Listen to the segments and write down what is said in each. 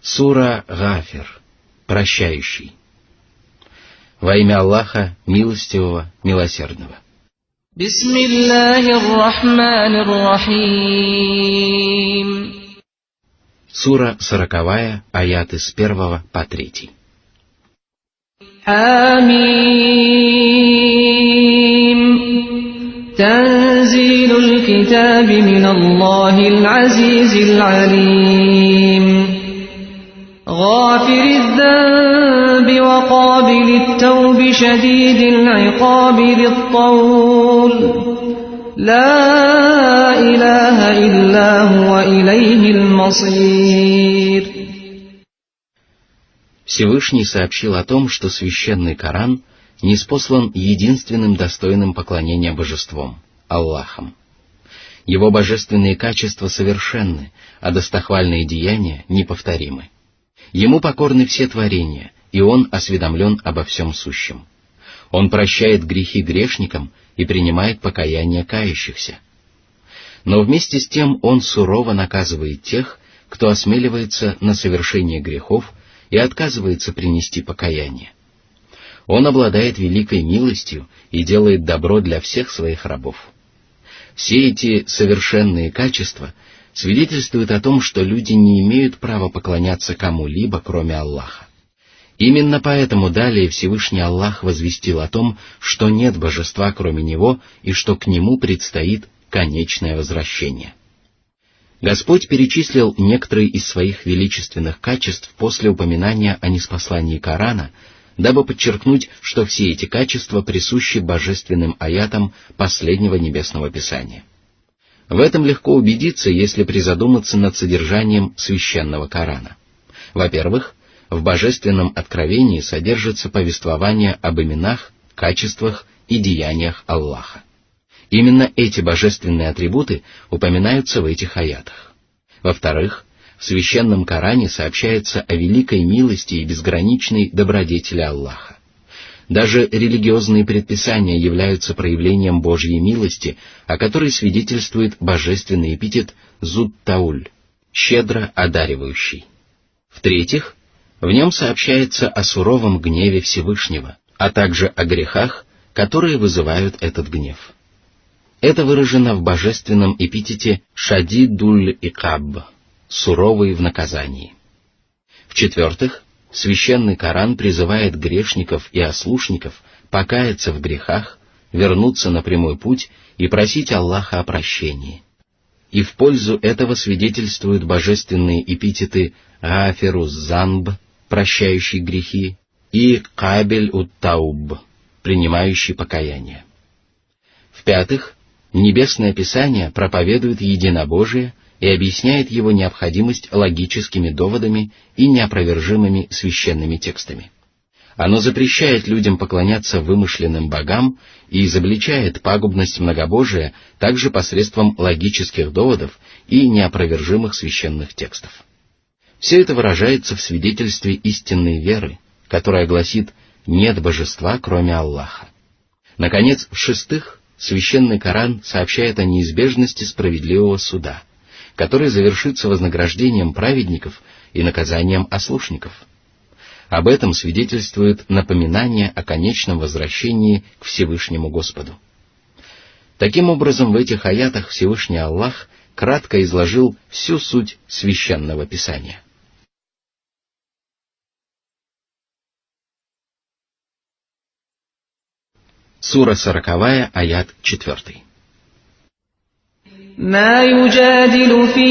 Сура Гафир, прощающий. Во имя Аллаха, милостивого, милосердного. Бисмиллахир-рахманир-рахим. Сура 40, аяты с 1 по 3. Амин. Танзилуль китаби миналлахил азизил алим. غافر الذنب وقابل التوب شديد العقاب ذي الطول لا إله إلا هو إليه المصير. Всевышний сообщил о том, что священный Коран ниспослан единственным достойным поклонения божеством — Аллахом. Его божественные качества совершенны, а достохвальные деяния неповторимы. Ему покорны все творения, и он осведомлен обо всем сущем. Он прощает грехи грешникам и принимает покаяние кающихся. Но вместе с тем он сурово наказывает тех, кто осмеливается на совершение грехов и отказывается принести покаяние. Он обладает великой милостью и делает добро для всех своих рабов. Все эти совершенные качества свидетельствуют о том, что люди не имеют права поклоняться кому-либо, кроме Аллаха. Именно поэтому далее Всевышний Аллах возвестил о том, что нет божества, кроме Него, и что к Нему предстоит конечное возвращение. Господь перечислил некоторые из своих величественных качеств после упоминания о ниспослании Корана, дабы подчеркнуть, что все эти качества присущи божественным аятам последнего небесного писания. В этом легко убедиться, если призадуматься над содержанием священного Корана. Во-первых, в божественном откровении содержится повествование об именах, качествах и деяниях Аллаха. Именно эти божественные атрибуты упоминаются в этих аятах. Во-вторых, в священном Коране сообщается о великой милости и безграничной добродетели Аллаха. Даже религиозные предписания являются проявлением Божьей милости, о которой свидетельствует божественный эпитет «Зут-Тауль» — «щедро одаривающий». В-третьих, в нем сообщается о суровом гневе Всевышнего, а также о грехах, которые вызывают этот гнев. Это выражено в божественном эпитете «Шадидуль-Икаб» — «суровый в наказании». В-четвертых, священный Коран призывает грешников и ослушников покаяться в грехах, вернуться на прямой путь и просить Аллаха о прощении. И в пользу этого свидетельствуют божественные эпитеты «Гафиру-Занб» — прощающий грехи, и «Кабель-ут-Тауб» — принимающий покаяние. В-пятых, Небесное Писание проповедует единобожие и объясняет его необходимость логическими доводами и неопровержимыми священными текстами. Оно запрещает людям поклоняться вымышленным богам и изобличает пагубность многобожия также посредством логических доводов и неопровержимых священных текстов. Все это выражается в свидетельстве истинной веры, которая гласит «нет божества, кроме Аллаха». Наконец, в-шестых, священный Коран сообщает о неизбежности справедливого суда, который завершится вознаграждением праведников и наказанием ослушников. Об этом свидетельствует напоминание о конечном возвращении к Всевышнему Господу. Таким образом, в этих аятах Всевышний Аллах кратко изложил всю суть священного Писания. Сура 40, аят 4. ما يجادل في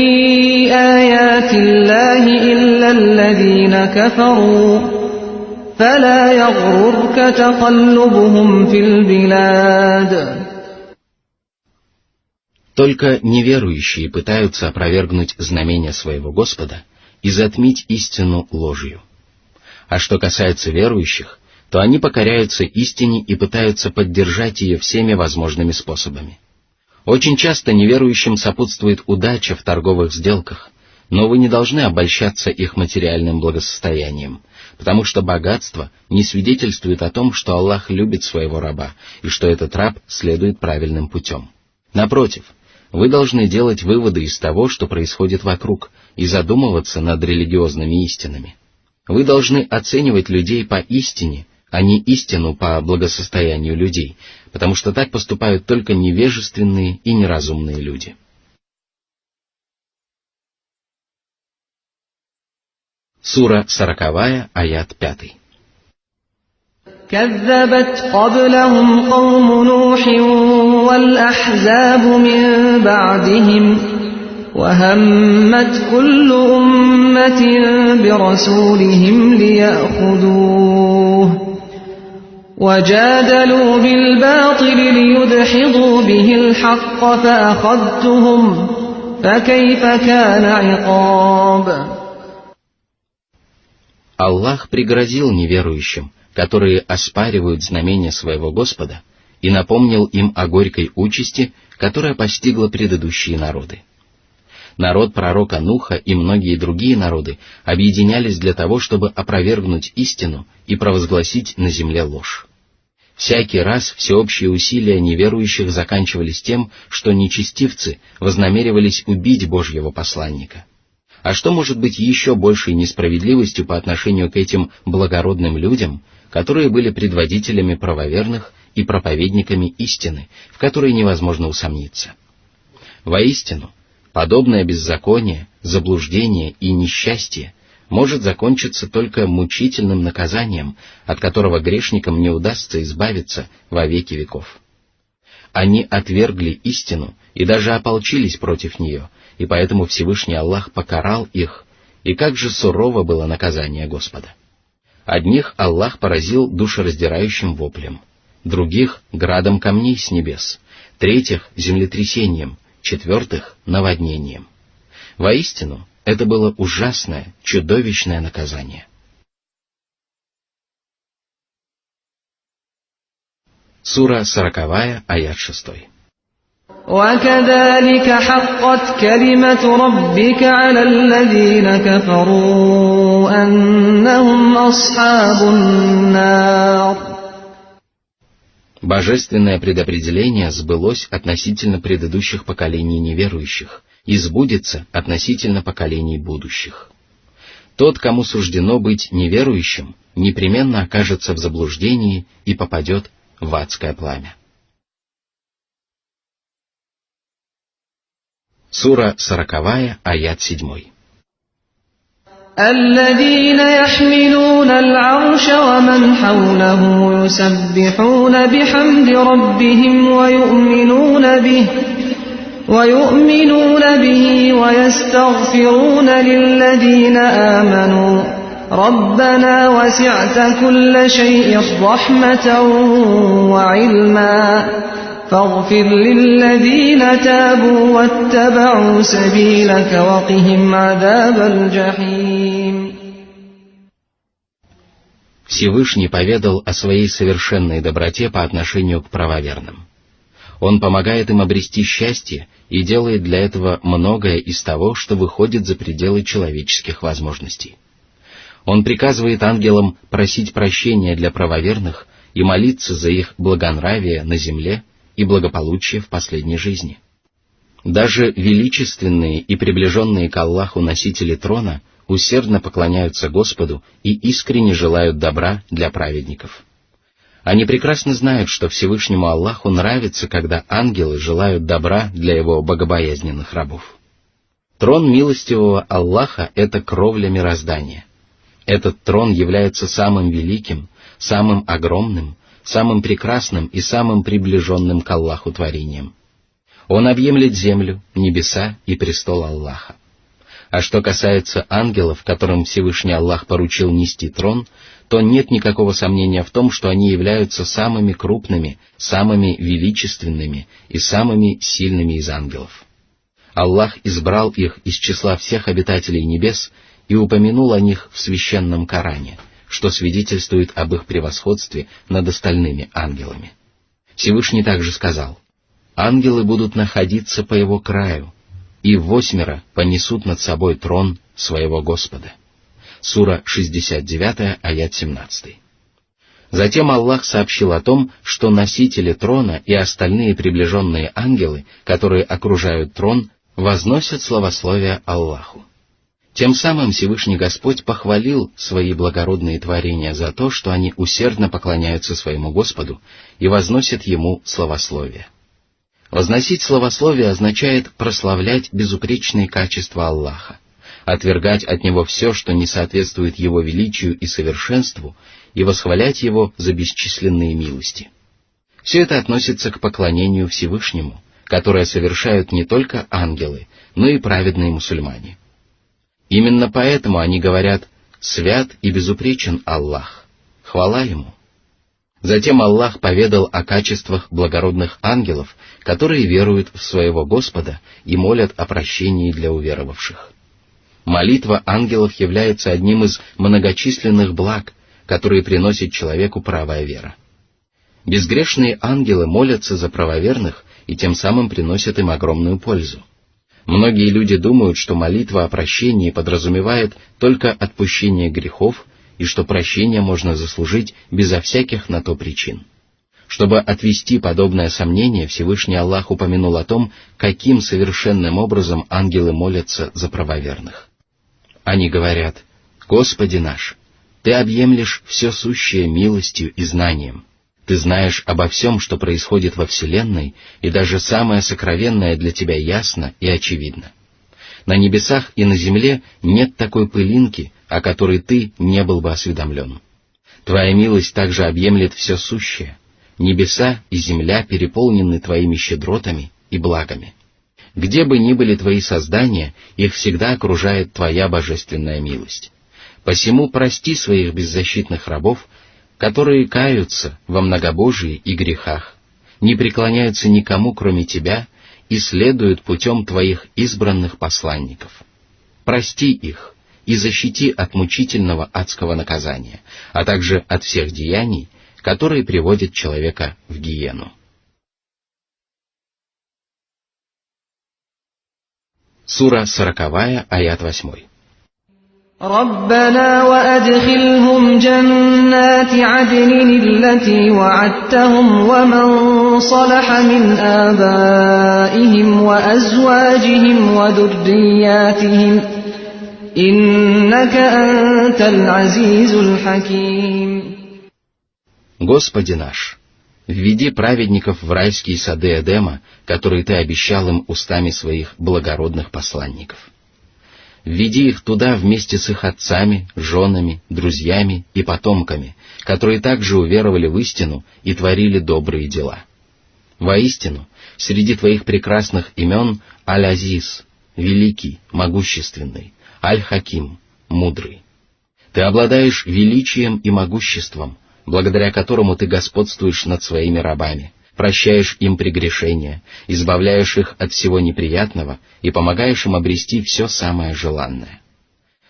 آيات الله إلا الذين كفروا فلا يغررك تقلبهم في البلاد. Только неверующие пытаются опровергнуть знамения своего Господа и затмить истину ложью. А что касается верующих, то они покоряются истине и пытаются поддержать ее всеми возможными способами. Очень часто неверующим сопутствует удача в торговых сделках, но вы не должны обольщаться их материальным благосостоянием, потому что богатство не свидетельствует о том, что Аллах любит своего раба и что этот раб следует правильным путем. Напротив, вы должны делать выводы из того, что происходит вокруг, и задумываться над религиозными истинами. Вы должны оценивать людей по истине, а не истину по благосостоянию людей, потому что так поступают только невежественные и неразумные люди. Сура 40, аят 5. كذبت قبلهم قوم نوح والأحزاب من بعدهم وهمت كل أمة برسولهم ليأخذوه وجادلوا بالباطل ليدحضوا به الحق فأخذتهم فكيف كان عقاب. Аллах пригрозил неверующим, которые оспаривают знамения своего Господа, и напомнил им о горькой участи, которая постигла предыдущие народы. Народ пророка Нуха и многие другие народы объединялись для того, чтобы опровергнуть истину и провозгласить на земле ложь. Всякий раз всеобщие усилия неверующих заканчивались тем, что нечестивцы вознамеривались убить Божьего посланника. А что может быть еще большей несправедливостью по отношению к этим благородным людям, которые были предводителями правоверных и проповедниками истины, в которой невозможно усомниться? Воистину, подобное беззаконие, заблуждение и несчастье может закончиться только мучительным наказанием, от которого грешникам не удастся избавиться во веки веков. Они отвергли истину и даже ополчились против нее, и поэтому Всевышний Аллах покарал их, и как же сурово было наказание Господа. Одних Аллах поразил душераздирающим воплем, других — градом камней с небес, третьих — землетрясением, четвертых — наводнением. Воистину, это было ужасное, чудовищное наказание. Сура 40, аят 6. وكذلك حقت كلمة ربك على الذين كفروا أنهم أصحاب النار. Божественное предопределение сбылось относительно предыдущих поколений неверующих и сбудется относительно поколений будущих. Тот, кому суждено быть неверующим, непременно окажется в заблуждении и попадет в адское пламя. Сура 40, аят 7. الذين يحملون العرش ومن حوله يسبحون بحمد ربهم ويؤمنون به ويستغفرون للذين آمنوا ربنا وسعت كل شيء رحمة وعلما فاغفر للذين تابوا واتبعوا سبيلك وقهم عذاب الجحيم. Всевышний поведал о своей совершенной доброте по отношению к правоверным. Он помогает им обрести счастье и делает для этого многое из того, что выходит за пределы человеческих возможностей. Он приказывает ангелам просить прощения для правоверных и молиться за их благонравие на земле и благополучие в последней жизни. Даже величественные и приближенные к Аллаху носители трона усердно поклоняются Господу и искренне желают добра для праведников. Они прекрасно знают, что Всевышнему Аллаху нравится, когда ангелы желают добра для его богобоязненных рабов. Трон милостивого Аллаха — это кровля мироздания. Этот трон является самым великим, самым огромным, самым прекрасным и самым приближенным к Аллаху творением. Он объемлет землю, небеса и престол Аллаха. А что касается ангелов, которым Всевышний Аллах поручил нести трон, то нет никакого сомнения в том, что они являются самыми крупными, самыми величественными и самыми сильными из ангелов. Аллах избрал их из числа всех обитателей небес и упомянул о них в священном Коране, что свидетельствует об их превосходстве над остальными ангелами. Всевышний также сказал: «Ангелы будут находиться по его краю, и 8 понесут над собой трон своего Господа». Сура 69, аят 17. Затем Аллах сообщил о том, что носители трона и остальные приближенные ангелы, которые окружают трон, возносят славословие Аллаху. Тем самым Всевышний Господь похвалил свои благородные творения за то, что они усердно поклоняются своему Господу и возносят Ему славословие. Возносить славословие означает прославлять безупречные качества Аллаха, отвергать от Него все, что не соответствует Его величию и совершенству, и восхвалять Его за бесчисленные милости. Все это относится к поклонению Всевышнему, которое совершают не только ангелы, но и праведные мусульмане. Именно поэтому они говорят «Свят и безупречен Аллах, хвала Ему». Затем Аллах поведал о качествах благородных ангелов, которые веруют в своего Господа и молят о прощении для уверовавших. Молитва ангелов является одним из многочисленных благ, которые приносит человеку правая вера. Безгрешные ангелы молятся за правоверных и тем самым приносят им огромную пользу. Многие люди думают, что молитва о прощении подразумевает только отпущение грехов и что прощение можно заслужить безо всяких на то причин. Чтобы отвести подобное сомнение, Всевышний Аллах упомянул о том, каким совершенным образом ангелы молятся за правоверных. Они говорят: «Господи наш, Ты объемлешь все сущее милостью и знанием. Ты знаешь обо всем, что происходит во Вселенной, и даже самое сокровенное для Тебя ясно и очевидно. На небесах и на земле нет такой пылинки, о которой Ты не был бы осведомлен. Твоя милость также объемлет все сущее. Небеса и земля переполнены Твоими щедротами и благами. Где бы ни были Твои создания, их всегда окружает Твоя божественная милость. Посему прости своих беззащитных рабов, которые каются во многобожии и грехах, не преклоняются никому, кроме Тебя, и следуют путем Твоих избранных посланников. Прости их и защити от мучительного адского наказания, а также от всех деяний, которые приводят человека в гиену». Сура 40, аят 8. ربنا وأدخلهم جنات عدن التي وعدتهم ومن صلح من آبائهم وأزواجهم وذرياتهم إنك أنت العزيز الحكيم. Господи наш, введи праведников в райские сады Эдема, которые Ты обещал им устами своих благородных посланников. Введи их туда вместе с их отцами, женами, друзьями и потомками, которые также уверовали в истину и творили добрые дела. Воистину, среди Твоих прекрасных имен Аль-Азиз, великий, могущественный, Аль-Хаким, мудрый. Ты обладаешь величием и могуществом, благодаря которому Ты господствуешь над своими рабами, прощаешь им прегрешения, избавляешь их от всего неприятного и помогаешь им обрести все самое желанное.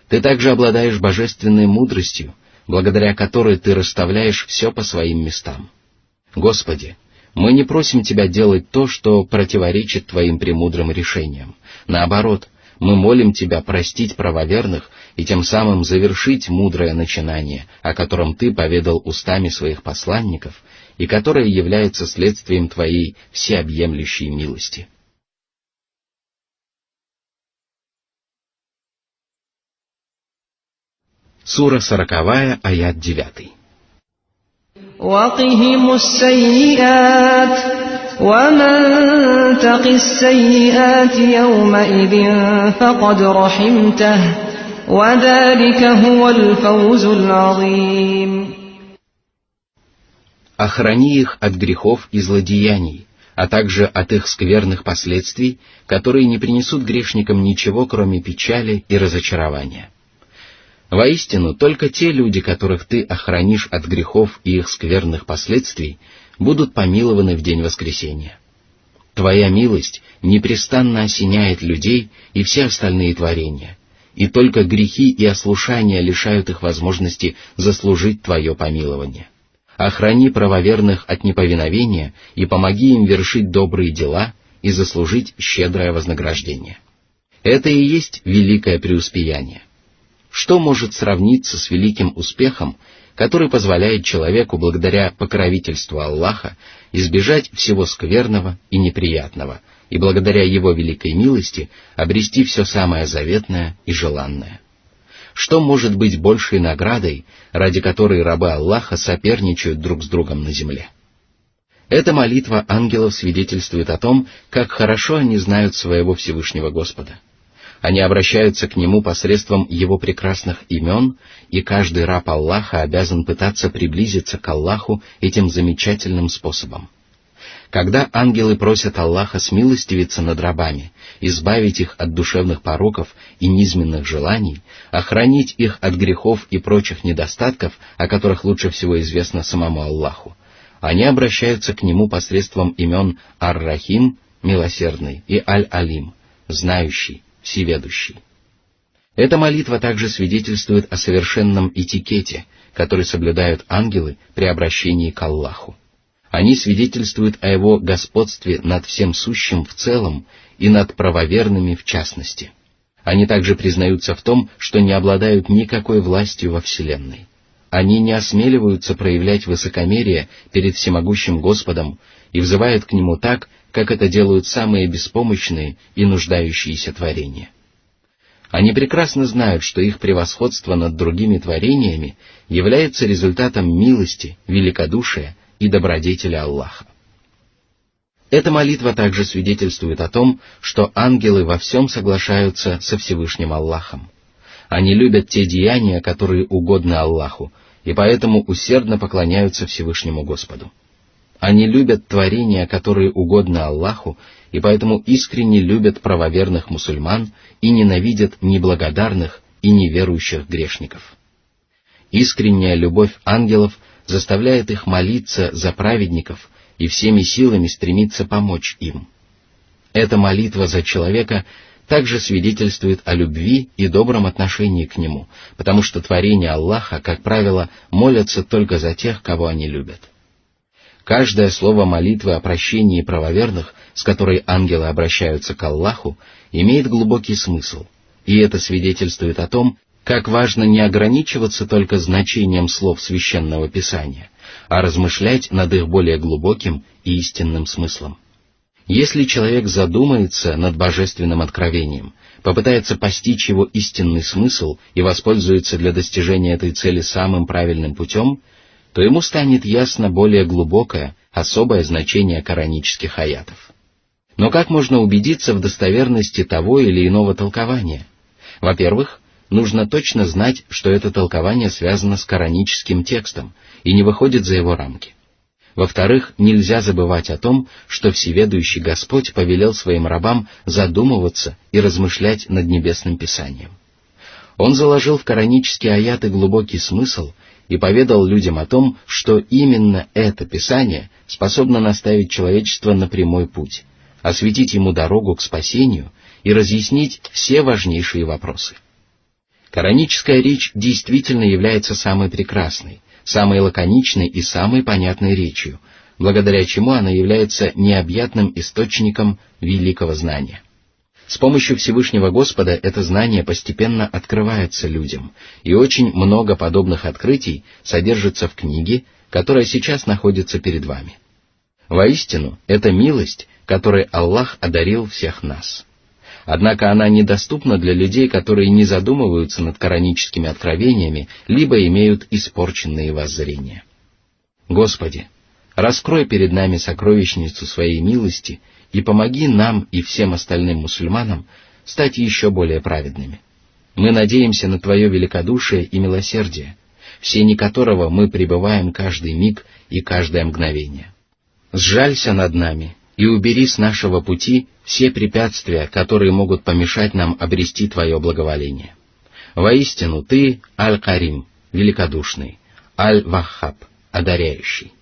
Ты также обладаешь божественной мудростью, благодаря которой Ты расставляешь все по своим местам. Господи, мы не просим Тебя делать то, что противоречит Твоим премудрым решениям. Наоборот, мы молим Тебя простить правоверных и тем самым завершить мудрое начинание, о котором Ты поведал устами своих посланников, и которое является следствием Твоей всеобъемлющей милости. Сура 40, аят 9. وَقِهِمُ السَّيِّئَاتِ وَمَنْ تَقِ السَّيِّئَاتِ يَوْمَئِذٍ فَقَدْ رَحِمْتَهُ وَذَلِكَ هُوَ الْفَوْزُ الْعَظِيمُ. Охрани их от грехов и злодеяний, а также от их скверных последствий, которые не принесут грешникам ничего, кроме печали и разочарования. Воистину, только те люди, которых Ты охранишь от грехов и их скверных последствий, будут помилованы в день воскресения. Твоя милость непрестанно осеняет людей и все остальные творения, и только грехи и ослушания лишают их возможности заслужить Твое помилование. Охрани правоверных от неповиновения и помоги им вершить добрые дела и заслужить щедрое вознаграждение. Это и есть великое преуспеяние. Что может сравниться с великим успехом, который позволяет человеку, благодаря покровительству Аллаха, избежать всего скверного и неприятного, и благодаря Его великой милости обрести все самое заветное и желанное? Что может быть большей наградой, ради которой рабы Аллаха соперничают друг с другом на земле? Эта молитва ангелов свидетельствует о том, как хорошо они знают своего Всевышнего Господа. Они обращаются к Нему посредством Его прекрасных имен, и каждый раб Аллаха обязан пытаться приблизиться к Аллаху этим замечательным способом. Когда ангелы просят Аллаха смилостивиться над рабами, избавить их от душевных пороков и низменных желаний, охранить их от грехов и прочих недостатков, о которых лучше всего известно самому Аллаху, они обращаются к Нему посредством имен Ар-Рахим, милосердный, и Аль-Алим, знающий, всеведущий. Эта молитва также свидетельствует о совершенном этикете, который соблюдают ангелы при обращении к Аллаху. Они свидетельствуют о Его господстве над всем сущим в целом и над правоверными в частности. Они также признаются в том, что не обладают никакой властью во Вселенной. Они не осмеливаются проявлять высокомерие перед всемогущим Господом и взывают к Нему так, как это делают самые беспомощные и нуждающиеся творения. Они прекрасно знают, что их превосходство над другими творениями является результатом милости, великодушия и добродетели Аллаха. Эта молитва также свидетельствует о том, что ангелы во всем соглашаются со Всевышним Аллахом. Они любят те деяния, которые угодны Аллаху, и поэтому усердно поклоняются Всевышнему Господу. Они любят творения, которые угодны Аллаху, и поэтому искренне любят правоверных мусульман и ненавидят неблагодарных и неверующих грешников. Искренняя любовь ангелов заставляет их молиться за праведников и всеми силами стремиться помочь им. Эта молитва за человека также свидетельствует о любви и добром отношении к нему, потому что творения Аллаха, как правило, молятся только за тех, кого они любят. Каждое слово молитвы о прощении правоверных, с которой ангелы обращаются к Аллаху, имеет глубокий смысл, и это свидетельствует о том, как важно не ограничиваться только значением слов Священного Писания, а размышлять над их более глубоким и истинным смыслом. Если человек задумается над божественным откровением, попытается постичь его истинный смысл и воспользуется для достижения этой цели самым правильным путем, то ему станет ясно более глубокое, особое значение коранических аятов. Но как можно убедиться в достоверности того или иного толкования? Во-первых, нужно точно знать, что это толкование связано с кораническим текстом и не выходит за его рамки. Во-вторых, нельзя забывать о том, что Всеведущий Господь повелел своим рабам задумываться и размышлять над Небесным Писанием. Он заложил в коранические аяты глубокий смысл и поведал людям о том, что именно это Писание способно наставить человечество на прямой путь, осветить ему дорогу к спасению и разъяснить все важнейшие вопросы. Кораническая речь действительно является самой прекрасной, самой лаконичной и самой понятной речью, благодаря чему она является необъятным источником великого знания. С помощью Всевышнего Господа это знание постепенно открывается людям, и очень много подобных открытий содержится в книге, которая сейчас находится перед вами. Воистину, это милость, которой Аллах одарил всех нас. Однако она недоступна для людей, которые не задумываются над кораническими откровениями, либо имеют испорченные воззрения. Господи, раскрой перед нами сокровищницу своей милости и помоги нам и всем остальным мусульманам стать еще более праведными. Мы надеемся на Твое великодушие и милосердие, в сени которого мы пребываем каждый миг и каждое мгновение. Сжалься над нами и убери с нашего пути все препятствия, которые могут помешать нам обрести Твое благоволение. Воистину Ты Аль-Карим, великодушный, Аль-Ваххаб, одаряющий.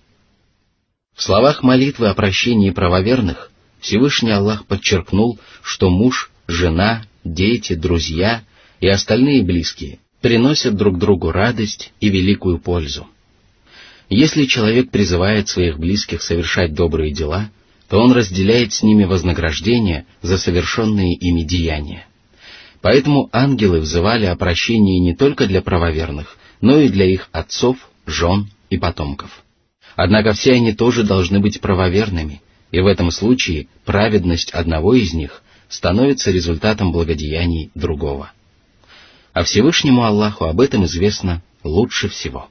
В словах молитвы о прощении правоверных Всевышний Аллах подчеркнул, что муж, жена, дети, друзья и остальные близкие приносят друг другу радость и великую пользу. Если человек призывает своих близких совершать добрые дела, то он разделяет с ними вознаграждение за совершенные ими деяния. Поэтому ангелы взывали о прощении не только для правоверных, но и для их отцов, жен и потомков. Однако все они тоже должны быть правоверными, и в этом случае праведность одного из них становится результатом благодеяний другого. А Всевышнему Аллаху об этом известно лучше всего.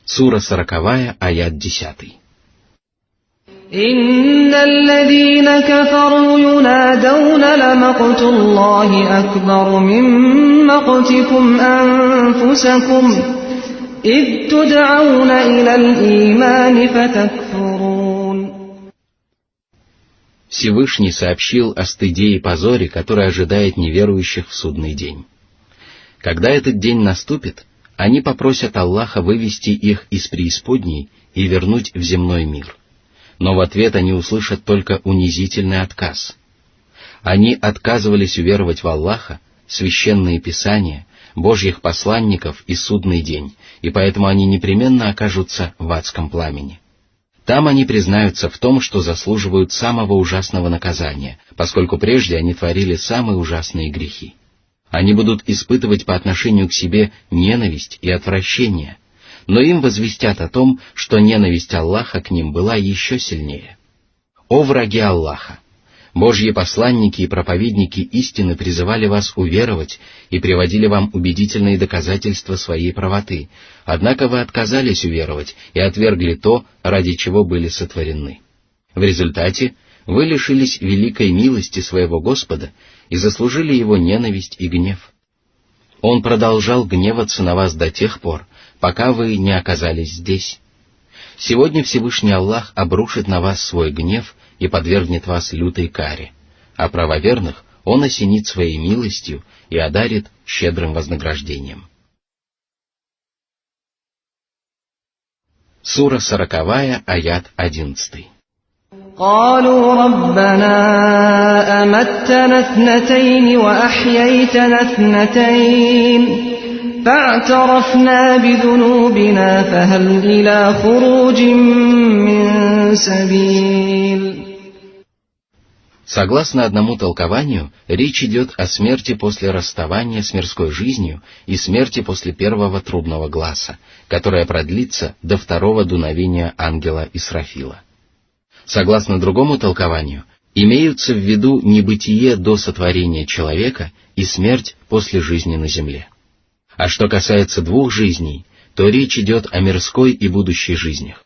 Сура 40, аят 10. إن الذين كفروا ينادون لمقت الله أكبر من مقتكم أنفسكم إذ تدعون إلى الإيمان فتكفرون. Всевышний сообщил о стыде и позоре, который ожидает неверующих в судный день. Когда этот день наступит, они попросят Аллаха вывести их из преисподней и вернуть в земной мир. Но в ответ они услышат только унизительный отказ. Они отказывались уверовать в Аллаха, священные писания, Божьих посланников и судный день, и поэтому они непременно окажутся в адском пламени. Там они признаются в том, что заслуживают самого ужасного наказания, поскольку прежде они творили самые ужасные грехи. Они будут испытывать по отношению к себе ненависть и отвращение, но им возвестят о том, что ненависть Аллаха к ним была еще сильнее. О враги Аллаха! Божьи посланники и проповедники истины призывали вас уверовать и приводили вам убедительные доказательства своей правоты, однако вы отказались уверовать и отвергли то, ради чего были сотворены. В результате вы лишились великой милости своего Господа и заслужили его ненависть и гнев. Он продолжал гневаться на вас до тех пор, пока вы не оказались здесь. Сегодня Всевышний Аллах обрушит на вас свой гнев и подвергнет вас лютой каре, а правоверных Он осенит своей милостью и одарит щедрым вознаграждением. Сура 40, аят 11. قالوا ربنا أمتنا اثنتين وأحييتنا اثنتين فاعترفنا بذنوبنا فهل إلى خروج من سبيل. Согласно одному толкованию, речь идет о смерти после расставания с мирской жизнью и смерти после первого трубного гласа, которая продлится до второго дуновения ангела Исрафила. Согласно другому толкованию, имеются в виду небытие до сотворения человека и смерть после жизни на земле. А что касается двух жизней, то речь идет о мирской и будущей жизнях.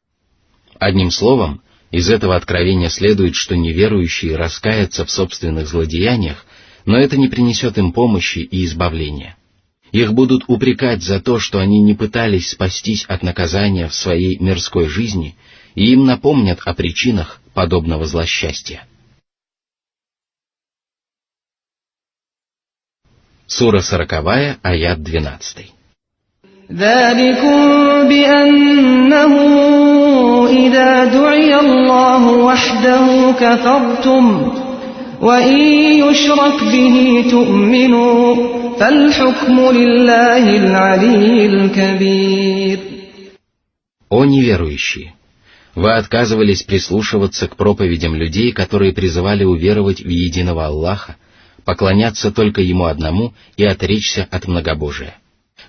Одним словом, из этого откровения следует, что неверующие раскаятся в собственных злодеяниях, но это не принесет им помощи и избавления. Их будут упрекать за то, что они не пытались спастись от наказания в своей мирской жизни, и им напомнят о причинах подобного злосчастья. Сура 40, аят 12. ذلكم بأنه إذا دعي الله وحده كفرتم وإن يشرك به تؤمنوا فالحكم لله العلي الكبير. О неверующие! Вы отказывались прислушиваться к проповедям людей, которые призывали уверовать в единого Аллаха, поклоняться только Ему одному и отречься от многобожия.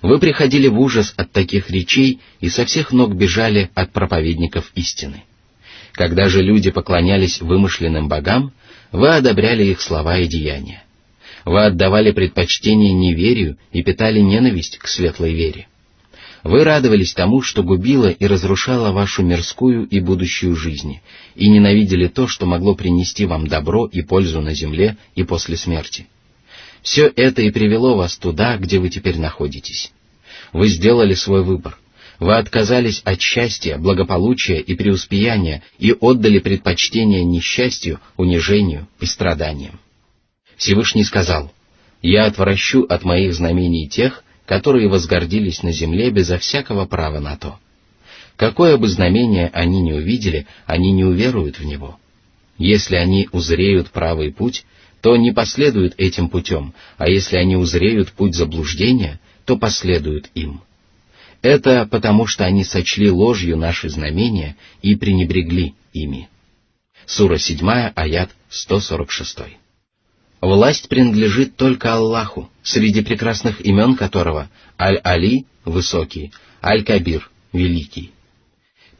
Вы приходили в ужас от таких речей и со всех ног бежали от проповедников истины. Когда же люди поклонялись вымышленным богам, вы одобряли их слова и деяния. Вы отдавали предпочтение неверию и питали ненависть к светлой вере. Вы радовались тому, что губило и разрушало вашу мирскую и будущую жизни, и ненавидели то, что могло принести вам добро и пользу на земле и после смерти. Все это и привело вас туда, где вы теперь находитесь. Вы сделали свой выбор. Вы отказались от счастья, благополучия и преуспеяния и отдали предпочтение несчастью, унижению и страданиям. Всевышний сказал: «Я отвращу от моих знамений тех, которые возгордились на земле безо всякого права на то. Какое бы знамение они ни увидели, они не уверуют в него. Если они узреют правый путь, то не последуют этим путем, а если они узреют путь заблуждения, то последуют им. Это потому, что они сочли ложью наши знамения и пренебрегли ими. Сура 7, аят 146. Власть принадлежит только Аллаху, среди прекрасных имен которого Аль-Али – высокий, Аль-Кабир – великий.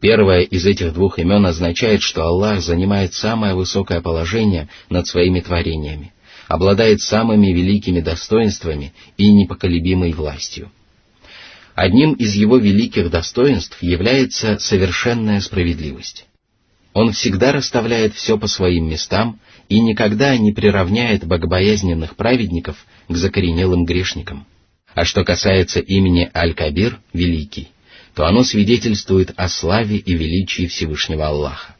Первое из этих двух имен означает, что Аллах занимает самое высокое положение над своими творениями, обладает самыми великими достоинствами и непоколебимой властью. Одним из его великих достоинств является совершенная справедливость. Он всегда расставляет все по своим местам и никогда не приравняет богобоязненных праведников к закоренелым грешникам. А что касается имени Аль-Кабир, великий, то оно свидетельствует о славе и величии Всевышнего Аллаха.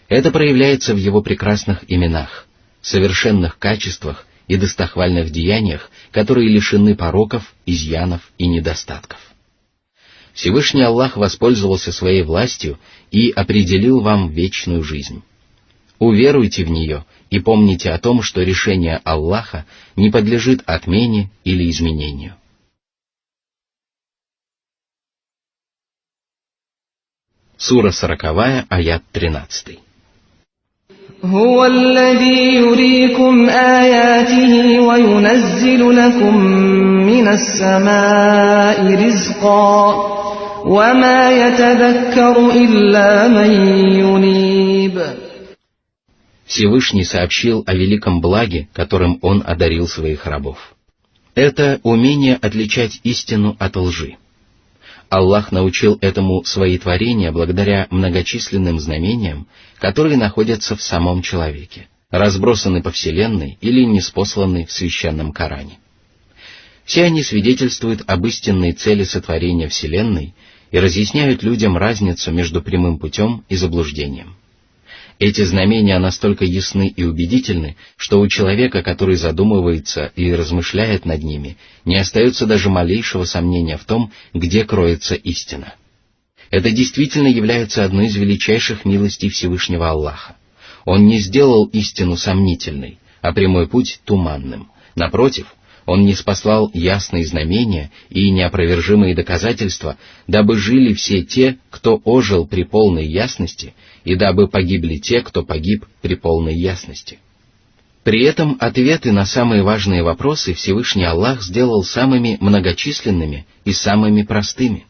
Это проявляется в его прекрасных именах, совершенных качествах и достохвальных деяниях, которые лишены пороков, изъянов и недостатков. Всевышний Аллах воспользовался своей властью и определил вам вечную жизнь. Уверуйте в нее и помните о том, что решение Аллаха не подлежит отмене или изменению. Сура 40, аят 13. هو الذي يريكم آياته وينزل لكم من السماء رزقا وما يتذكر إلا من ينيب. Всевышний сообщил о великом благе, которым Он одарил своих рабов. Это умение отличать истину от лжи. Аллах научил этому свои творения благодаря многочисленным знамениям, которые находятся в самом человеке, разбросаны по вселенной или ниспосланы в священном Коране. Все они свидетельствуют об истинной цели сотворения вселенной и разъясняют людям разницу между прямым путем и заблуждением. Эти знамения настолько ясны и убедительны, что у человека, который задумывается и размышляет над ними, не остается даже малейшего сомнения в том, где кроется истина. Это действительно является одной из величайших милостей Всевышнего Аллаха. Он не сделал истину сомнительной, а прямой путь туманным. Напротив, Он ниспослал ясные знамения и неопровержимые доказательства, дабы жили все те, кто ожил при полной ясности, и дабы погибли те, кто погиб при полной ясности. При этом ответы на самые важные вопросы Всевышний Аллах сделал самыми многочисленными и самыми простыми.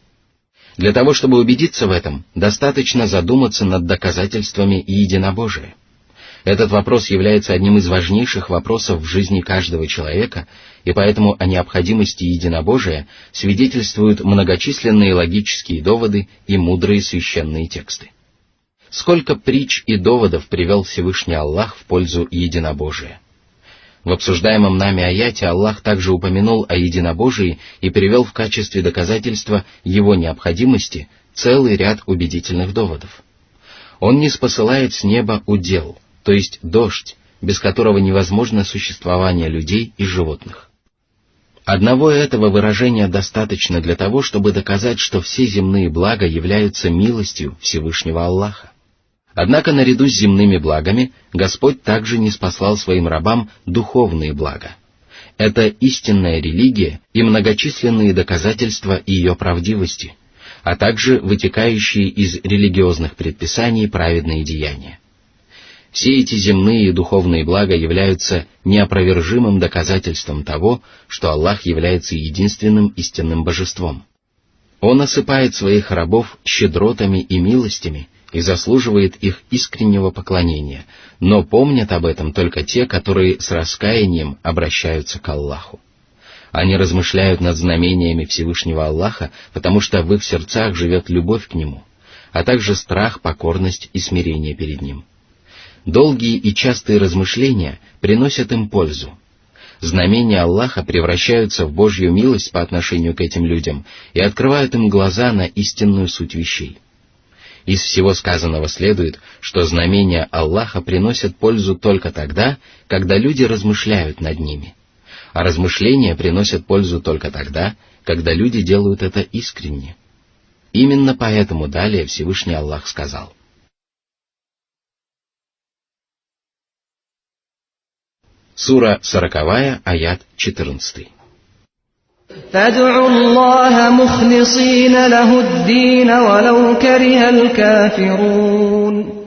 Для того, чтобы убедиться в этом, достаточно задуматься над доказательствами единобожия. Этот вопрос является одним из важнейших вопросов в жизни каждого человека, и поэтому о необходимости единобожия свидетельствуют многочисленные логические доводы и мудрые священные тексты. Сколько притч и доводов привел Всевышний Аллах в пользу единобожия. В обсуждаемом нами аяте Аллах также упомянул о единобожии и привел в качестве доказательства его необходимости целый ряд убедительных доводов. Он ниспосылает с неба удел, то есть дождь, без которого невозможно существование людей и животных. Одного этого выражения достаточно для того, чтобы доказать, что все земные блага являются милостью Всевышнего Аллаха. Однако наряду с земными благами Господь также ниспослал своим рабам духовные блага. Это истинная религия и многочисленные доказательства ее правдивости, а также вытекающие из религиозных предписаний праведные деяния. Все эти земные и духовные блага являются неопровержимым доказательством того, что Аллах является единственным истинным божеством. Он осыпает своих рабов щедротами и милостями и заслуживает их искреннего поклонения, но помнят об этом только те, которые с раскаянием обращаются к Аллаху. Они размышляют над знамениями Всевышнего Аллаха, потому что в их сердцах живет любовь к Нему, а также страх, покорность и смирение перед Ним. Долгие и частые размышления приносят им пользу. Знамения Аллаха превращаются в Божью милость по отношению к этим людям и открывают им глаза на истинную суть вещей. Из всего сказанного следует, что знамения Аллаха приносят пользу только тогда, когда люди размышляют над ними, а размышления приносят пользу только тогда, когда люди делают это искренне. Именно поэтому далее Всевышний Аллах сказал: Сура 40, аят 14. فادعوا الله مخلصين له الدين ولو كره الكافرون.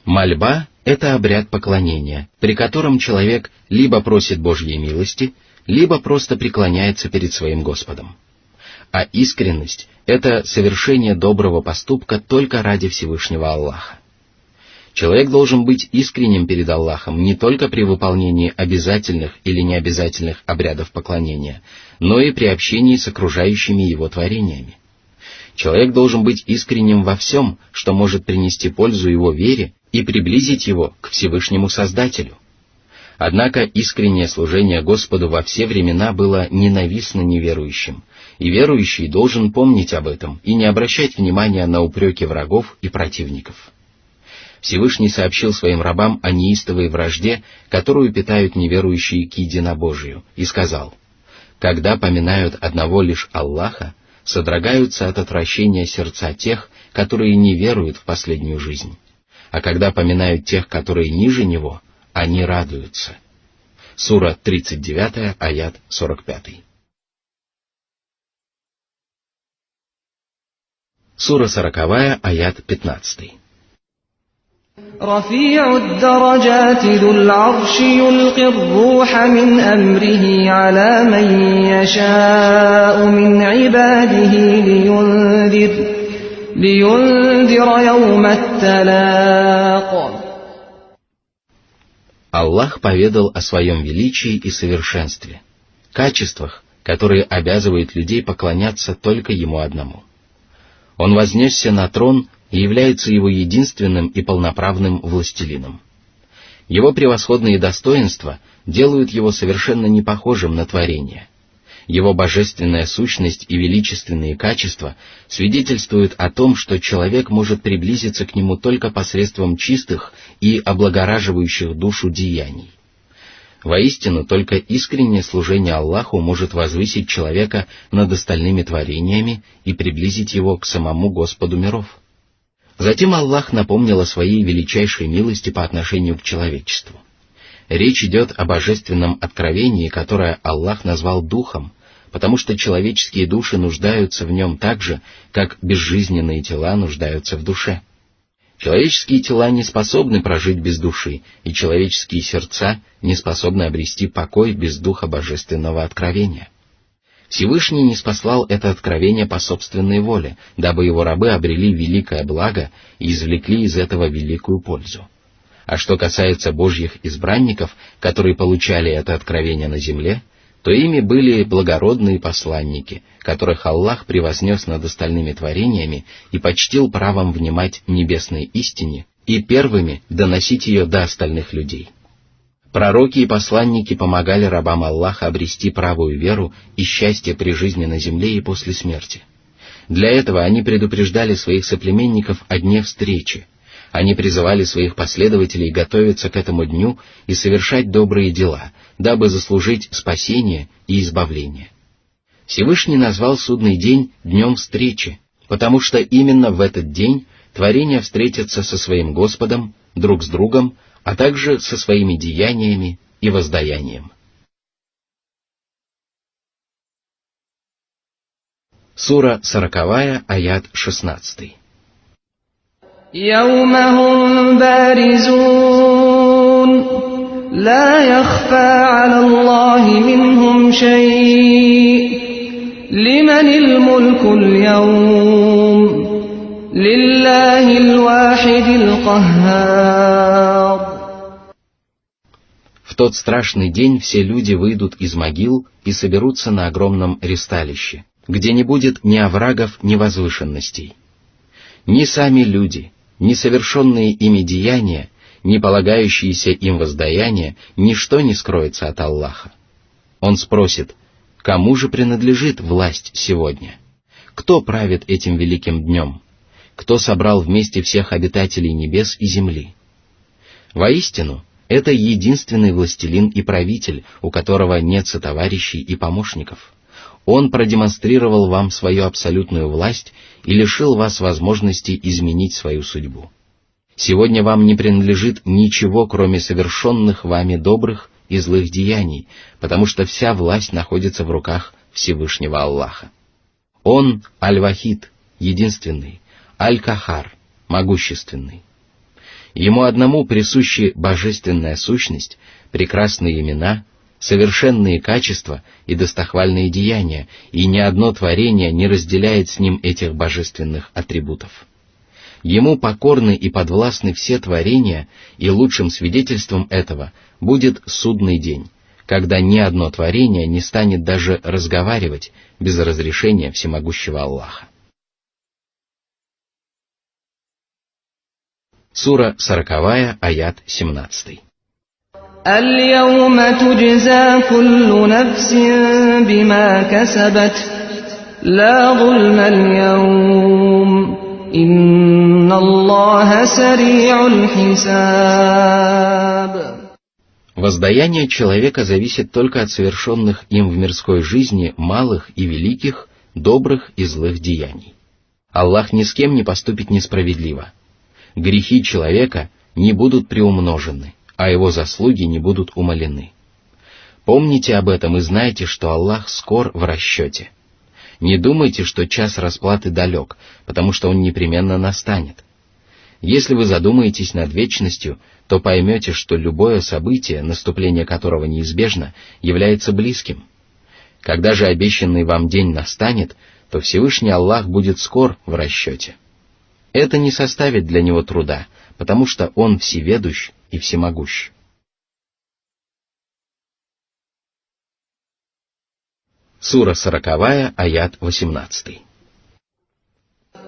Мольба — это обряд поклонения, при котором человек либо просит Божьей милости, либо просто преклоняется перед своим Господом. А искренность — это совершение доброго поступка только ради Всевышнего Аллаха. Человек должен быть искренним перед Аллахом не только при выполнении обязательных или необязательных обрядов поклонения, но и при общении с окружающими его творениями. Человек должен быть искренним во всем, что может принести пользу его вере и приблизить его к Всевышнему Создателю. Однако искреннее служение Господу во все времена было ненавистно неверующим, и верующий должен помнить об этом и не обращать внимания на упреки врагов и противников. Всевышний сообщил своим рабам о неистовой вражде, которую питают неверующие к единобожию, и сказал: «Когда поминают одного лишь Аллаха, содрогаются от отвращения сердца тех, которые не веруют в последнюю жизнь. А когда поминают тех, которые ниже него, они радуются». Сура 39, аят 45. Сура 40, аят 15. رفيع الدرجات ذو العرش يلقي الروح من أمره على من يشاء من عباده لينذر يوم التلاق. Аллах поведал о своем величии и совершенстве, качествах, которые обязывают людей поклоняться только Ему одному. Он вознесся на трон и является его единственным и полноправным властелином. Его превосходные достоинства делают его совершенно не похожим на творение. Его божественная сущность и величественные качества свидетельствуют о том, что человек может приблизиться к нему только посредством чистых и облагораживающих душу деяний. Воистину, только искреннее служение Аллаху может возвысить человека над остальными творениями и приблизить его к самому Господу миров. Затем Аллах напомнил о своей величайшей милости по отношению к человечеству. Речь идет о божественном откровении, которое Аллах назвал Духом, потому что человеческие души нуждаются в нем так же, как безжизненные тела нуждаются в душе. Человеческие тела не способны прожить без души, и человеческие сердца не способны обрести покой без Духа Божественного откровения. Всевышний ниспослал это откровение по собственной воле, дабы его рабы обрели великое благо и извлекли из этого великую пользу. А что касается Божьих избранников, которые получали это откровение на земле, то ими были благородные посланники, которых Аллах превознес над остальными творениями и почтил правом внимать небесной истине и первыми доносить ее до остальных людей. Пророки и посланники помогали рабам Аллаха обрести правую веру и счастье при жизни на земле и после смерти. Для этого они предупреждали своих соплеменников о дне встречи. Они призывали своих последователей готовиться к этому дню и совершать добрые дела, дабы заслужить спасение и избавление. Всевышний назвал судный день днем встречи, потому что именно в этот день творения встретятся со своим Господом, друг с другом, а также со своими деяниями и воздаянием. Сура 40, аят 16. يوم هم بارزون لا يخفى على الله منهم شيء لمن الملك اليوم لله الواحد القهار. В тот страшный день все люди выйдут из могил и соберутся на огромном ристалище, где не будет ни оврагов, ни возвышенностей. Ни сами люди, ни совершенные ими деяния, ни полагающиеся им воздаяния, ничто не скроется от Аллаха. Он спросит: кому же принадлежит власть сегодня? Кто правит этим великим днем? Кто собрал вместе всех обитателей небес и земли? Воистину, это единственный властелин и правитель, у которого нет сотоварищей и помощников. Он продемонстрировал вам свою абсолютную власть и лишил вас возможности изменить свою судьбу. Сегодня вам не принадлежит ничего, кроме совершенных вами добрых и злых деяний, потому что вся власть находится в руках Всевышнего Аллаха. Он Аль-Вахид, единственный, Аль-Кахар, могущественный. Ему одному присущи божественная сущность, прекрасные имена, совершенные качества и достохвальные деяния, и ни одно творение не разделяет с ним этих божественных атрибутов. Ему покорны и подвластны все творения, и лучшим свидетельством этого будет судный день, когда ни одно творение не станет даже разговаривать без разрешения всемогущего Аллаха. Сура 40, аят 17. اليوم تجزى كل نفس بما كسبت لا ظلم اليوم إن الله سريع الحساب. Воздаяние человека зависит только от совершенных им в мирской жизни малых и великих, добрых и злых деяний. Аллах ни с кем не поступит несправедливо. Грехи человека не будут приумножены, а его заслуги не будут умалены. Помните об этом и знайте, что Аллах скор в расчете. Не думайте, что час расплаты далек, потому что он непременно настанет. Если вы задумаетесь над вечностью, то поймете, что любое событие, наступление которого неизбежно, является близким. Когда же обещанный вам день настанет, то Всевышний Аллах будет скор в расчете. Это не составит для него труда, потому что он всеведущ и всемогущ. Сура 40, аят 18.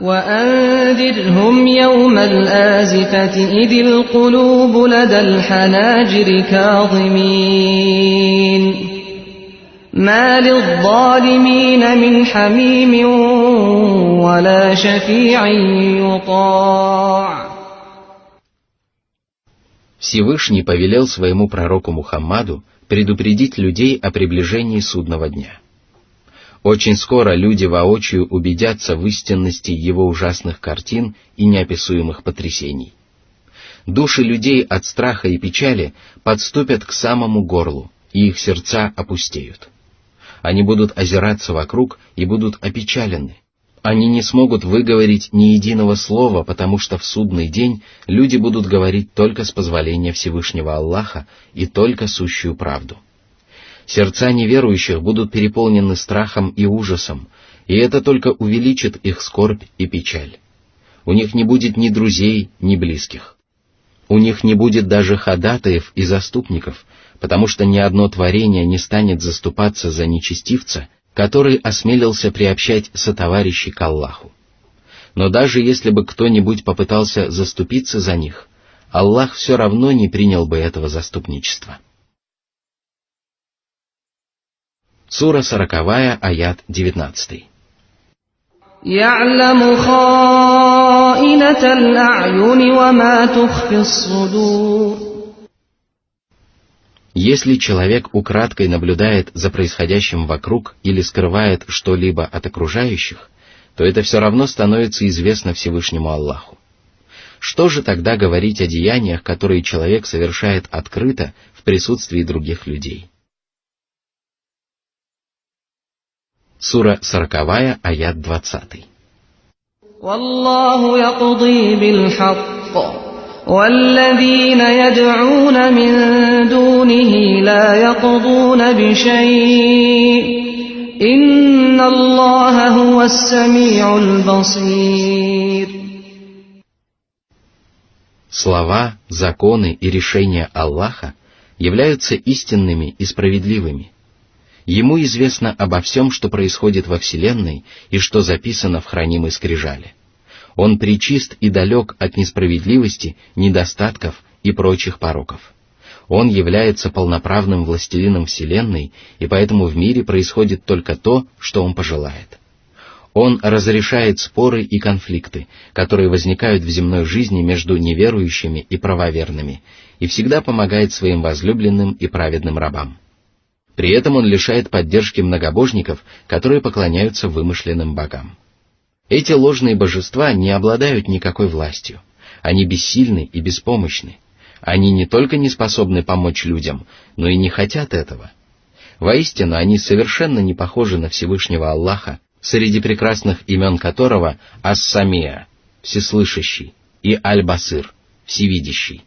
وأنذرهم يوم الآزفة إذ القلوب لدى الحناجر كاظمين ما للظالمين من حميم ولا شفيع يطاع. Всевышний повелел своему пророку Мухаммаду предупредить людей о приближении судного дня. Очень скоро люди воочию убедятся в истинности его ужасных картин и неописуемых потрясений. Души людей от страха и печали подступят к самому горлу, и их сердца опустеют. Они будут озираться вокруг и будут опечалены. Они не смогут выговорить ни единого слова, потому что в судный день люди будут говорить только с позволения Всевышнего Аллаха и только сущую правду. Сердца неверующих будут переполнены страхом и ужасом, и это только увеличит их скорбь и печаль. У них не будет ни друзей, ни близких. У них не будет даже ходатаев и заступников, потому что ни одно творение не станет заступаться за нечестивца, который осмелился приобщать сотоварищей к Аллаху. Но даже если бы кто-нибудь попытался заступиться за них, Аллах все равно не принял бы этого заступничества. Сура 40, аят 19. يعلم خائنة الأعين وما تخفي الصدور. Если человек украдкой наблюдает за происходящим вокруг или скрывает что-либо от окружающих, то это все равно становится известно Всевышнему Аллаху. Что же тогда говорить о деяниях, которые человек совершает открыто в присутствии других людей? Сура 40, аят 20. والله يقضي بالحق والذين يدعون من دونه لا يقضون بشيء إن الله هو السميع البصير. Слова, законы и решения Аллаха являются истинными и справедливыми. Ему известно обо всем, что происходит во Вселенной и что записано в хранимой скрижали. Он пречист и далек от несправедливости, недостатков и прочих пороков. Он является полноправным властелином Вселенной, и поэтому в мире происходит только то, что он пожелает. Он разрешает споры и конфликты, которые возникают в земной жизни между неверующими и правоверными, и всегда помогает своим возлюбленным и праведным рабам. При этом он лишает поддержки многобожников, которые поклоняются вымышленным богам. Эти ложные божества не обладают никакой властью. Они бессильны и беспомощны. Они не только не способны помочь людям, но и не хотят этого. Воистину, они совершенно не похожи на Всевышнего Аллаха, среди прекрасных имен которого Ас-Самия, всеслышащий, и Аль-Басир, всевидящий.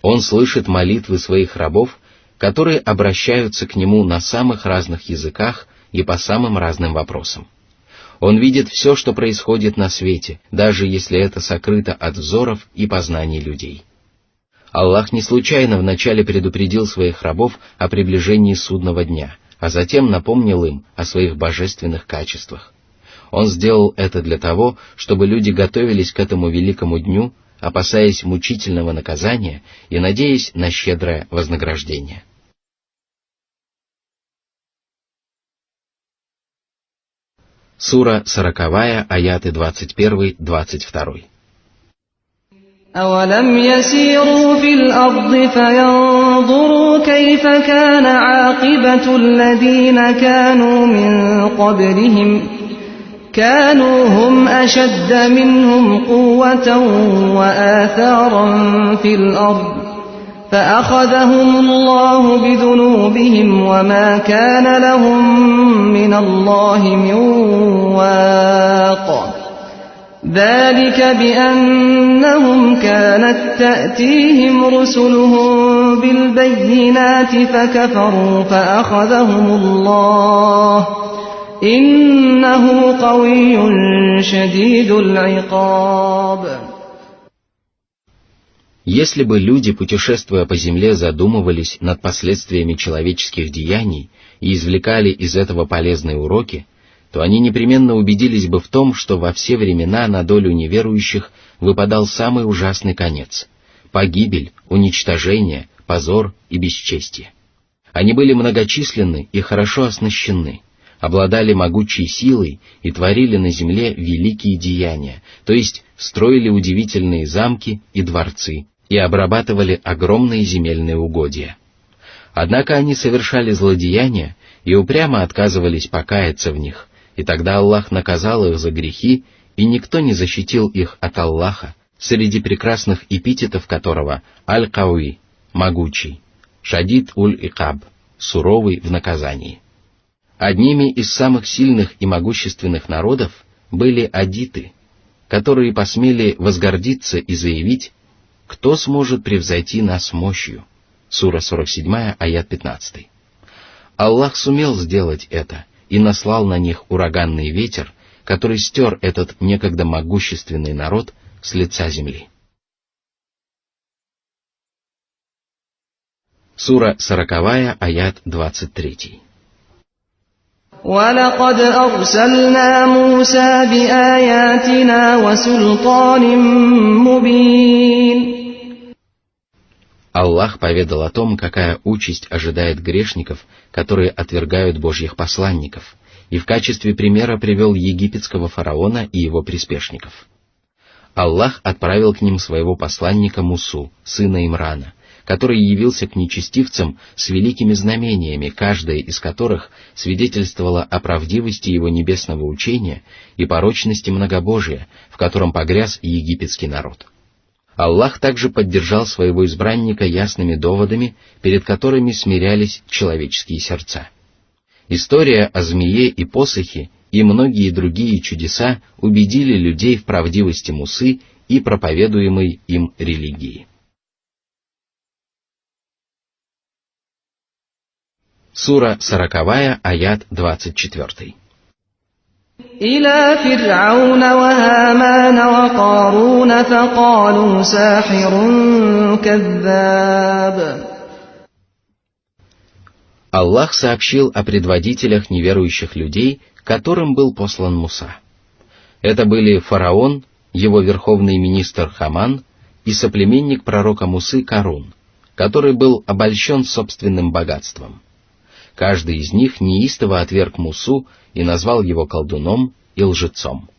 Он слышит молитвы своих рабов, которые обращаются к Нему на самых разных языках и по самым разным вопросам. Он видит все, что происходит на свете, даже если это сокрыто от взоров и познаний людей. Аллах не случайно вначале предупредил своих рабов о приближении судного дня, а затем напомнил им о своих божественных качествах. Он сделал это для того, чтобы люди готовились к этому великому дню, опасаясь мучительного наказания и надеясь на щедрое вознаграждение. Сура 40, аяты 21-22. أَوَلَمْ يَسِيرُوا فِي الْأَرْضِ فَيَنْظُرُوا كَيْفَ كَانَ عَاقِبَةُ الَّذِينَ كَانُوا مِنْ قَبْلِهِمْ كَانُوا هُمْ أَشَدَّ مِنْهُمْ قُوَّةً وَآثَارًا فِي الْأَرْضِ فَأَخَذَهُمُ اللَّهُ بِذُنُوبِهِمْ وَمَا كَانَ لَهُم مِّنَ اللَّهِ مِن وَاقٍ ذَلِكَ بِأَنَّهُمْ كَانَتْ تَأْتِيهِمْ رُسُلُهُم بِالْبَيِّنَاتِ فَكَفَرُوا فَأَخَذَهُمُ اللَّهُ إِنَّهُ قَوِيٌّ شَدِيدُ الْعِقَابِ. Если бы люди, путешествуя по земле, задумывались над последствиями человеческих деяний и извлекали из этого полезные уроки, то они непременно убедились бы в том, что во все времена на долю неверующих выпадал самый ужасный конец — погибель, уничтожение, позор и бесчестие. Они были многочисленны и хорошо оснащены, обладали могучей силой и творили на земле великие деяния, то есть строили удивительные замки и дворцы, и обрабатывали огромные земельные угодья. Однако они совершали злодеяния и упрямо отказывались покаяться в них, и тогда Аллах наказал их за грехи, и никто не защитил их от Аллаха, среди прекрасных эпитетов которого Аль-Кауи — могучий, Шадид уль-Икаб — суровый в наказании. Одними из самых сильных и могущественных народов были адиты, которые посмели возгордиться и заявить: «Кто сможет превзойти нас мощью?» Сура 47, аят 15. Аллах сумел сделать это и наслал на них ураганный ветер, который стер этот некогда могущественный народ с лица земли. Сура 40, аят 23. وَلَقَدْ أَرْسَلْنَا مُوسَى بِآيَاتِنَا وَسُلْطَانٍ مُّبِينٍ. Аллах поведал о том, какая участь ожидает грешников, которые отвергают Божьих посланников, и в качестве примера привел египетского фараона и его приспешников. Аллах отправил к ним своего посланника Мусу, сына Имрана, который явился к нечестивцам с великими знамениями, каждое из которых свидетельствовало о правдивости его небесного учения и порочности многобожия, в котором погряз египетский народ. Аллах также поддержал своего избранника ясными доводами, перед которыми смирялись человеческие сердца. История о змее и посохе и многие другие чудеса убедили людей в правдивости Мусы и проповедуемой им религии. Сура 40, аят 24. إِلَى فِرْعَوْنَ وَهَامَانَ وَقَارُونَ فَقَالُوا سَاحِرٌ كَذَّابٌ. Аллах сообщил о предводителях неверующих людей, которым был послан Муса. Это были фараон, его верховный министр Хаман и соплеменник пророка Мусы Карун, который был обольщен собственным богатством. Каждый из них неистово отверг Мусу и назвал его колдуном и лжецом.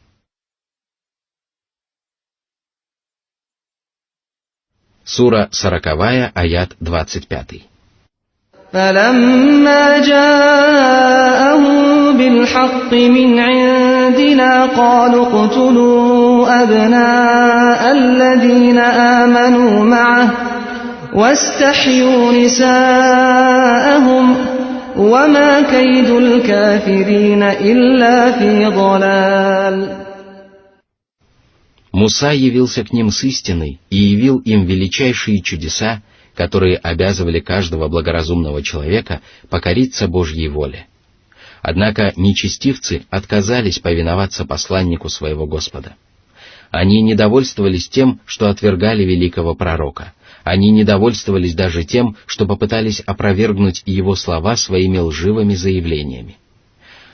Сура 40, аят 25. فَلَمَّا جَاءَهُم بِالْحَقِّ مِنْ عِندِنَا قَالُوا اقْتُلُوا أَبْنَاءَ الَّذِينَ آمَنُوا مَعَهُ وَاسْتَحْيُوا نِسَاءَهُمْ وَمَا كَيْدُ الْكَافِرِينَ إِلَّا فِي ضَلَالٍ. Муса явился к ним с истиной и явил им величайшие чудеса, которые обязывали каждого благоразумного человека покориться Божьей воле. Однако нечестивцы отказались повиноваться посланнику своего Господа. Они недовольствовались тем, что отвергали великого пророка. Они недовольствовались даже тем, что попытались опровергнуть его слова своими лживыми заявлениями.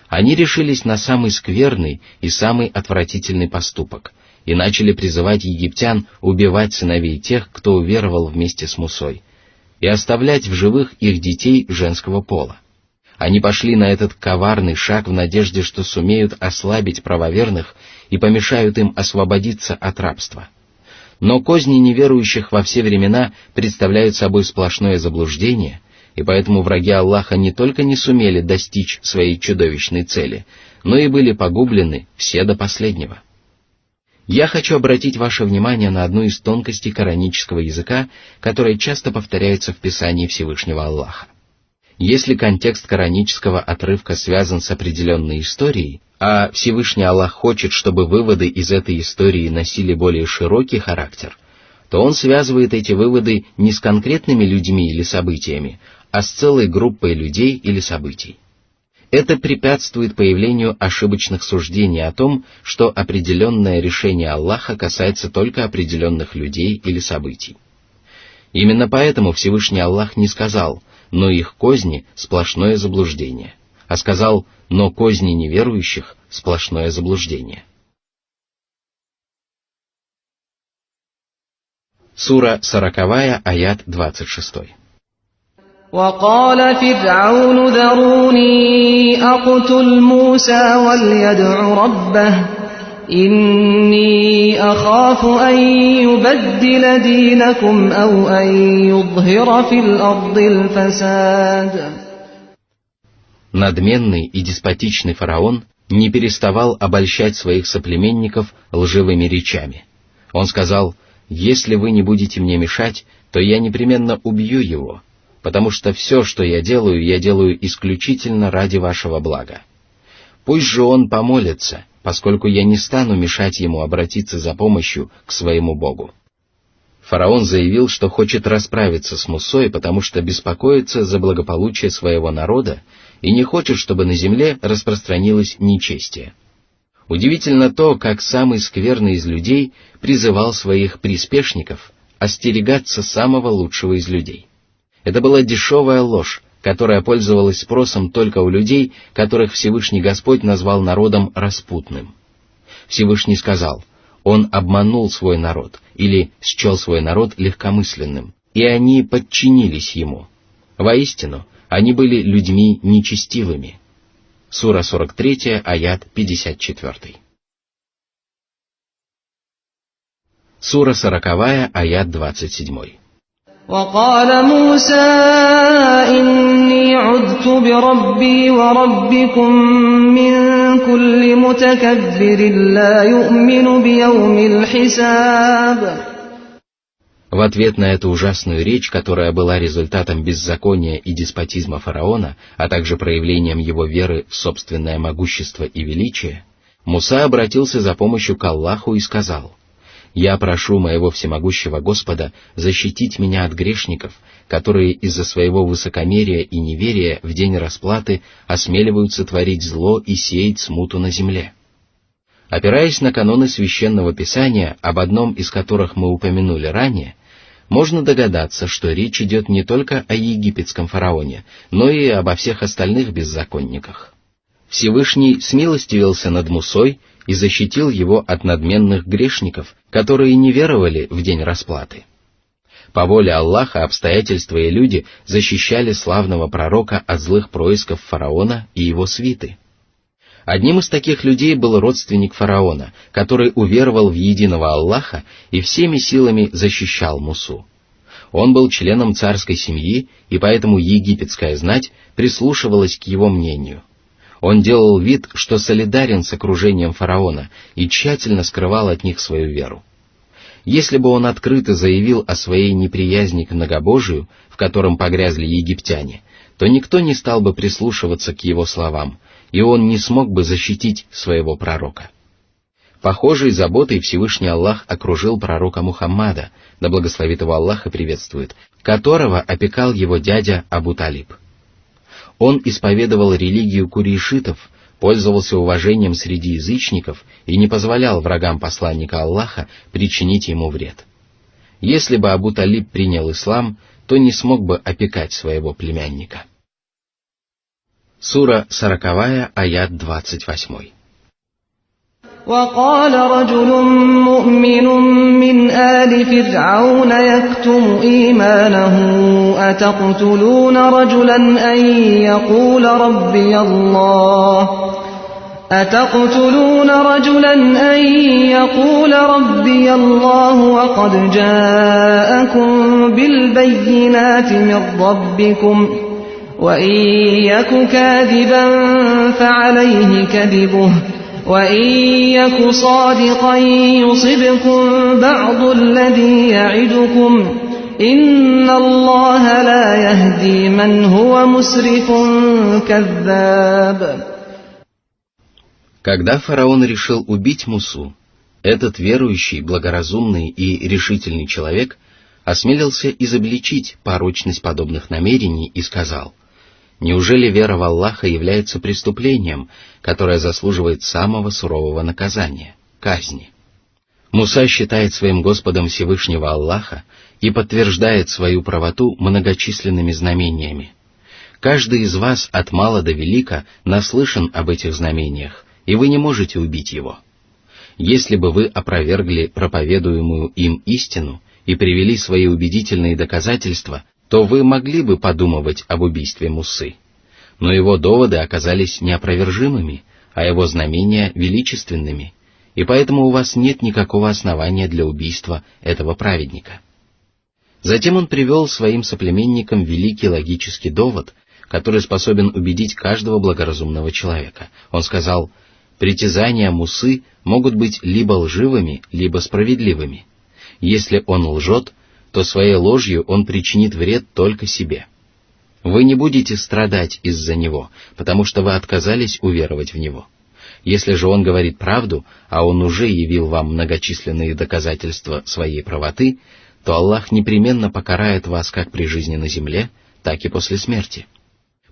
Они решились на самый скверный и самый отвратительный поступок и начали призывать египтян убивать сыновей тех, кто уверовал вместе с Мусой, и оставлять в живых их детей женского пола. Они пошли на этот коварный шаг в надежде, что сумеют ослабить правоверных и помешают им освободиться от рабства. Но козни неверующих во все времена представляют собой сплошное заблуждение, и поэтому враги Аллаха не только не сумели достичь своей чудовищной цели, но и были погублены все до последнего. Я хочу обратить ваше внимание на одну из тонкостей коранического языка, которая часто повторяется в Писании Всевышнего Аллаха. Если контекст коранического отрывка связан с определенной историей, а Всевышний Аллах хочет, чтобы выводы из этой истории носили более широкий характер, то он связывает эти выводы не с конкретными людьми или событиями, а с целой группой людей или событий. Это препятствует появлению ошибочных суждений о том, что определенное решение Аллаха касается только определенных людей или событий. Именно поэтому Всевышний Аллах не сказал: «но их козни — сплошное заблуждение», а сказал: «но козни неверующих — сплошное заблуждение». Сура 40, аят 26. وقال فرعون ذروني أقتل موسى وليدع ربه إني أخاف أن يبدل دينكم أو أن يظهر في الأرض الفساد. Надменный и деспотичный фараон не переставал обольщать своих соплеменников лживыми речами. Он сказал: «Если вы не будете мне мешать, то я непременно убью его, потому что все, что я делаю исключительно ради вашего блага. Пусть же он помолится, поскольку я не стану мешать ему обратиться за помощью к своему Богу». Фараон заявил, что хочет расправиться с Мусой, потому что беспокоится за благополучие своего народа и не хочет, чтобы на земле распространилось нечестие. Удивительно то, как самый скверный из людей призывал своих приспешников остерегаться самого лучшего из людей. Это была дешевая ложь, которая пользовалась спросом только у людей, которых Всевышний Господь назвал народом распутным. Всевышний сказал: «Он обманул свой народ» или счел свой народ легкомысленным, и они подчинились ему. Воистину, они были людьми нечестивыми. Сура 43, аят 54. Сура 40, аят 27. وقال موسى إني عذت بربي وربكم من كل متكبر لا يؤمن بيوم الحساب. В ответ на эту ужасную речь, которая была результатом беззакония и деспотизма фараона, а также проявлением его веры в собственное могущество и величие, Муса обратился за помощью к Аллаху и сказал: «Я прошу моего всемогущего Господа защитить меня от грешников, которые из-за своего высокомерия и неверия в день расплаты осмеливаются творить зло и сеять смуту на земле». Опираясь на каноны Священного Писания, об одном из которых мы упомянули ранее, можно догадаться, что речь идет не только о египетском фараоне, но и обо всех остальных беззаконниках. Всевышний смилостивился над Мусой и защитил его от надменных грешников, которые не веровали в день расплаты. По воле Аллаха обстоятельства и люди защищали славного пророка от злых происков фараона и его свиты. Одним из таких людей был родственник фараона, который уверовал в единого Аллаха и всеми силами защищал Мусу. Он был членом царской семьи, и поэтому египетская знать прислушивалась к его мнению. Он делал вид, что солидарен с окружением фараона, и тщательно скрывал от них свою веру. Если бы он открыто заявил о своей неприязни к многобожию, в котором погрязли египтяне, то никто не стал бы прислушиваться к его словам, и он не смог бы защитить своего пророка. Похожей заботой Всевышний Аллах окружил пророка Мухаммада, да благословит его Аллах и приветствует, которого опекал его дядя Абу Талиб. Он исповедовал религию курейшитов, пользовался уважением среди язычников и не позволял врагам посланника Аллаха причинить ему вред. Если бы Абу Талиб принял ислам, то не смог бы опекать своего племянника. Сура 40, аят 28. وقال رجل مؤمن من آل فرعون يكتم إيمانه أتقتلون رجلا أن يقول ربي الله وقد جاءكم بالبينات من ربكم وإن يك كاذبا فعليه كذبه وإن يك صادقا يصبكم بعض الذي يعدكم إن الله لا يهدي من هو مسرف كذاب. Когда фараон решил убить Мусу, этот верующий, благоразумный и решительный человек осмелился изобличить порочность подобных намерений и сказал: «Неужели вера в Аллаха является преступлением, которое заслуживает самого сурового наказания – казни?» Муса считает своим Господом Всевышнего Аллаха и подтверждает свою правоту многочисленными знамениями. Каждый из вас от мала до велика наслышан об этих знамениях, и вы не можете убить его. Если бы вы опровергли проповедуемую им истину и привели свои убедительные доказательства, то вы могли бы подумывать об убийстве Мусы. Но его доводы оказались неопровержимыми, а его знамения величественными, и поэтому у вас нет никакого основания для убийства этого праведника. Затем он привел своим соплеменникам великий логический довод, который способен убедить каждого благоразумного человека. Он сказал: «Притязания Мусы могут быть либо лживыми, либо справедливыми. Если он лжет, то своей ложью он причинит вред только себе. Вы не будете страдать из-за него, потому что вы отказались уверовать в него. Если же он говорит правду, а он уже явил вам многочисленные доказательства своей правоты, то Аллах непременно покарает вас как при жизни на земле, так и после смерти.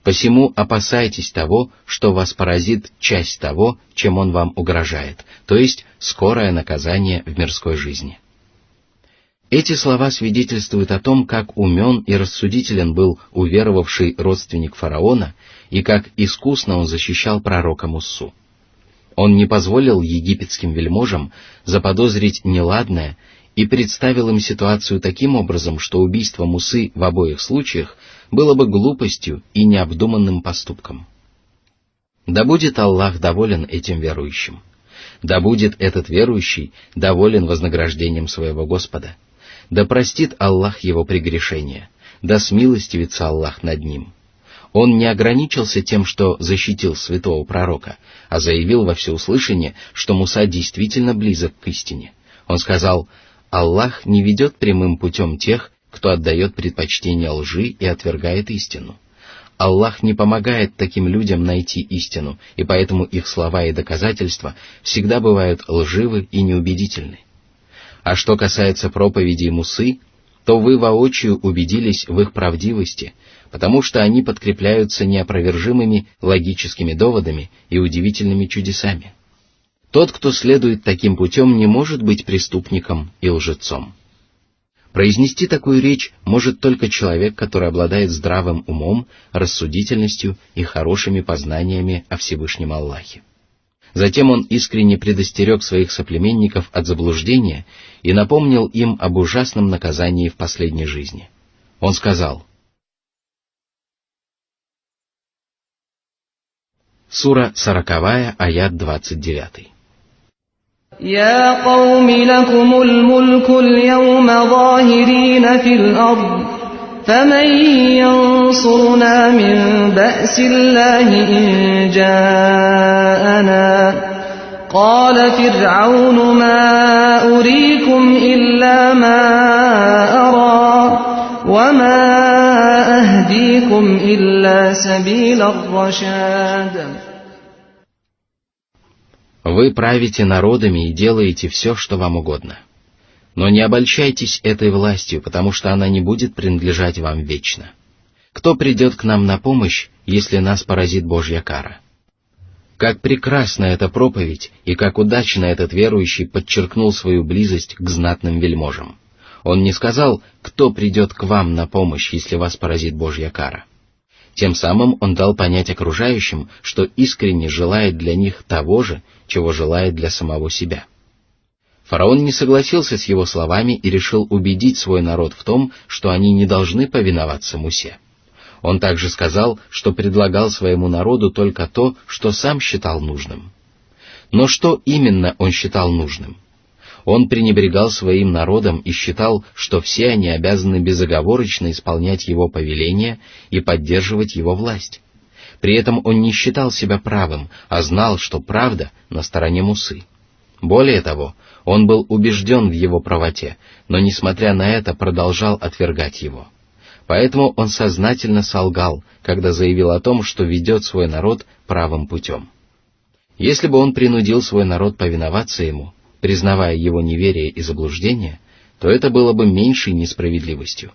Посему опасайтесь того, что вас поразит часть того, чем он вам угрожает, то есть скорое наказание в мирской жизни». Эти слова свидетельствуют о том, как умен и рассудителен был уверовавший родственник фараона и как искусно он защищал пророка Муссу. Он не позволил египетским вельможам заподозрить неладное и представил им ситуацию таким образом, что убийство Мусы в обоих случаях было бы глупостью и необдуманным поступком. Да будет Аллах доволен этим верующим. Да будет этот верующий доволен вознаграждением своего Господа. Да простит Аллах его прегрешения, да смилостивится Аллах над ним. Он не ограничился тем, что защитил святого пророка, а заявил во всеуслышание, что Муса действительно близок к истине. Он сказал: «Аллах не ведет прямым путем тех, кто отдает предпочтение лжи и отвергает истину. Аллах не помогает таким людям найти истину, и поэтому их слова и доказательства всегда бывают лживы и неубедительны. А что касается проповедей Мусы, то вы воочию убедились в их правдивости, потому что они подкрепляются неопровержимыми логическими доводами и удивительными чудесами. Тот, кто следует таким путем, не может быть преступником и лжецом. Произнести такую речь может только человек, который обладает здравым умом, рассудительностью и хорошими познаниями о Всевышнем Аллахе». Затем он искренне предостерег своих соплеменников от заблуждения и напомнил им об ужасном наказании в последней жизни. Он сказал: Сура 40, аят 29. «Я кауми лакумул мульку льяума захирина фил ард, فمن ينصرنا من بأس الله إن جاءنا قال فرعون ما أريكم إلا ما أرى وما أهديكم إلا سبيل الرشاد». Вы правите народами и делаете все, что вам угодно. Но не обольщайтесь этой властью, потому что она не будет принадлежать вам вечно. Кто придет к нам на помощь, если нас поразит Божья кара? Как прекрасна эта проповедь, и как удачно этот верующий подчеркнул свою близость к знатным вельможам. Он не сказал, кто придет к вам на помощь, если вас поразит Божья кара. Тем самым он дал понять окружающим, что искренне желает для них того же, чего желает для самого себя. Фараон не согласился с его словами и решил убедить свой народ в том, что они не должны повиноваться Мусе. Он также сказал, что предлагал своему народу только то, что сам считал нужным. Но что именно он считал нужным? Он пренебрегал своим народом и считал, что все они обязаны безоговорочно исполнять его повеления и поддерживать его власть. При этом он не считал себя правым, а знал, что правда на стороне Мусы. Более того, он был убежден в его правоте, но, несмотря на это, продолжал отвергать его. Поэтому он сознательно солгал, когда заявил о том, что ведет свой народ правым путем. Если бы он принудил свой народ повиноваться ему, признавая его неверие и заблуждение, то это было бы меньшей несправедливостью.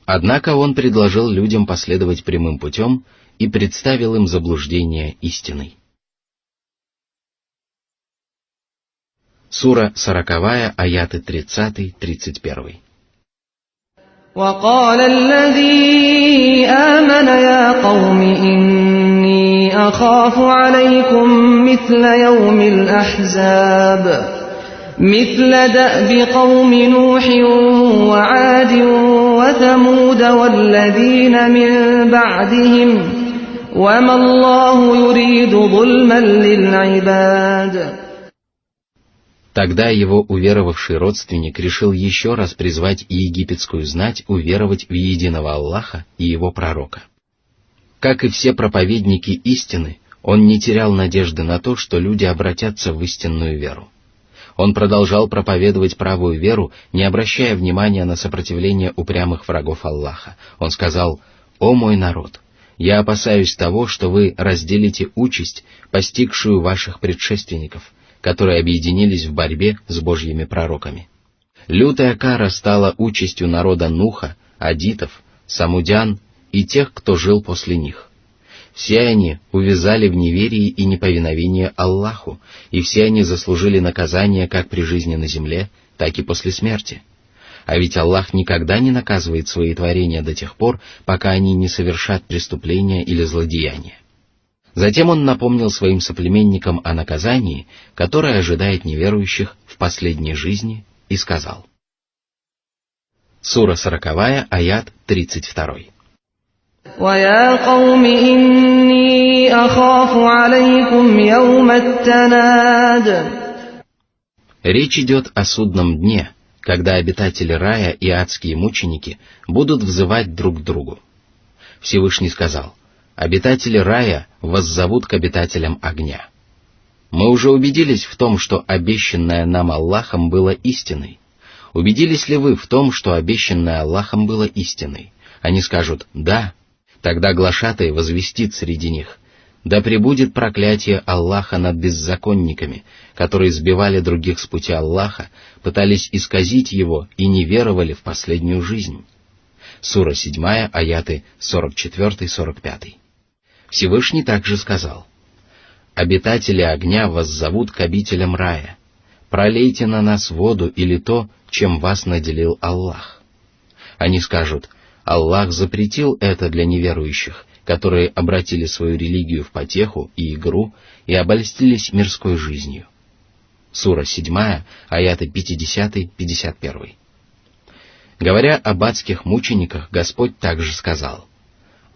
Однако он предложил людям последовать прямым путем и представил им заблуждение истиной. Сура 40, аяты 30-31. وقال الذي آمن يا قوم إني أخاف عليكم مثل يوم الأحزاب مثل دأب قوم نوح وعاد وثمود والذين من بعدهم وما الله يريد ظلما للعباد. Тогда его уверовавший родственник решил еще раз призвать и египетскую знать уверовать в единого Аллаха и его пророка. Как и все проповедники истины, он не терял надежды на то, что люди обратятся в истинную веру. Он продолжал проповедовать правую веру, не обращая внимания на сопротивление упрямых врагов Аллаха. Он сказал: «О мой народ, я опасаюсь того, что вы разделите участь, постигшую ваших предшественников, которые объединились в борьбе с Божьими пророками. Лютая кара стала участью народа Нуха, адитов, самудян и тех, кто жил после них. Все они увязали в неверии и неповиновении Аллаху, и все они заслужили наказание как при жизни на земле, так и после смерти. А ведь Аллах никогда не наказывает свои творения до тех пор, пока они не совершат преступления или злодеяния». Затем он напомнил своим соплеменникам о наказании, которое ожидает неверующих в последней жизни, и сказал. Сура 40, аят 32. وَيَا قَوْمِ إِنِّي أَخَافُ عَلَيْكُمْ يَوْمَ التَّنَادِ. Речь идет о судном дне, когда обитатели рая и адские мученики будут взывать друг к другу. Всевышний сказал: обитатели рая воззовут к обитателям огня. Мы уже убедились в том, что обещанное нам Аллахом было истиной. Убедились ли вы в том, что обещанное Аллахом было истиной? Они скажут «да». Тогда глашатай возвестит среди них: да пребудет проклятие Аллаха над беззаконниками, которые сбивали других с пути Аллаха, пытались исказить его и не веровали в последнюю жизнь. Сура 7, аяты 44-45. Всевышний также сказал: обитатели огня воззовут к обителям рая: пролейте на нас воду или то, чем вас наделил Аллах. Они скажут: Аллах запретил это для неверующих, которые обратили свою религию в потеху и игру и обольстились мирской жизнью. Сура 7, аяты 50-51. Говоря об адских мучениках, Господь также сказал: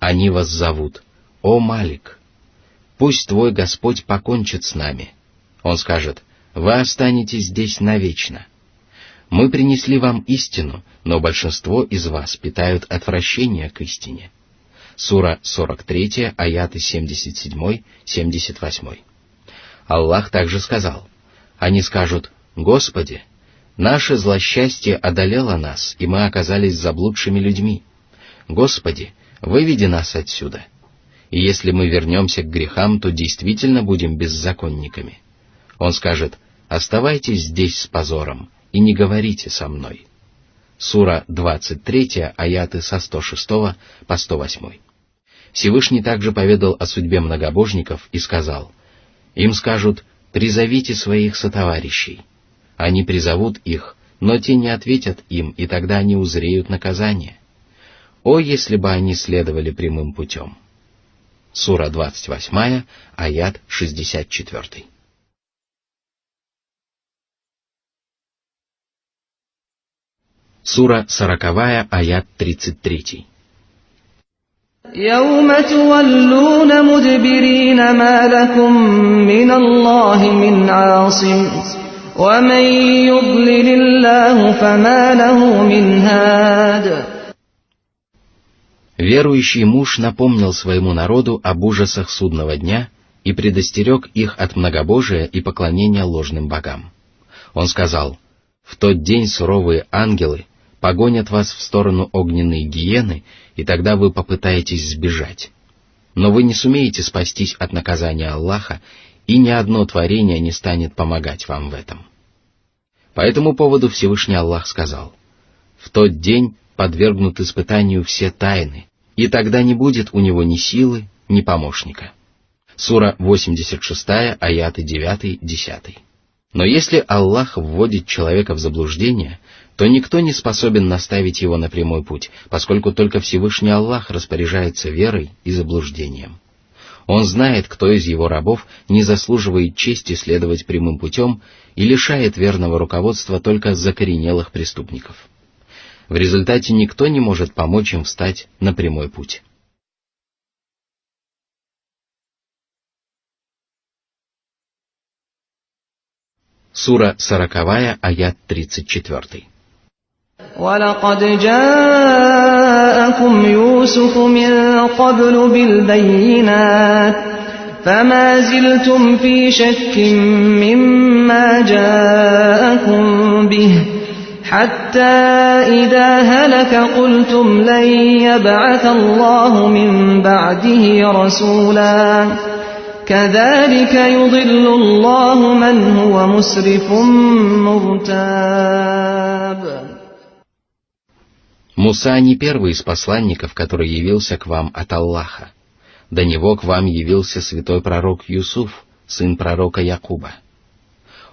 они вас зовут: «О Малик, пусть твой Господь покончит с нами». Он скажет: вы останетесь здесь навечно. Мы принесли вам истину, но большинство из вас питают отвращение к истине. Сура 43, аяты 77-78. Аллах также сказал: они скажут: Господи, наше злосчастье одолело нас, и мы оказались заблудшими людьми. Господи, выведи нас отсюда. И если мы вернемся к грехам, то действительно будем беззаконниками. Он скажет: «Оставайтесь здесь с позором и не говорите со мной». Сура 23, аяты со 106 по 108. Всевышний также поведал о судьбе многобожников и сказал: «Им скажут: призовите своих сотоварищей. Они призовут их, но те не ответят им, и тогда они узреют наказание. О, если бы они следовали прямым путем». Сура 28, аят 64. Сура 40, аят 33. يوم تولون مدبرين ما لكم من الله من عاصم ومن يضلل الله فما له من هاد. Верующий муж напомнил своему народу об ужасах судного дня и предостерег их от многобожия и поклонения ложным богам. Он сказал: «В тот день суровые ангелы погонят вас в сторону огненной гиены, и тогда вы попытаетесь сбежать. Но вы не сумеете спастись от наказания Аллаха, и ни одно творение не станет помогать вам в этом». По этому поводу Всевышний Аллах сказал: «В тот день подвергнут испытанию все тайны, и тогда не будет у него ни силы, ни помощника». Сура 86, аяты 9-10. Но если Аллах вводит человека в заблуждение, то никто не способен наставить его на прямой путь, поскольку только Всевышний Аллах распоряжается верой и заблуждением. Он знает, кто из его рабов не заслуживает чести следовать прямым путем и лишает верного руководства только закоренелых преступников. В результате никто не может помочь им встать на прямой путь. Сура 40, аят 34. وَلَقَدْ جَاءَكُمْ يُوسُفُ مِنْ قَبْلُ بِالْبَيِّنَاتِ فَمَا زِلْتُمْ فِي شَكٍّ مِّمَّا جَاءَكُمْ بِهِ حَتَّى إِذَا هَلَكَ قُلْتُمْ لَنْ يَبْعَثَ اللَّهُ مِنْ بَعْدِهِ رَسُولًا كَذَلِكَ يُضِلُّ اللَّهُ مَنْ هُوَ مُسْرِفٌ مُرْتَابٌ. Муса не первый из посланников, который явился к вам от Аллаха. До него к вам явился святой пророк Юсуф, сын пророка Якуба.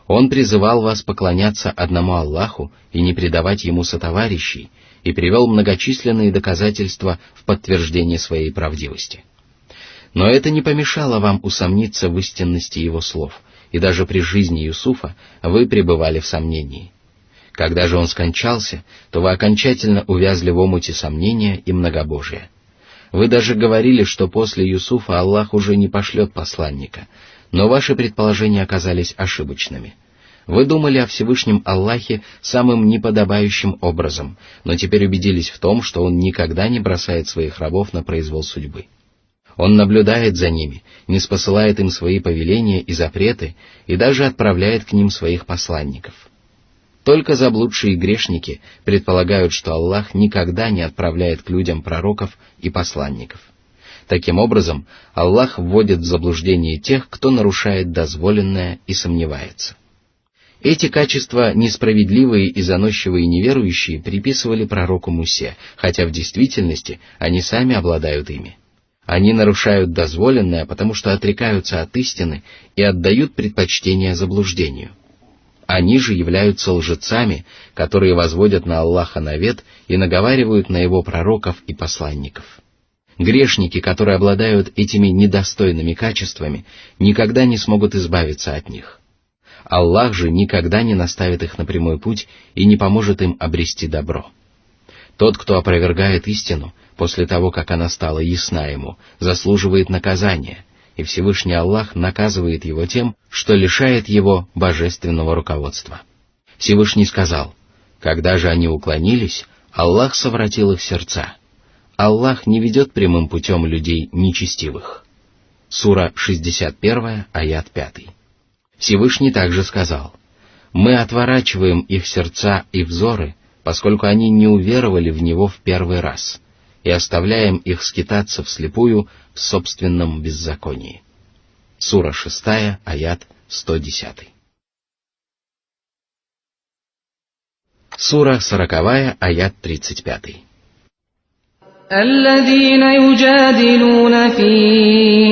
Он призывал вас поклоняться одному Аллаху и не предавать ему сотоварищей, и привел многочисленные доказательства в подтверждение своей правдивости. Но это не помешало вам усомниться в истинности его слов, и даже при жизни Юсуфа вы пребывали в сомнении. Когда же он скончался, то вы окончательно увязли в омуте сомнения и многобожия. Вы даже говорили, что после Юсуфа Аллах уже не пошлет посланника, но ваши предположения оказались ошибочными. Вы думали о Всевышнем Аллахе самым неподобающим образом, но теперь убедились в том, что Он никогда не бросает своих рабов на произвол судьбы. Он наблюдает за ними, ниспосылает им свои повеления и запреты, и даже отправляет к ним своих посланников. Только заблудшие грешники предполагают, что Аллах никогда не отправляет к людям пророков и посланников. Таким образом, Аллах вводит в заблуждение тех, кто нарушает дозволенное и сомневается. Эти качества несправедливые и заносчивые неверующие приписывали пророку Мусе, хотя в действительности они сами обладают ими. Они нарушают дозволенное, потому что отрекаются от истины и отдают предпочтение заблуждению. Они же являются лжецами, которые возводят на Аллаха навет и наговаривают на его пророков и посланников. Грешники, которые обладают этими недостойными качествами, никогда не смогут избавиться от них. Аллах же никогда не наставит их на прямой путь и не поможет им обрести добро. Тот, кто опровергает истину, после того, как она стала ясна ему, заслуживает наказания, и Всевышний Аллах наказывает его тем, что лишает его божественного руководства. Всевышний сказал: «Когда же они уклонились, Аллах совратил их сердца. Аллах не ведет прямым путем людей нечестивых». Сура 61, аят 5. Всевышний также сказал: «Мы отворачиваем их сердца и взоры, поскольку они не уверовали в Него в первый раз, и оставляем их скитаться вслепую в собственном беззаконии». Сура 6, аят 110. Сура 40, аят 35. الذين يجادلون في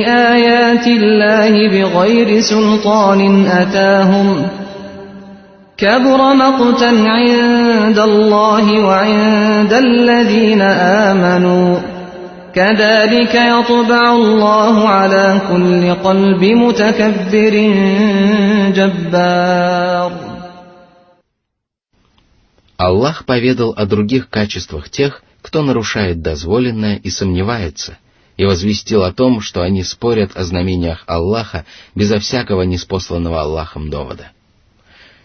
آيات الله بغير سلطان أتاهم كبر مقتا عند الله وعند الذين آمنوا كذلك يطبع الله على كل قلب متكبر جبار. Аллах поведал о других качествах тех, кто нарушает дозволенное и сомневается, и возвестил о том, что они спорят о знамениях Аллаха безо всякого ниспосланного Аллахом довода.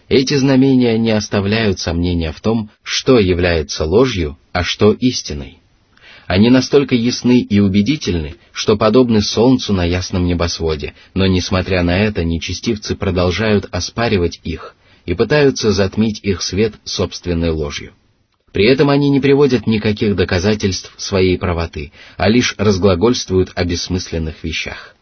Эти знамения не оставляют сомнения в том, что является ложью, а что истиной. Они настолько ясны и убедительны, что подобны солнцу на ясном небосводе, но, несмотря на это, нечестивцы продолжают оспаривать их и пытаются затмить их свет собственной ложью. При этом они не приводят никаких доказательств своей правоты, а лишь разглагольствуют о бессмысленных вещах.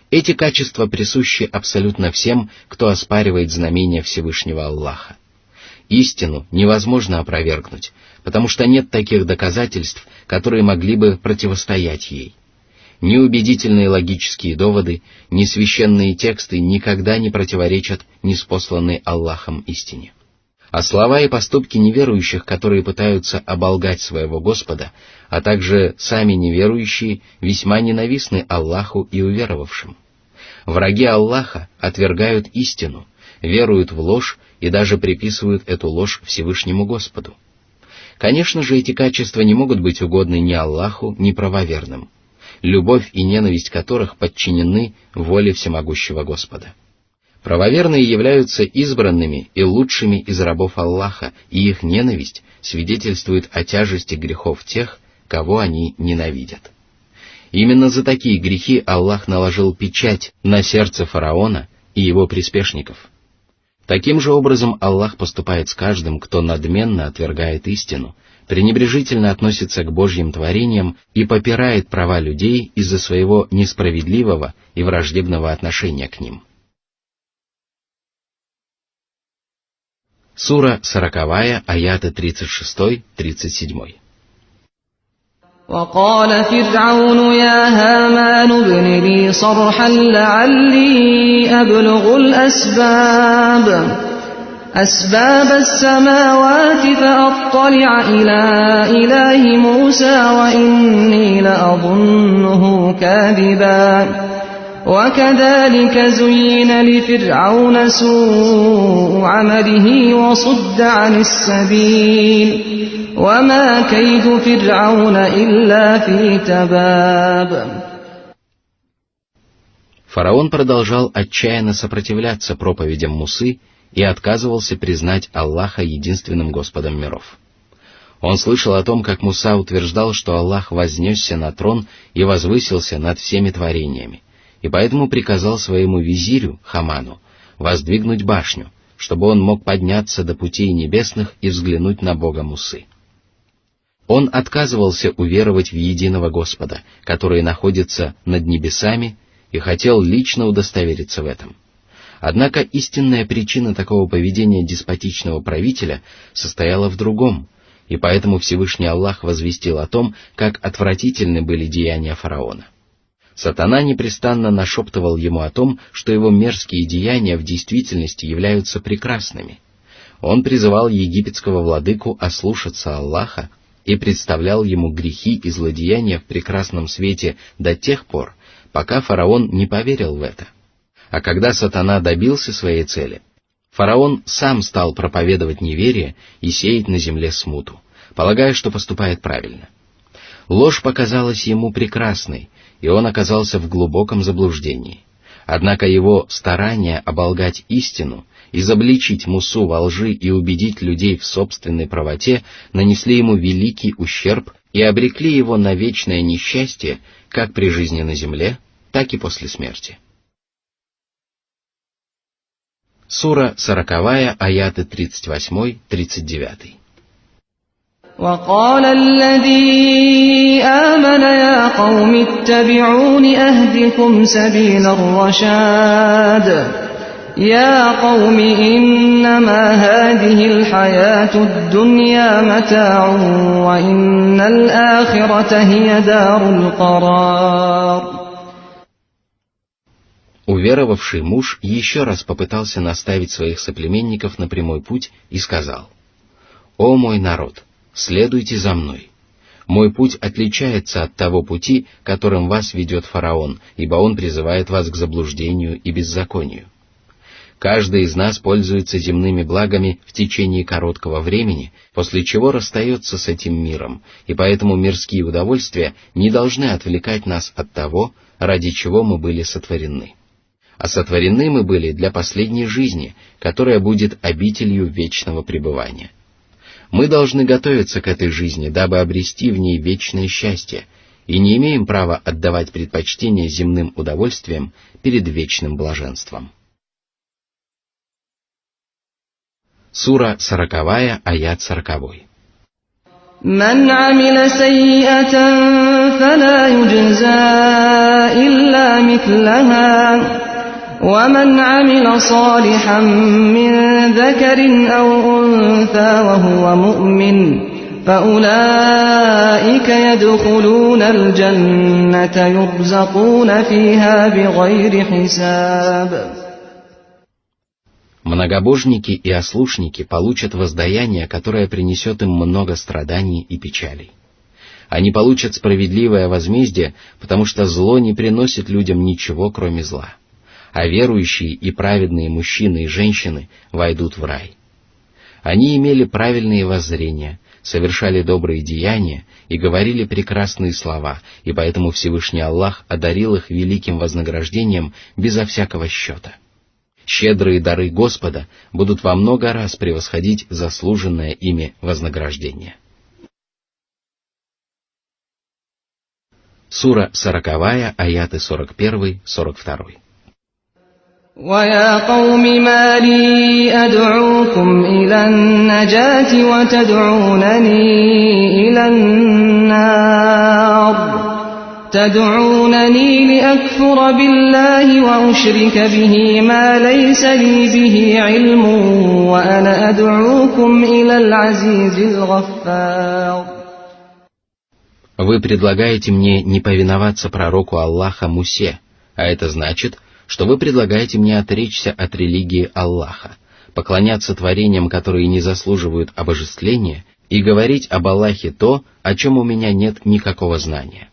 Эти качества присущи абсолютно всем, кто оспаривает знамения Всевышнего Аллаха. Истину невозможно опровергнуть, потому что нет таких доказательств, которые могли бы противостоять ей. Ни убедительные логические доводы, ни священные тексты никогда не противоречат ниспосланной Аллахом истине. А слова и поступки неверующих, которые пытаются оболгать своего Господа, а также сами неверующие, весьма ненавистны Аллаху и уверовавшим. Враги Аллаха отвергают истину, веруют в ложь и даже приписывают эту ложь Всевышнему Господу. Конечно же, эти качества не могут быть угодны ни Аллаху, ни правоверным, любовь и ненависть которых подчинены воле всемогущего Господа. Правоверные являются избранными и лучшими из рабов Аллаха, и их ненависть свидетельствует о тяжести грехов тех, кого они ненавидят. Именно за такие грехи Аллах наложил печать на сердце фараона и его приспешников. Таким же образом Аллах поступает с каждым, кто надменно отвергает истину, пренебрежительно относится к Божьим творениям и попирает права людей из-за своего несправедливого и враждебного отношения к ним. Сура 40, аяты 36-37. وقال فرعون يا هامان ابن لي صرحا لعلي أبلغ أسباب السماوات فأطلع إلى إله موسى وإني لأظنه كاذبا وكذلك زين لفرعون سوء عمله وصد عن السبيل وما كيد فرعون إلا في تباب. Фараон продолжал отчаянно сопротивляться проповедям Мусы и отказывался признать Аллаха единственным Господом миров. Он слышал о том, как Муса утверждал, что Аллах вознесся на трон и возвысился над всеми творениями, и поэтому приказал своему визирю Хаману воздвигнуть башню, чтобы он мог подняться до путей небесных и взглянуть на Бога Мусы. Он отказывался уверовать в единого Господа, который находится над небесами, и хотел лично удостовериться в этом. Однако истинная причина такого поведения деспотичного правителя состояла в другом, и поэтому Всевышний Аллах возвестил о том, как отвратительны были деяния фараона. Сатана непрестанно нашептывал ему о том, что его мерзкие деяния в действительности являются прекрасными. Он призывал египетского владыку ослушаться Аллаха и представлял ему грехи и злодеяния в прекрасном свете до тех пор, пока фараон не поверил в это. А когда сатана добился своей цели, фараон сам стал проповедовать неверие и сеять на земле смуту, полагая, что поступает правильно. Ложь показалась ему прекрасной, и он оказался в глубоком заблуждении. Однако его старания оболгать истину, изобличить Мусу во лжи и убедить людей в собственной правоте нанесли ему великий ущерб и обрекли его на вечное несчастье как при жизни на земле, так и после смерти. Сура 40, аяты 38-39. وقال الذي آمن يا قوم اتبعون أهدكم سبيل الرشاد يا قوم إنما هذه الحياة الدنيا متاع وإن الآخرة هي دار القرار. Уверовавший муж еще раз попытался наставить своих соплеменников на прямой путь и сказал: «О мой народ, следуйте за мной. Мой путь отличается от того пути, которым вас ведет фараон, ибо он призывает вас к заблуждению и беззаконию. Каждый из нас пользуется земными благами в течение короткого времени, после чего расстается с этим миром, и поэтому мирские удовольствия не должны отвлекать нас от того, ради чего мы были сотворены. А сотворены мы были для последней жизни, которая будет обителью вечного пребывания. Мы должны готовиться к этой жизни, дабы обрести в ней вечное счастье, и не имеем права отдавать предпочтение земным удовольствиям перед вечным блаженством». Сура 40, аят 40. من عمل سيئة فلا يجزى إلا مثلها ومن عمل صالحا من ذكر أو أنثى وهو مؤمن فأولئك يدخلون الجنة يرزقون فيها بغير حساب. Многобожники и ослушники получат воздаяние, которое принесет им много страданий и печалей. Они получат справедливое возмездие, потому что зло не приносит людям ничего, кроме зла. А верующие и праведные мужчины и женщины войдут в рай. Они имели правильные воззрения, совершали добрые деяния и говорили прекрасные слова, и поэтому Всевышний Аллах одарил их великим вознаграждением безо всякого счета. Щедрые дары Господа будут во много раз превосходить заслуженное ими вознаграждение. Сура 40, аяты 41-42. وَيَا قَوْمِ مَا لِي أَدْعُوكُمْ إِلَى النَّجَاةِ وَتَدْعُونَنِي إِلَى النَّارِ تدعونني لأكفر بالله وأشرك به ما ليس لي به علم وأنا أدعوكم إلى العزيز الغفار. Вы предлагаете мне не повиноваться пророку Аллаха Мусе, а это значит, что вы предлагаете мне отречься от религии Аллаха, поклоняться творениям, которые не заслуживают обожествления, и говорить об Аллахе то, о чем у меня нет никакого знания.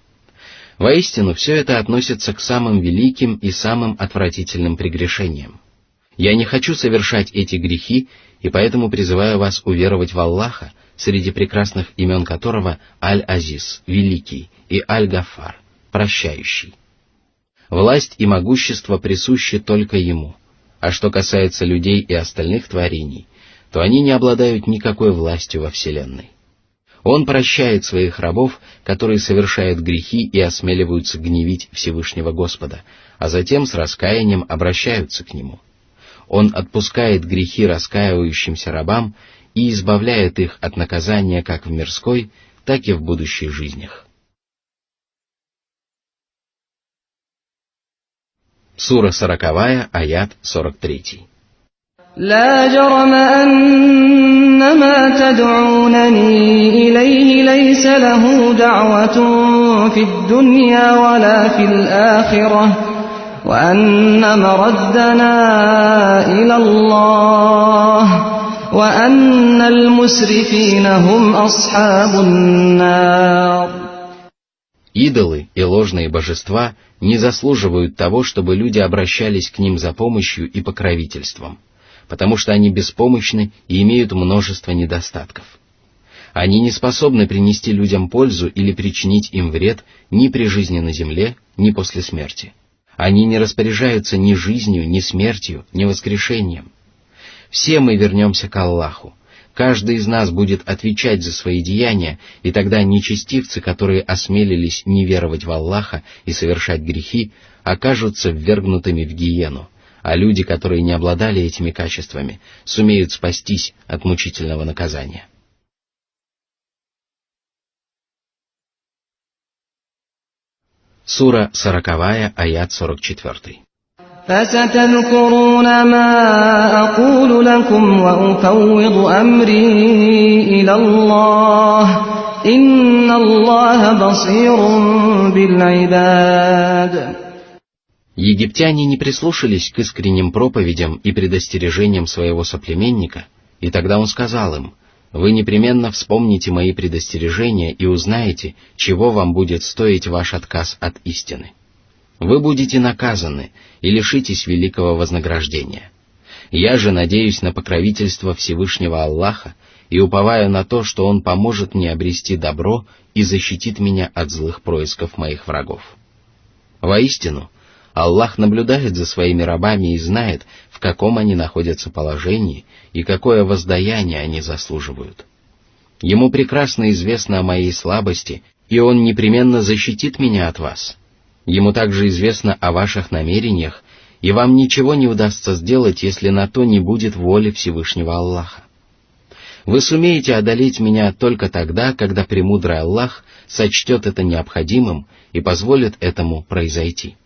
Воистину, все это относится к самым великим и самым отвратительным прегрешениям. Я не хочу совершать эти грехи, и поэтому призываю вас уверовать в Аллаха, среди прекрасных имен которого Аль-Азиз, Великий, и Аль-Гафар, Прощающий. Власть и могущество присущи только Ему, а что касается людей и остальных творений, то они не обладают никакой властью во Вселенной. Он прощает своих рабов, которые совершают грехи и осмеливаются гневить Всевышнего Господа, а затем с раскаянием обращаются к Нему. Он отпускает грехи раскаивающимся рабам и избавляет их от наказания как в мирской, так и в будущих жизнях. Сура 40, аят 43. لا جرم أن ما تدعونني إليه ليس له دعوة في الدنيا ولا في الآخرة وأن مردنا إلى الله وأن المسرفين هم أصحاب النار. Идолы и ложные божества не заслуживают того, чтобы люди обращались к ним за помощью и покровительством, потому что они беспомощны и имеют множество недостатков. Они не способны принести людям пользу или причинить им вред ни при жизни на земле, ни после смерти. Они не распоряжаются ни жизнью, ни смертью, ни воскрешением. Все мы вернемся к Аллаху. Каждый из нас будет отвечать за свои деяния, и тогда нечестивцы, которые осмелились не веровать в Аллаха и совершать грехи, окажутся ввергнутыми в гиену, а люди, которые не обладали этими качествами, сумеют спастись от мучительного наказания. Сура 40, аят 44. فستذكرون ما أقول لكم وأفوض أمري إلى الله إن الله بصير بالعباد. Египтяне не прислушались к искренним проповедям и предостережениям своего соплеменника, и тогда он сказал им: «Вы непременно вспомните мои предостережения и узнаете, чего вам будет стоить ваш отказ от истины. Вы будете наказаны и лишитесь великого вознаграждения. Я же надеюсь на покровительство Всевышнего Аллаха и уповаю на то, что Он поможет мне обрести добро и защитит меня от злых происков моих врагов. Воистину, Аллах наблюдает за своими рабами и знает, в каком они находятся положении и какое воздаяние они заслуживают. Ему прекрасно известно о моей слабости, и Он непременно защитит меня от вас. Ему также известно о ваших намерениях, и вам ничего не удастся сделать, если на то не будет воли Всевышнего Аллаха. Вы сумеете одолеть меня только тогда, когда премудрый Аллах сочтет это необходимым и позволит этому произойти».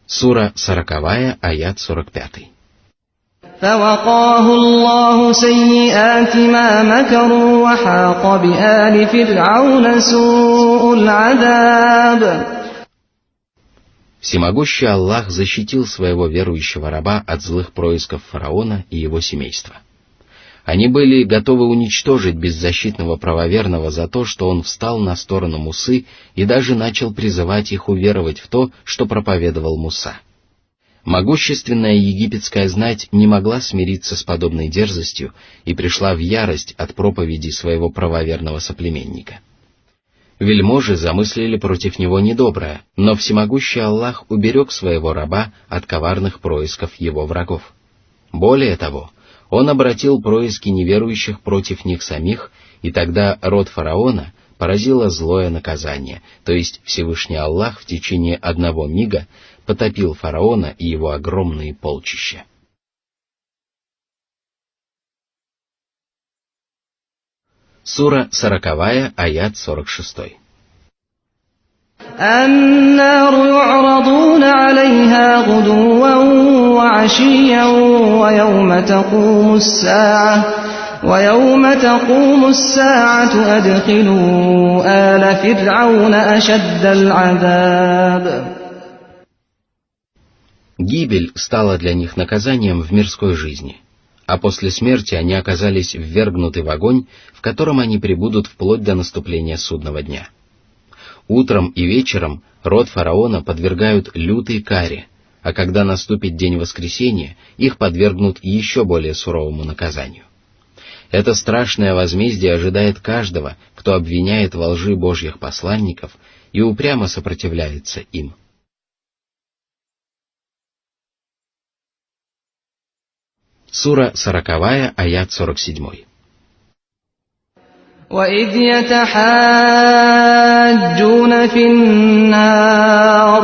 Сура 40, аят 45. فوقاه الله سيئات ما مكروا وحاق بآل فرعون سوء العذاب. Всемогущий Аллах защитил своего верующего раба от злых происков фараона и его семейства. Они были готовы уничтожить беззащитного правоверного за то, что он встал на сторону Мусы и даже начал призывать их уверовать в то, что проповедовал Муса. Могущественная египетская знать не могла смириться с подобной дерзостью и пришла в ярость от проповеди своего правоверного соплеменника. Вельможи замыслили против него недоброе, но всемогущий Аллах уберег своего раба от коварных происков его врагов. Более того, он обратил происки неверующих против них самих, и тогда род фараона поразило злое наказание, то есть Всевышний Аллах в течение одного мига потопил фараона и его огромные полчища. Сура 40, аят 46. النار يعرضون عليها غدوا وعشيا ويوم تقوم الساعة أدخلوا آل فرعون أشد العذاب. Гибель стала для них наказанием в мирской жизни, а после смерти они оказались ввергнуты в огонь, в котором они пребудут вплоть до наступления судного дня. Утром и вечером род фараона подвергают лютой каре, а когда наступит день воскресения, их подвергнут еще более суровому наказанию. Это страшное возмездие ожидает каждого, кто обвиняет во лжи Божьих посланников и упрямо сопротивляется им. Сура 40, аят 47. وَإِذْ يَتَحَاجُّونَ فِي النَّارِ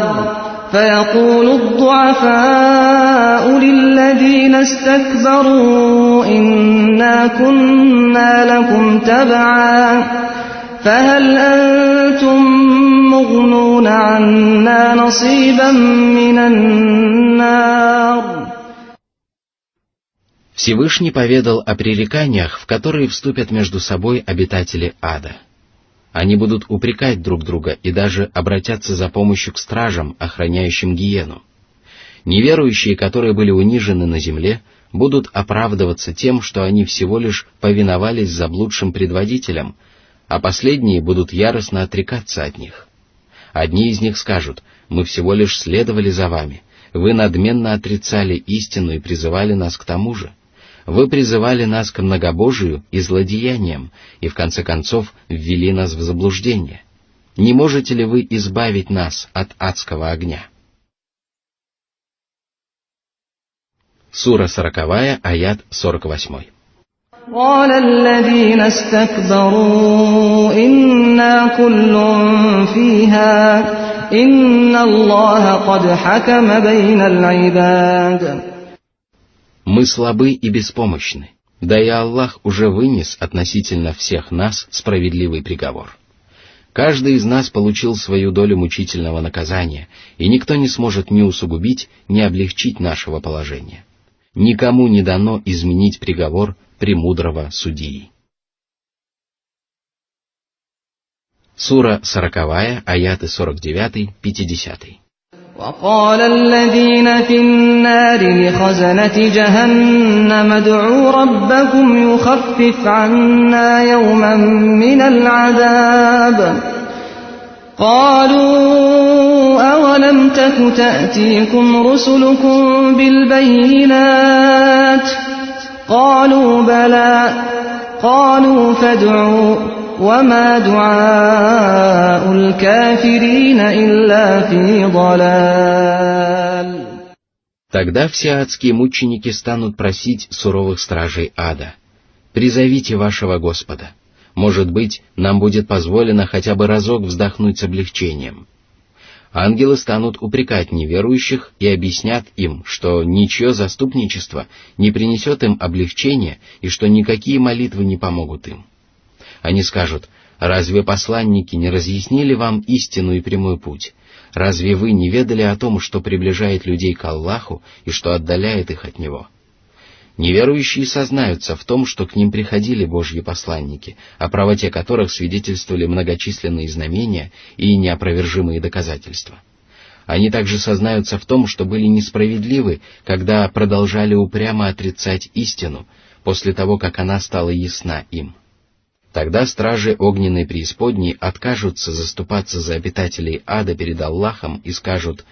فَيَقُولُ الضُّعَفَاءُ لِلَّذِينَ اسْتَكْبَرُوا إِنَّا كُنَّا لَكُمْ تَبَعًا فَهَلْ أَنْتُمْ مُغْنُونَ عَنَّا نَصِيبًا مِنَ النَّارِ. Всевышний поведал о пререканиях, в которые вступят между собой обитатели ада. Они будут упрекать друг друга и даже обратятся за помощью к стражам, охраняющим гиену. Неверующие, которые были унижены на земле, будут оправдываться тем, что они всего лишь повиновались заблудшим предводителям, а последние будут яростно отрекаться от них. Одни из них скажут: «Мы всего лишь следовали за вами, вы надменно отрицали истину и призывали нас к тому же. Вы призывали нас к многобожию и злодеяниям, и в конце концов ввели нас в заблуждение. Не можете ли вы избавить нас от адского огня?» Сура 40, аят 48. قال الذين استكبروا إنا كل فيها إن الله قد حكم بين العباد. Мы слабы и беспомощны, да и Аллах уже вынес относительно всех нас справедливый приговор. Каждый из нас получил свою долю мучительного наказания, и никто не сможет ни усугубить, ни облегчить нашего положения. Никому не дано изменить приговор премудрого судьи. Сура 40, аяты 49-50. وقال الذين في النار لخزنة جهنم ادعوا ربكم يخفف عنا يوما من العذاب قالوا أولم تك تأتيكم رسلكم بالبينات قالوا بلى قالوا فادعوا وما دعاء الكافرين إلا في ضلال. Тогда все адские мученики станут просить суровых стражей ада: «Призовите вашего Господа. Может быть, нам будет позволено хотя бы разок вздохнуть с облегчением». Ангелы станут упрекать неверующих и объяснят им, что ничье заступничество не принесет им облегчения и что никакие молитвы не помогут им. Они скажут: «Разве посланники не разъяснили вам истину и прямой путь? Разве вы не ведали о том, что приближает людей к Аллаху и что отдаляет их от Него?» Неверующие сознаются в том, что к ним приходили Божьи посланники, о правоте которых свидетельствовали многочисленные знамения и неопровержимые доказательства. Они также сознаются в том, что были несправедливы, когда продолжали упрямо отрицать истину, после того, как она стала ясна им. Тогда стражи огненной преисподней откажутся заступаться за обитателей ада перед Аллахом и скажут: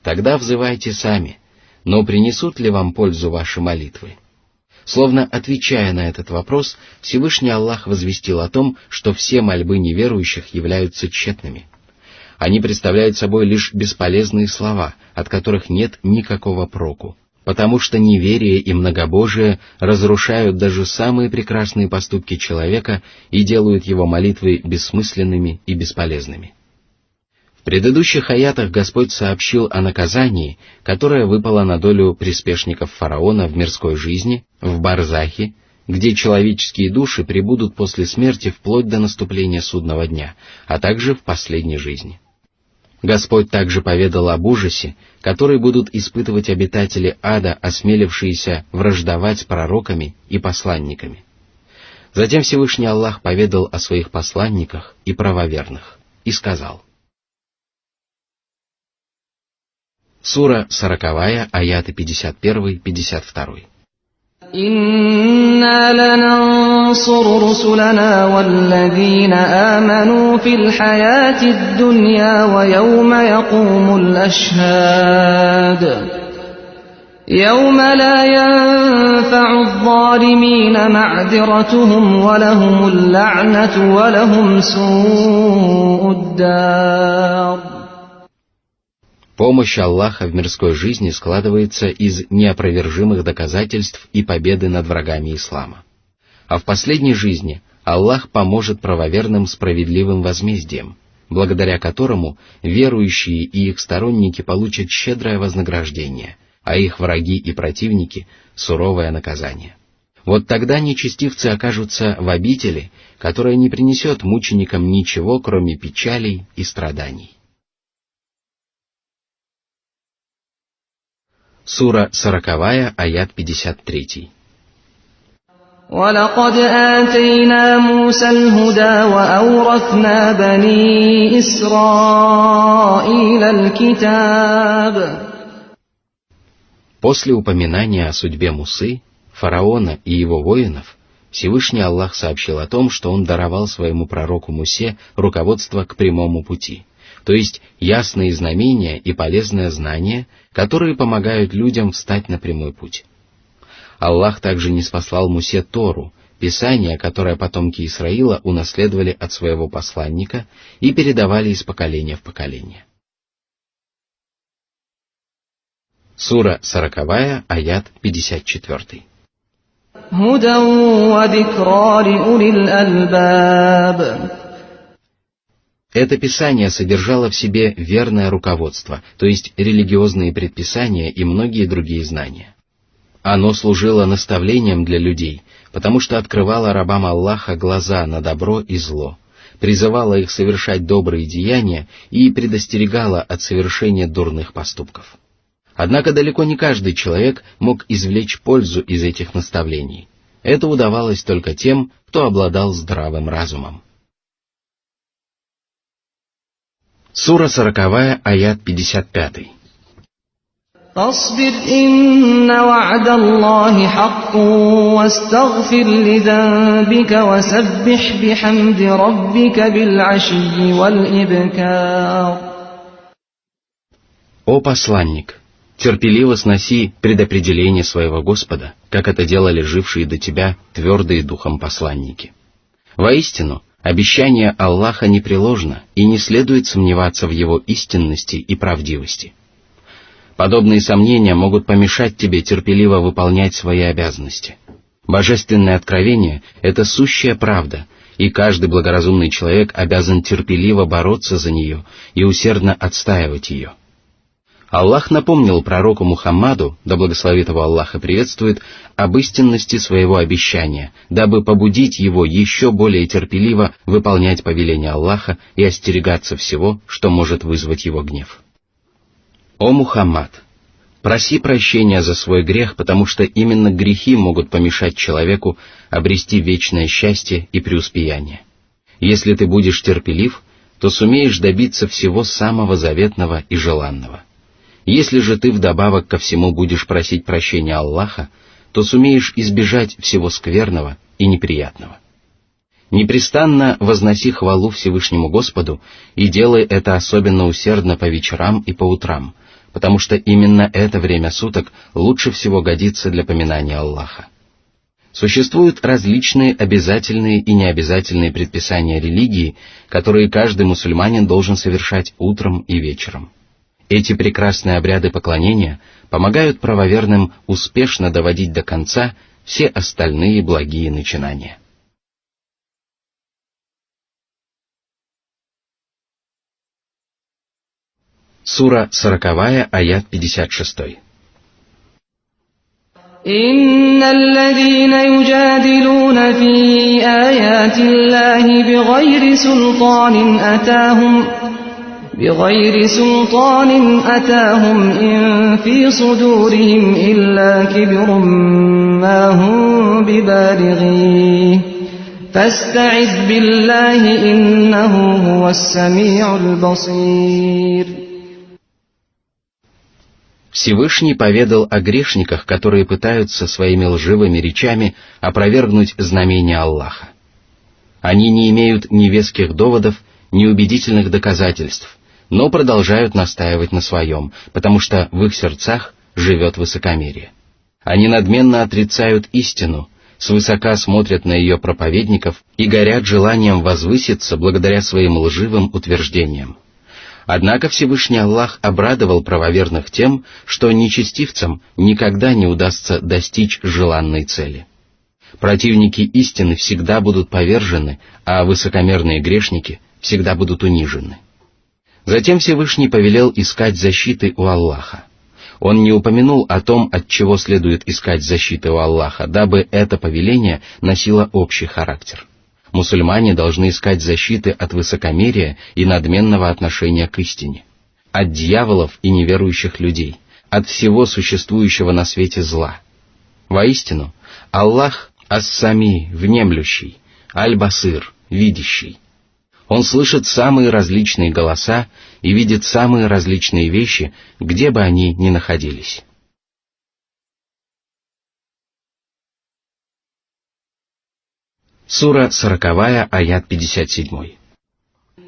«Тогда взывайте сами, но принесут ли вам пользу ваши молитвы?» Словно отвечая на этот вопрос, Всевышний Аллах возвестил о том, что все мольбы неверующих являются тщетными. Они представляют собой лишь бесполезные слова, от которых нет никакого проку, потому что неверие и многобожие разрушают даже самые прекрасные поступки человека и делают его молитвы бессмысленными и бесполезными. В предыдущих аятах Господь сообщил о наказании, которое выпало на долю приспешников фараона в мирской жизни, в барзахе, где человеческие души пребудут после смерти вплоть до наступления судного дня, а также в последней жизни. Господь также поведал об ужасе, который будут испытывать обитатели ада, осмелившиеся враждовать с пророками и посланниками. Затем Всевышний Аллах поведал о своих посланниках и правоверных и сказал. Сура 40, аяты 51-52. إنا لننصر رسلنا والذين آمنوا في الحياة الدنيا ويوم يقوم الأشهاد يوم لا ينفع الظالمين معذرتهم ولهم اللعنة ولهم سوء الدار. Помощь Аллаха в мирской жизни складывается из неопровержимых доказательств и победы над врагами ислама. А в последней жизни Аллах поможет правоверным справедливым возмездием, благодаря которому верующие и их сторонники получат щедрое вознаграждение, а их враги и противники — суровое наказание. Вот тогда нечестивцы окажутся в обители, которая не принесет мученикам ничего, кроме печалей и страданий. Сура 40, аят 53. وَلَقَدْ آتَيْنَا مُوسَى الْهُدَى وَأَوْرَثْنَا بَنِي إِسْرَائِيلَ الْكِتَابَ. После упоминания о судьбе Мусы, фараона и его воинов, Всевышний Аллах сообщил о том, что он даровал своему пророку Мусе руководство к прямому пути, то есть ясные знамения и полезное знание, которые помогают людям встать на прямой путь. Аллах также ниспослал Мусе Тору, писание, которое потомки Исраила унаследовали от своего посланника и передавали из поколения в поколение. Сура 40, аят 54. هُدًى وَذِكْرَى لِأُولِي الْأَلْبَابِ. Это писание содержало в себе верное руководство, то есть религиозные предписания и многие другие знания. Оно служило наставлением для людей, потому что открывало рабам Аллаха глаза на добро и зло, призывала их совершать добрые деяния и предостерегала от совершения дурных поступков. Однако далеко не каждый человек мог извлечь пользу из этих наставлений. Это удавалось только тем, кто обладал здравым разумом. Сура 40, аят 55. فاصبر إن وعد الله حق واستغفر لذنبك وسبح بحمد ربك بالعشي والإبكار. О посланник, терпеливо сноси предопределение своего Господа, как это делали жившие до тебя твердые духом посланники. Воистину, обещание Аллаха непреложно, и не следует сомневаться в его истинности и правдивости. Подобные сомнения могут помешать тебе терпеливо выполнять свои обязанности. Божественное откровение — это сущая правда, и каждый благоразумный человек обязан терпеливо бороться за нее и усердно отстаивать ее. Аллах напомнил пророку Мухаммаду, да благословит его Аллах и приветствует, об истинности своего обещания, дабы побудить его еще более терпеливо выполнять повеления Аллаха и остерегаться всего, что может вызвать его гнев. О Мухаммад! Проси прощения за свой грех, потому что именно грехи могут помешать человеку обрести вечное счастье и преуспеяние. Если ты будешь терпелив, то сумеешь добиться всего самого заветного и желанного. Если же ты вдобавок ко всему будешь просить прощения Аллаха, то сумеешь избежать всего скверного и неприятного. Непрестанно возноси хвалу Всевышнему Господу и делай это особенно усердно по вечерам и по утрам, потому что именно это время суток лучше всего годится для поминания Аллаха. Существуют различные обязательные и необязательные предписания религии, которые каждый мусульманин должен совершать утром и вечером. Эти прекрасные обряды поклонения помогают правоверным успешно доводить до конца все остальные благие начинания. Сура 40, аят 56. إن الذين يجادلون في آيات الله بغير سلطان أتاهم إن في صدورهم إلا كبر ما هم ببالغيه فاستعذ بالله إنه هو السميع البصير. Всевышний поведал о грешниках, которые пытаются своими лживыми речами опровергнуть знамения Аллаха. Они не имеют ни веских доводов, ни убедительных доказательств, но продолжают настаивать на своем, потому что в их сердцах живет высокомерие. Они надменно отрицают истину, свысока смотрят на ее проповедников и горят желанием возвыситься благодаря своим лживым утверждениям. Однако Всевышний Аллах обрадовал правоверных тем, что нечестивцам никогда не удастся достичь желанной цели. Противники истины всегда будут повержены, а высокомерные грешники всегда будут унижены. Затем Всевышний повелел искать защиты у Аллаха. Он не упомянул о том, от чего следует искать защиты у Аллаха, дабы это повеление носило общий характер. Мусульмане должны искать защиты от высокомерия и надменного отношения к истине, от дьяволов и неверующих людей, от всего существующего на свете зла. Воистину, Аллах ас-Сами, внемлющий, аль-Басир, видящий. Он слышит самые различные голоса и видит самые различные вещи, где бы они ни находились. Сура 40, аят 57.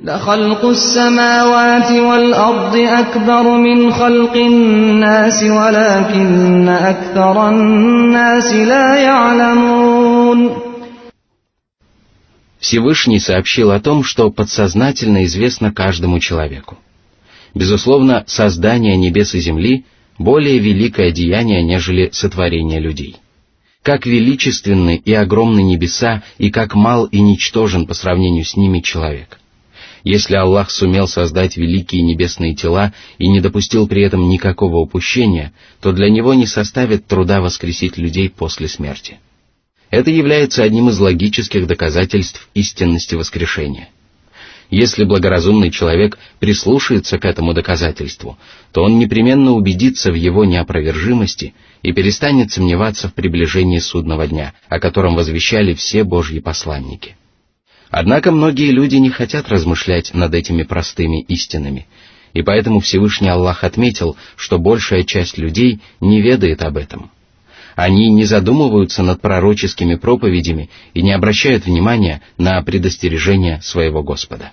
لخلق السماوات والأرض أكبر من خلق الناس ولكن أكثر الناس لا يعلمون. Всевышний сообщил о том, что подсознательно известно каждому человеку. Безусловно, создание небес и земли более великое деяние, нежели сотворение людей. Как величественны и огромны небеса, и как мал и ничтожен по сравнению с ними человек. Если Аллах сумел создать великие небесные тела и не допустил при этом никакого упущения, то для Него не составит труда воскресить людей после смерти. Это является одним из логических доказательств истинности воскрешения. Если благоразумный человек прислушается к этому доказательству, то он непременно убедится в его неопровержимости и перестанет сомневаться в приближении судного дня, о котором возвещали все Божьи посланники. Однако многие люди не хотят размышлять над этими простыми истинами, и поэтому Всевышний Аллах отметил, что большая часть людей не ведает об этом. Они не задумываются над пророческими проповедями и не обращают внимания на предостережения своего Господа.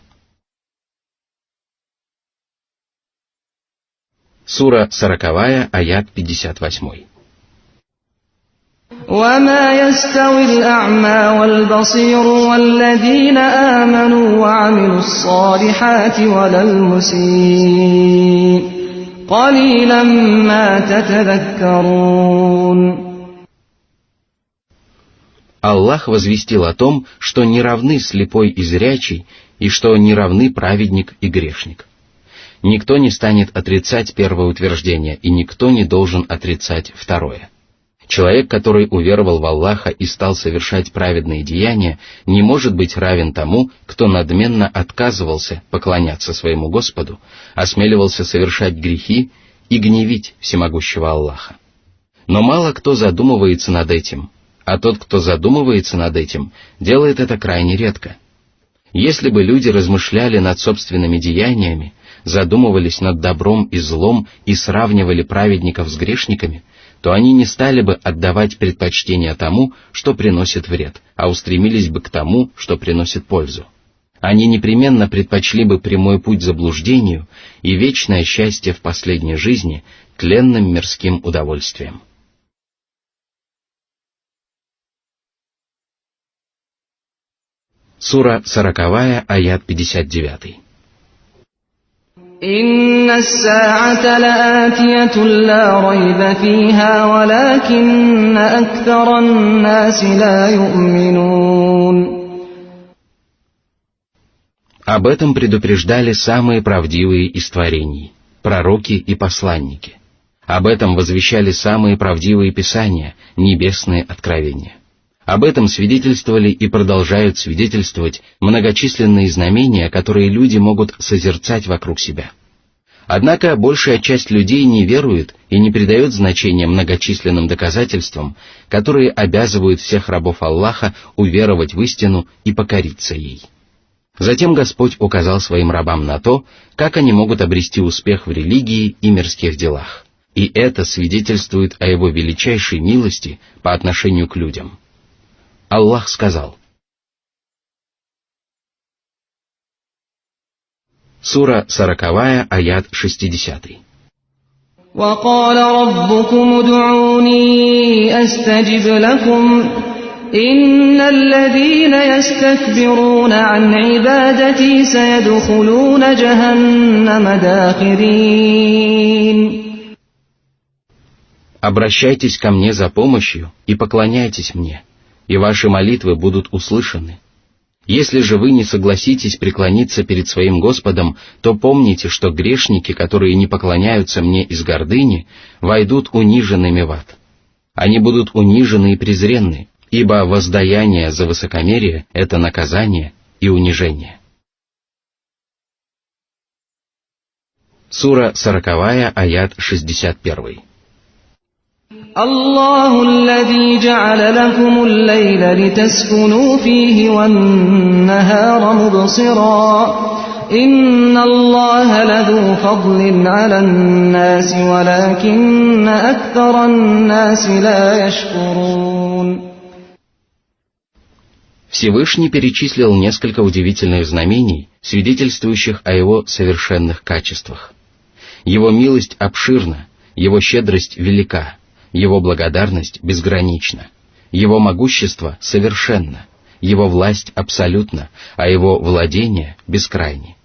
Сура 40, аят 58. وما يستوي الأعمى والبصير والذين آمنوا وعملوا الصالحات ولا المسيء قليلا ما تتذكرون. Аллах возвестил о том, что не равны слепой и зрячий, и что не равны праведник и грешник. Никто не станет отрицать первое утверждение, и никто не должен отрицать второе. Человек, который уверовал в Аллаха и стал совершать праведные деяния, не может быть равен тому, кто надменно отказывался поклоняться своему Господу, осмеливался совершать грехи и гневить всемогущего Аллаха. Но мало кто задумывается над этим, а тот, кто задумывается над этим, делает это крайне редко. Если бы люди размышляли над собственными деяниями, задумывались над добром и злом и сравнивали праведников с грешниками, то они не стали бы отдавать предпочтение тому, что приносит вред, а устремились бы к тому, что приносит пользу. Они непременно предпочли бы прямой путь заблуждению и вечное счастье в последней жизни тленным мирским удовольствием. Сура 40, аят 59. إن الساعة لآتية لا ريب فيها ولكن أكثر الناس لا يؤمنون. Об этом предупреждали самые правдивые из творений, пророки и посланники. Об этом возвещали самые правдивые писания, небесные откровения. Об этом свидетельствовали и продолжают свидетельствовать многочисленные знамения, которые люди могут созерцать вокруг себя. Однако большая часть людей не верует и не придает значения многочисленным доказательствам, которые обязывают всех рабов Аллаха уверовать в истину и покориться ей. Затем Господь указал своим рабам на то, как они могут обрести успех в религии и мирских делах. И это свидетельствует о Его величайшей милости по отношению к людям. Аллах сказал. Сура 40, аят 60. وقال ربكم ادعوني أستجب لكم إن الذين يستكبرون عن عبادتي سيدخلون جهنم داخرين. Обращайтесь ко мне за помощью и поклоняйтесь мне, и ваши молитвы будут услышаны. Если же вы не согласитесь преклониться перед своим Господом, то помните, что грешники, которые не поклоняются мне из гордыни, войдут униженными в ад. Они будут унижены и презренны, ибо воздаяние за высокомерие — это наказание и унижение. Сура 40, аят 61. الله الذي جعل لكم الليل لتسكنوا فيه والنهار مبصرا إن الله لذو فضل على الناس ولكن أكثر الناس لا يشكرون. Всевышний перечислил несколько удивительных знамений, свидетельствующих о Его совершенных качествах. Его милость обширна, Его щедрость велика, Его благодарность безгранична, Его могущество совершенно, Его власть абсолютна, а Его владение бескрайне.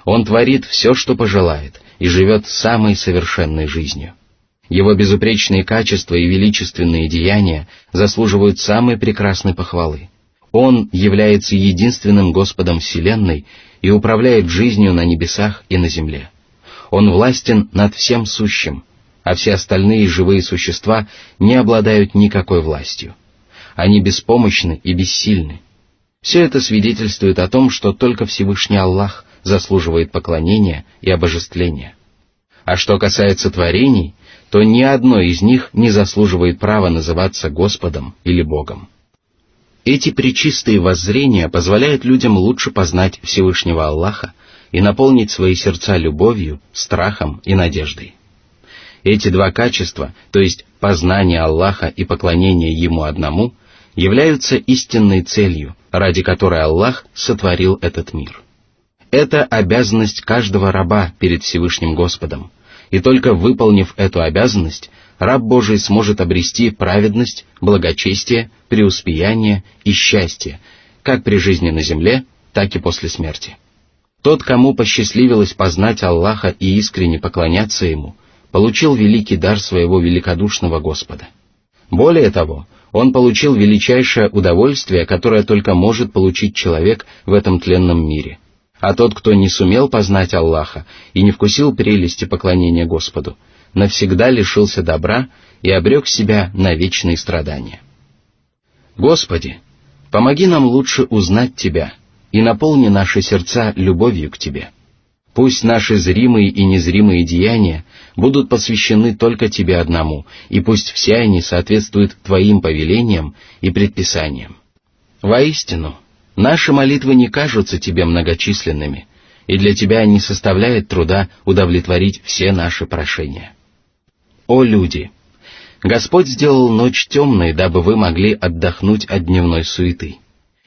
Он творит все, что пожелает, и живет самой совершенной жизнью. Его безупречные качества и величественные деяния заслуживают самой прекрасной похвалы. Он является единственным Господом Вселенной и управляет жизнью на небесах и на земле. Он властен над всем сущим, а все остальные живые существа не обладают никакой властью. Они беспомощны и бессильны. Все это свидетельствует о том, что только Всевышний Аллах заслуживает поклонения и обожествления. А что касается творений, то ни одно из них не заслуживает права называться Господом или Богом. Эти пречистые воззрения позволяют людям лучше познать Всевышнего Аллаха и наполнить свои сердца любовью, страхом и надеждой. Эти два качества, то есть познание Аллаха и поклонение Ему одному, являются истинной целью, ради которой Аллах сотворил этот мир. Это обязанность каждого раба перед Всевышним Господом, и только выполнив эту обязанность, раб Божий сможет обрести праведность, благочестие, преуспеяние и счастье, как при жизни на земле, так и после смерти. Тот, кому посчастливилось познать Аллаха и искренне поклоняться Ему, получил великий дар своего великодушного Господа. Более того, он получил величайшее удовольствие, которое только может получить человек в этом тленном мире. А тот, кто не сумел познать Аллаха и не вкусил прелести поклонения Господу, навсегда лишился добра и обрек себя на вечные страдания. Господи, помоги нам лучше узнать Тебя и наполни наши сердца любовью к Тебе. Пусть наши зримые и незримые деяния будут посвящены только Тебе одному, и пусть все они соответствуют Твоим повелениям и предписаниям. Воистину, наши молитвы не кажутся Тебе многочисленными, и для Тебя не составляет труда удовлетворить все наши прошения. О люди! Господь сделал ночь темной, дабы вы могли отдохнуть от дневной суеты.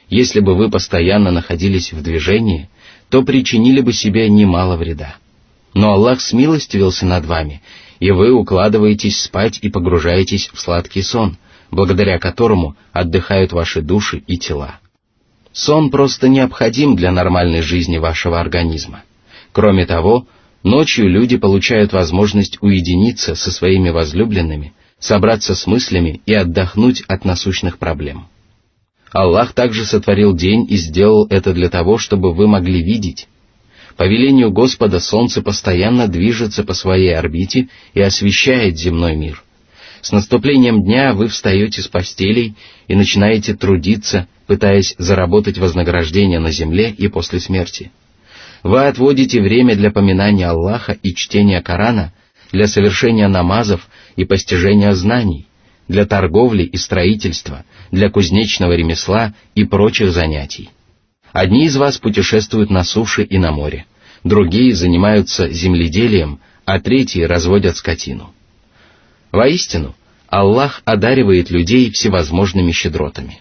Если бы вы постоянно находились в движении, то причинили бы себе немало вреда. Но Аллах смилостивился над вами, и вы укладываетесь спать и погружаетесь в сладкий сон, благодаря которому отдыхают ваши души и тела. Сон просто необходим для нормальной жизни вашего организма. Кроме того, ночью люди получают возможность уединиться со своими возлюбленными, собраться с мыслями и отдохнуть от насущных проблем. Аллах также сотворил день и сделал это для того, чтобы вы могли видеть. По велению Господа солнце постоянно движется по своей орбите и освещает земной мир. С наступлением дня вы встаете с постелей и начинаете трудиться, пытаясь заработать вознаграждение на земле и после смерти. Вы отводите время для поминания Аллаха и чтения Корана, для совершения намазов и постижения знаний, для торговли и строительства, для кузнечного ремесла и прочих занятий. Одни из вас путешествуют на суше и на море, другие занимаются земледелием, а третьи разводят скотину. Воистину, Аллах одаривает людей всевозможными щедротами.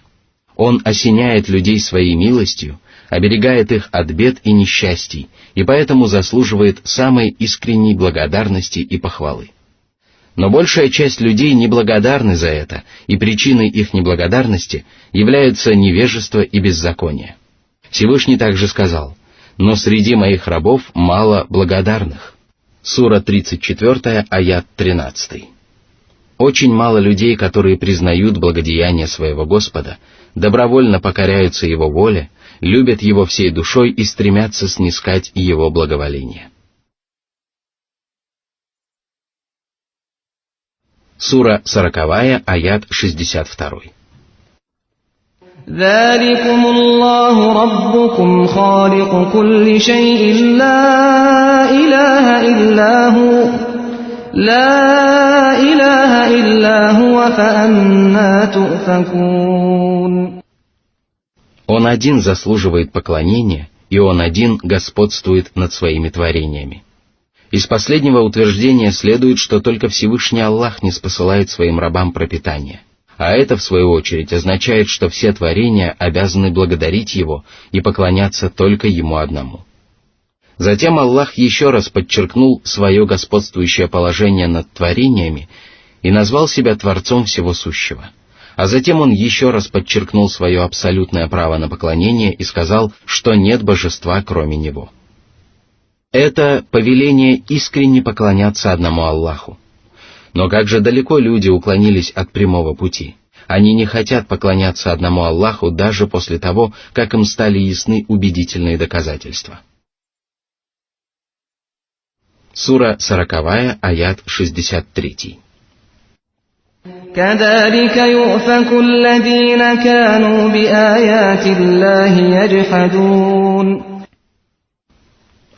Он осеняет людей своей милостью, оберегает их от бед и несчастий, и поэтому заслуживает самой искренней благодарности и похвалы. Но большая часть людей неблагодарны за это, и причиной их неблагодарности являются невежество и беззаконие. Всевышний также сказал: «Но среди моих рабов мало благодарных». Сура 34, аят 13. Очень мало людей, которые признают благодеяние своего Господа, добровольно покоряются Его воле, любят Его всей душой и стремятся снискать Его благоволение. Сура 40, аят 62. ذلكم الله ربكم خالق كل شيء لا إله إلا هو فأنى تؤفكون. Он один заслуживает поклонения, и Он один господствует над своими творениями. Из последнего утверждения следует, что только Всевышний Аллах не спосылает своим рабам пропитание, а это, в свою очередь, означает, что все творения обязаны благодарить Его и поклоняться только Ему одному. Затем Аллах еще раз подчеркнул свое господствующее положение над творениями и назвал себя Творцом всего сущего. А затем Он еще раз подчеркнул свое абсолютное право на поклонение и сказал, что нет божества, кроме Него. Это повеление искренне поклоняться одному Аллаху. Но как же далеко люди уклонились от прямого пути. Они не хотят поклоняться одному Аллаху даже после того, как им стали ясны убедительные доказательства. Сура 40, аят 63. كذلك يؤفك الذين كانوا بآيات الله يجحدون.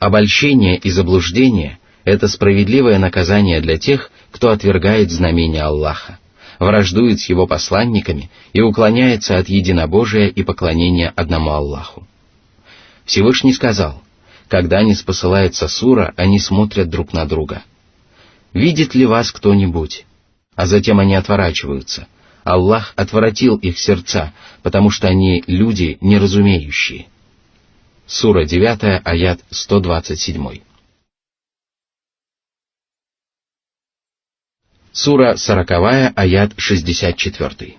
Обольщение и заблуждение – это справедливое наказание для тех, кто отвергает знамения Аллаха, враждует с его посланниками и уклоняется от единобожия и поклонения одному Аллаху. Всевышний сказал: когда ниспосылается сура, они смотрят друг на друга. Видит ли вас кто-нибудь? А затем они отворачиваются. Аллах отворотил их сердца, потому что они люди неразумеющие. Сура 9, аят 127. Сура 40, аят 64.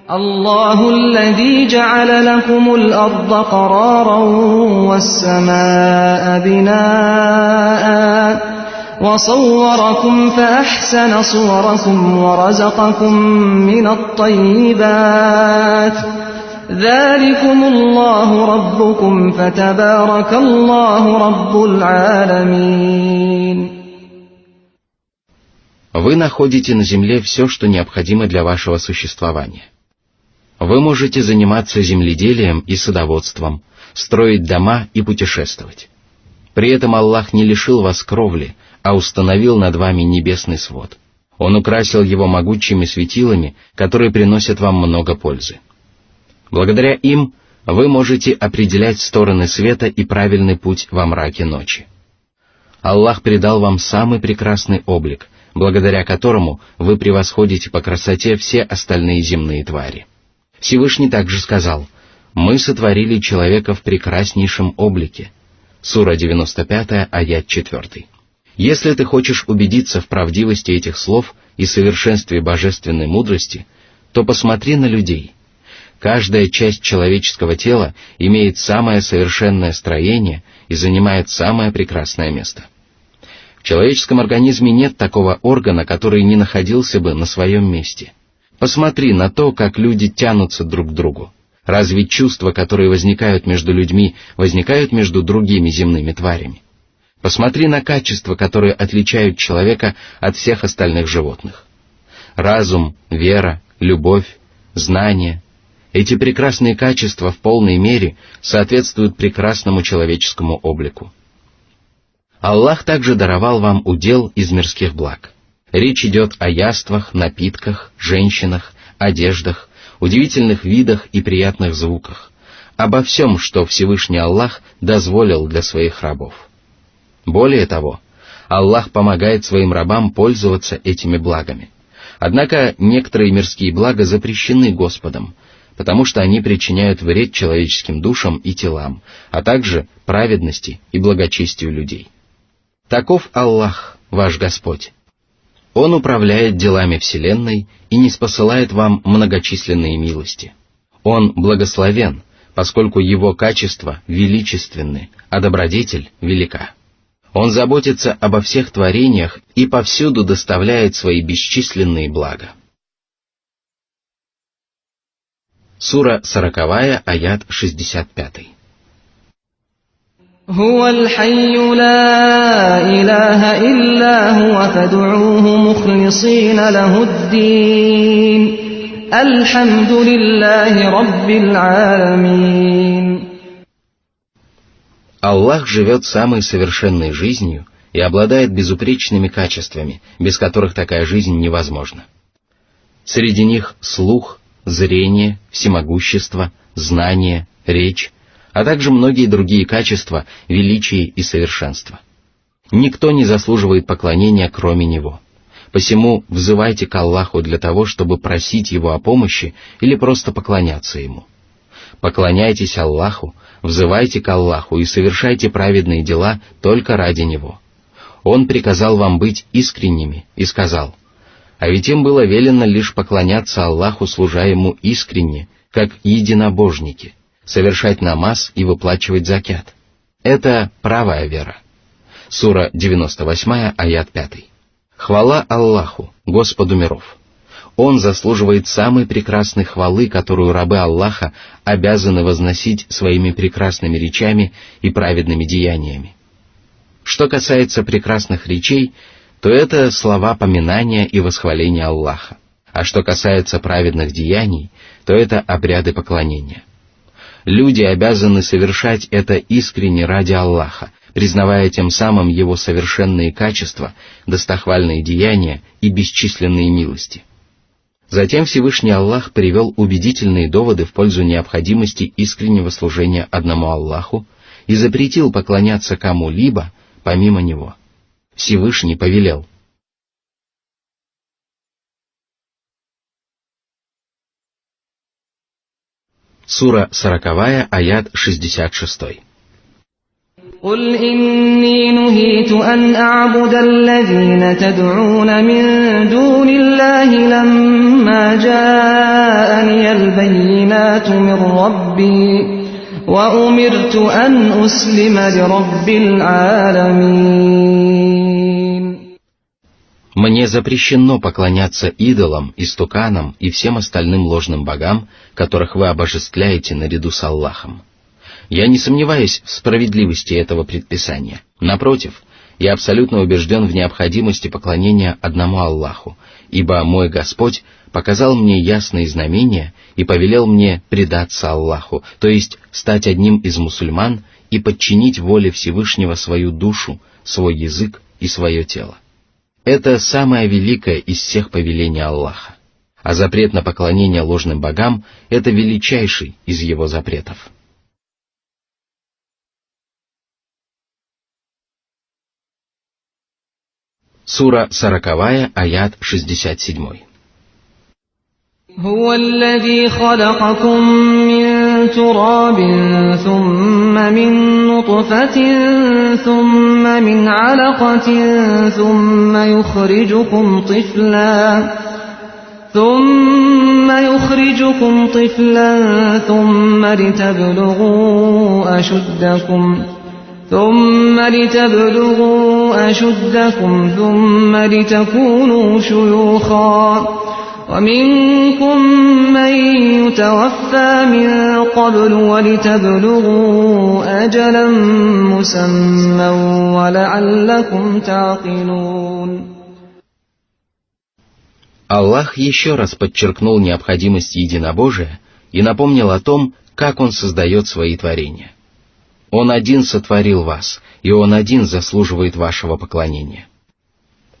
الله الذي جعل لكم الأرض قرارا والسماء بناء وصوركم فأحسن صوركم ورزقكم من الطيبات ذلكم الله ربكم فتبارك الله رب العالمين. Вы находите на земле все, что необходимо для вашего существования. Вы можете заниматься земледелием и садоводством, строить дома и путешествовать. При этом Аллах не лишил вас кровли, а установил над вами небесный свод. Он украсил его могучими светилами, которые приносят вам много пользы. Благодаря им вы можете определять стороны света и правильный путь во мраке ночи. Аллах придал вам самый прекрасный облик, благодаря которому вы превосходите по красоте все остальные земные твари. Всевышний также сказал: «Мы сотворили человека в прекраснейшем облике». Сура 95, аят 4. Если ты хочешь убедиться в правдивости этих слов и совершенстве божественной мудрости, то посмотри на людей. Каждая часть человеческого тела имеет самое совершенное строение и занимает самое прекрасное место. В человеческом организме нет такого органа, который не находился бы на своем месте. Посмотри на то, как люди тянутся друг к другу. Разве чувства, которые возникают между людьми, возникают между другими земными тварями? Посмотри на качества, которые отличают человека от всех остальных животных. Разум, вера, любовь, знание – эти прекрасные качества в полной мере соответствуют прекрасному человеческому облику. Аллах также даровал вам удел из мирских благ. Речь идет о яствах, напитках, женщинах, одеждах, удивительных видах и приятных звуках, обо всем, что Всевышний Аллах дозволил для своих рабов. Более того, Аллах помогает своим рабам пользоваться этими благами. Однако некоторые мирские блага запрещены Господом, потому что они причиняют вред человеческим душам и телам, а также праведности и благочестию людей. Таков Аллах, ваш Господь. Он управляет делами вселенной и ниспосылает вам многочисленные милости. Он благословен, поскольку его качества величественны, а добродетель велика. Он заботится обо всех творениях и повсюду доставляет свои бесчисленные блага. Сура 40, аят 65. هو الحي لا إله إلا هو فادعوه مخلصين له الدين الحمد لله رب العالمين. Аллах живет самой совершенной жизнью и обладает безупречными качествами, без которых такая жизнь невозможна. Среди них слух, зрение, всемогущество, знание, речь, а также многие другие качества, величия и совершенства. Никто не заслуживает поклонения, кроме Него. Посему взывайте к Аллаху для того, чтобы просить Его о помощи или просто поклоняться Ему. Поклоняйтесь Аллаху, взывайте к Аллаху и совершайте праведные дела только ради Него. Он приказал вам быть искренними и сказал: «А ведь им было велено лишь поклоняться Аллаху, служа Ему искренне, как единобожники, совершать намаз и выплачивать закят. Это правая вера». Сура 98, аят 5. Хвала Аллаху, Господу миров. Он заслуживает самой прекрасной хвалы, которую рабы Аллаха обязаны возносить своими прекрасными речами и праведными деяниями. Что касается прекрасных речей, то это слова поминания и восхваления Аллаха. А что касается праведных деяний, то это обряды поклонения. Люди обязаны совершать это искренне ради Аллаха, признавая тем самым Его совершенные качества, достохвальные деяния и бесчисленные милости. Затем Всевышний Аллах привел убедительные доводы в пользу необходимости искреннего служения одному Аллаху и запретил поклоняться кому-либо помимо Него. Всевышний повелел: Сура 40, аят 66. قل إني نهيت أن أعبد الذين تدعون من دون الله لما جاءني البينات من ربي وأمرت أن أسلم لرب العالمين. Мне запрещено поклоняться идолам, истуканам и всем остальным ложным богам, которых вы обожествляете наряду с Аллахом. Я не сомневаюсь в справедливости этого предписания. Напротив, я абсолютно убежден в необходимости поклонения одному Аллаху, ибо мой Господь показал мне ясные знамения и повелел мне предаться Аллаху, то есть стать одним из мусульман и подчинить воле Всевышнего свою душу, свой язык и свое тело. Это самое великое из всех повелений Аллаха. А запрет на поклонение ложным богам – это величайший из его запретов. Сура 40, аят 67. هو الذي خلقكم من تراب ثم من نطفة ثم من علقة ثم يخرجكم طفلا ثم لتبلغوا أشدكم ثم لتكونوا شيوخا ومنكم من يتوفى من قبل ولتبلغوا أجلا مسمى ولعلكم تعقلون. Аллах еще раз подчеркнул необходимость единобожия и напомнил о том, как Он создает свои творения. Он один сотворил вас, и Он один заслуживает вашего поклонения.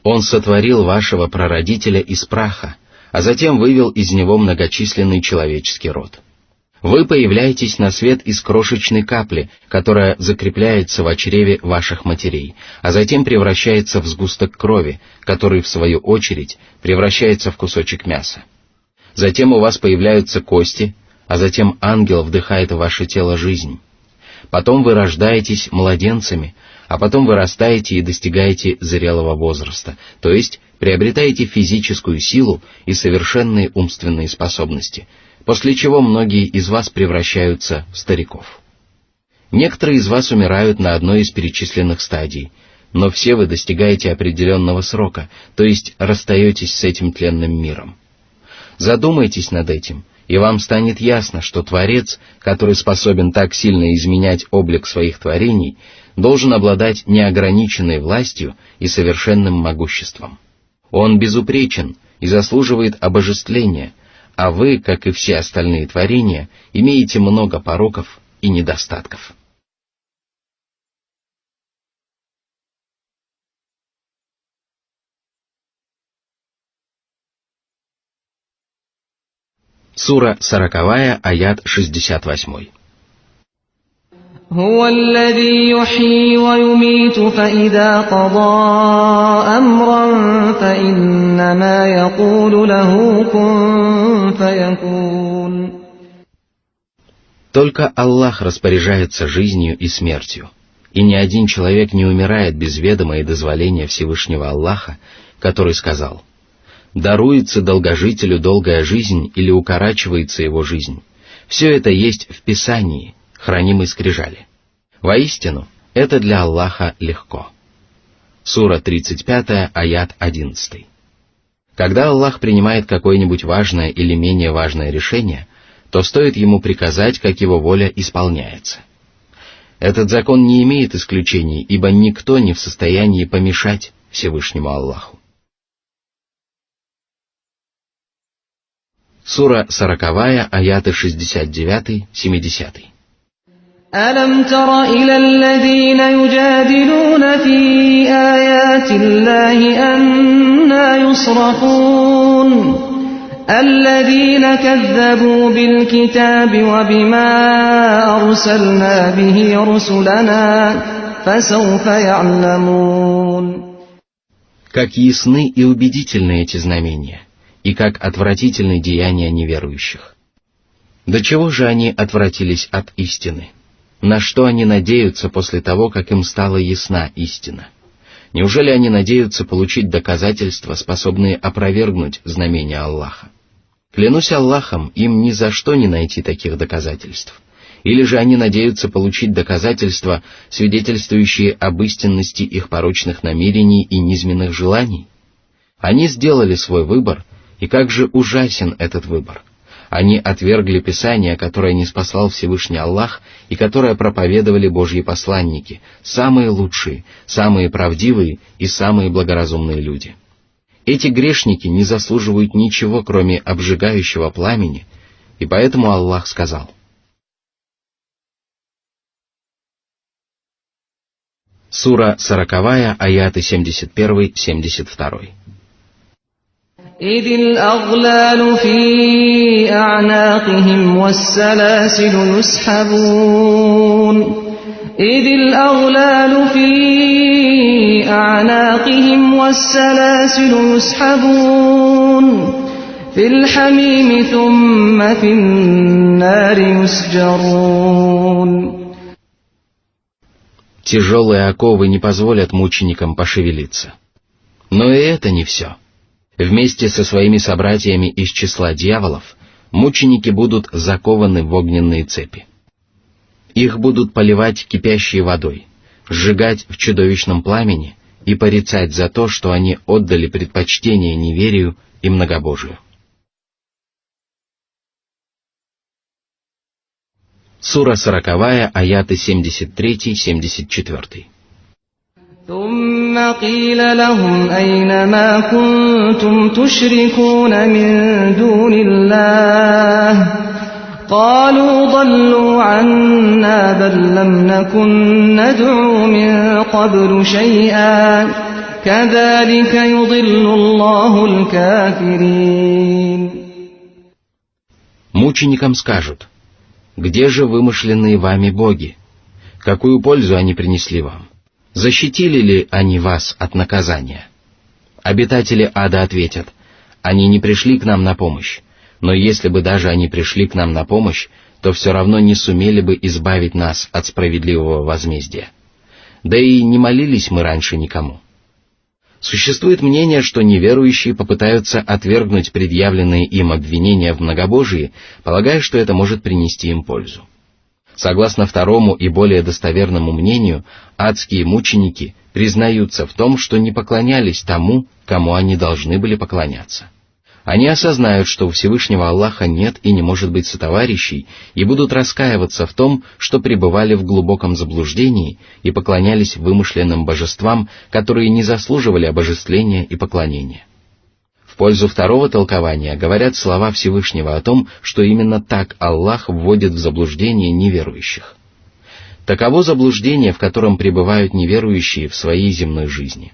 Он сотворил вашего прародителя из праха, а затем вывел из него многочисленный человеческий род. Вы появляетесь на свет из крошечной капли, которая закрепляется в чреве ваших матерей, а затем превращается в сгусток крови, который, в свою очередь, превращается в кусочек мяса. Затем у вас появляются кости, а затем ангел вдыхает в ваше тело жизнь. Потом вы рождаетесь младенцами, а потом вырастаете и достигаете зрелого возраста, то есть приобретаете физическую силу и совершенные умственные способности, после чего многие из вас превращаются в стариков. Некоторые из вас умирают на одной из перечисленных стадий, но все вы достигаете определенного срока, то есть расстаетесь с этим тленным миром. Задумайтесь над этим, и вам станет ясно, что Творец, который способен так сильно изменять облик своих творений, должен обладать неограниченной властью и совершенным могуществом. Он безупречен и заслуживает обожествления, а вы, как и все остальные творения, имеете много пороков и недостатков. Сура 40, аят 68. هو الذي يحيي ويميت فإذا قضى أمرا فإنما يقول له كن فيكون. Только Аллах распоряжается жизнью и смертью, и ни один человек не умирает без ведома и дозволения Всевышнего Аллаха, который сказал: даруется долгожителю долгая жизнь или укорачивается его жизнь. Все это есть в Писании, хранимой скрижали. Воистину, это для Аллаха легко. Сура 35, аят 11. Когда Аллах принимает какое-нибудь важное или менее важное решение, то стоит ему приказать, как его воля исполняется. Этот закон не имеет исключений, ибо никто не в состоянии помешать Всевышнему Аллаху. Сура 40, аяты 69-70. ألم تر إلى الذين يجادلون في آيات الله أنى يصرفون الذين كذبوا بالكتاب وبما أرسلنا به رسلنا فسوف يعلمون. Как ясны и убедительны эти знамения, и как отвратительны деяния неверующих. До чего же они отвратились от истины? На что они надеются после того, как им стала ясна истина? Неужели они надеются получить доказательства, способные опровергнуть знамения Аллаха? Клянусь Аллахом, им ни за что не найти таких доказательств. Или же они надеются получить доказательства, свидетельствующие об истинности их порочных намерений и низменных желаний? Они сделали свой выбор, и как же ужасен этот выбор! Они отвергли Писание, которое ниспослал Всевышний Аллах и которое проповедовали Божьи посланники, самые лучшие, самые правдивые и самые благоразумные люди. Эти грешники не заслуживают ничего, кроме обжигающего пламени, и поэтому Аллах сказал: Сура 40, аяты 71-72. إذ الأغلال في أعناقهم والسلاسل يسحبون إذ الأغلال في أعناقهم والسلاسل يسحبون في الحميم ثم في النار يسجرون. Тяжелые оковы не позволят мученикам пошевелиться. Но и это не все. Вместе со своими собратьями из числа дьяволов мученики будут закованы в огненные цепи. Их будут поливать кипящей водой, сжигать в чудовищном пламени и порицать за то, что они отдали предпочтение неверию и многобожию. Сура 40, аяты 73-74. ثم قيل لهم أين ما كنتم تشركون من دون الله قالوا ضلوا عنا بل لم نكن ندعو من قبل شيئا كذلك يضل الله الكافرين. Мученикам скажут: где же вымышленные вами боги? Какую пользу они принесли вам? Защитили ли они вас от наказания? Обитатели ада ответят: они не пришли к нам на помощь, но если бы даже они пришли к нам на помощь, то все равно не сумели бы избавить нас от справедливого возмездия. Да и не молились мы раньше никому. Существует мнение, что неверующие попытаются отвергнуть предъявленные им обвинения в многобожии, полагая, что это может принести им пользу. Согласно второму и более достоверному мнению, адские мученики признаются в том, что не поклонялись тому, кому они должны были поклоняться. Они осознают, что у Всевышнего Аллаха нет и не может быть сотоварищей, и будут раскаиваться в том, что пребывали в глубоком заблуждении и поклонялись вымышленным божествам, которые не заслуживали обожествления и поклонения. В пользу второго толкования говорят слова Всевышнего о том, что именно так Аллах вводит в заблуждение неверующих. Таково заблуждение, в котором пребывают неверующие в своей земной жизни.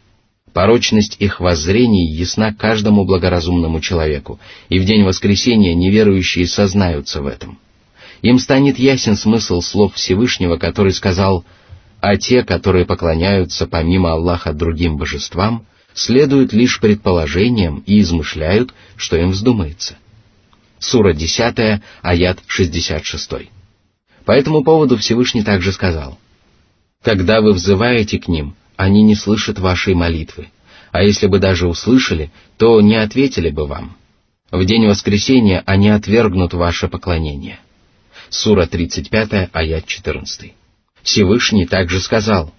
Порочность их воззрений ясна каждому благоразумному человеку, и в день воскресения неверующие сознаются в этом. Им станет ясен смысл слов Всевышнего, который сказал: «А те, которые поклоняются помимо Аллаха другим божествам, следуют лишь предположениям и измышляют, что им вздумается». Сура 10, аят 66. По этому поводу Всевышний также сказал: «Когда вы взываете к ним, они не слышат вашей молитвы, а если бы даже услышали, то не ответили бы вам. В день воскресения они отвергнут ваше поклонение». Сура 35, аят 14. Всевышний также сказал: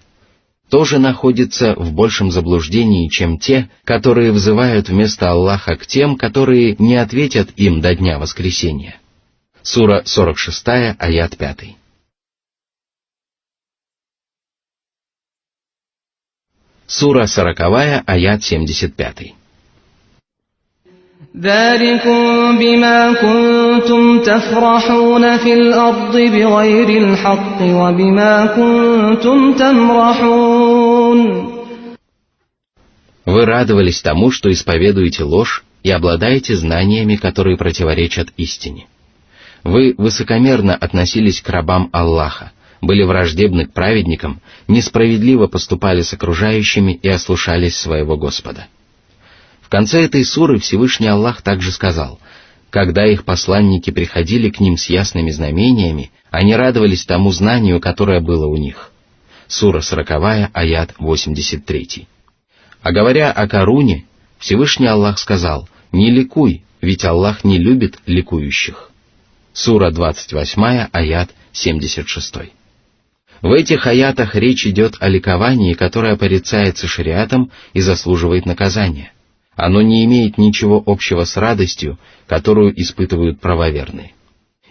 «Тоже находятся в большем заблуждении, чем те, которые взывают вместо Аллаха к тем, которые не ответят им до дня воскресения». Сура 46, аят 5. Сура 40, аят 75. ذلكم بما كنتم تفرحون في الأرض بغير الحق وبما كنتم تمرحون. Вы радовались тому, что исповедуете ложь и обладаете знаниями, которые противоречат истине. Вы высокомерно относились к рабам Аллаха, были враждебны к праведникам, несправедливо поступали с окружающими и ослушались своего Господа. В конце этой суры Всевышний Аллах также сказал: когда их посланники приходили к ним с ясными знамениями, они радовались тому знанию, которое было у них. Сура 40, аят 83. А говоря о Каруне, Всевышний Аллах сказал: не ликуй, ведь Аллах не любит ликующих. Сура 28, аят 76. В этих аятах речь идет о ликовании, которое порицается шариатом и заслуживает наказания. Оно не имеет ничего общего с радостью, которую испытывают правоверные.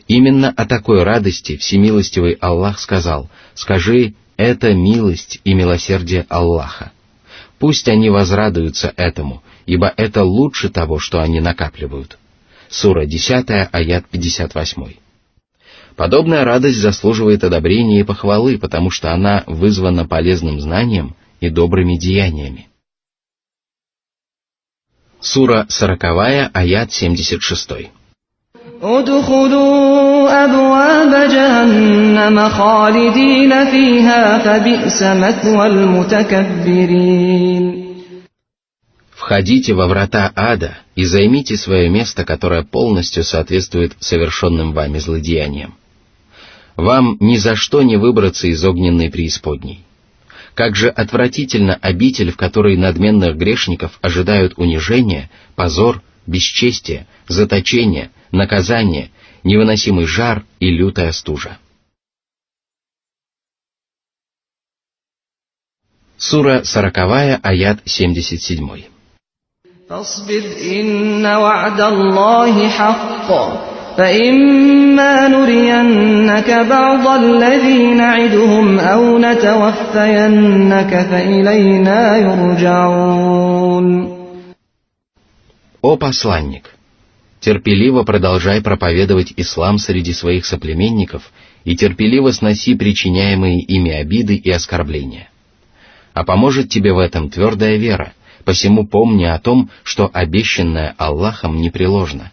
Именно о такой радости всемилостивый Аллах сказал: скажи, это милость и милосердие Аллаха. Пусть они возрадуются этому, ибо это лучше того, что они накапливают. Сура 10, аят 58. Подобная радость заслуживает одобрения и похвалы, потому что она вызвана полезным знанием и добрыми деяниями. Сура 40, аят 76. ادخلوا أبواب جهنم خالدين فيها فبئس مثوى المتكبرين. Входите во врата ада и займите свое место, которое полностью соответствует совершенным вами злодеяниям. Вам ни за что не выбраться из огненной преисподней. Как же отвратительна обитель, в которой надменных грешников ожидают унижение, позор, бесчестие, заточение, наказание, невыносимый жар и лютая стужа. Сура 40, аят 77. فاصبر إن وعد الله حق فإما نرينك بعض الذي نعدهم أو نتوفينك فإلينا يرجعون. О посланник! Терпеливо продолжай проповедовать ислам среди своих соплеменников и терпеливо сноси причиняемые ими обиды и оскорбления. А поможет тебе в этом твердая вера, посему помни о том, что обещанное Аллахом непреложно.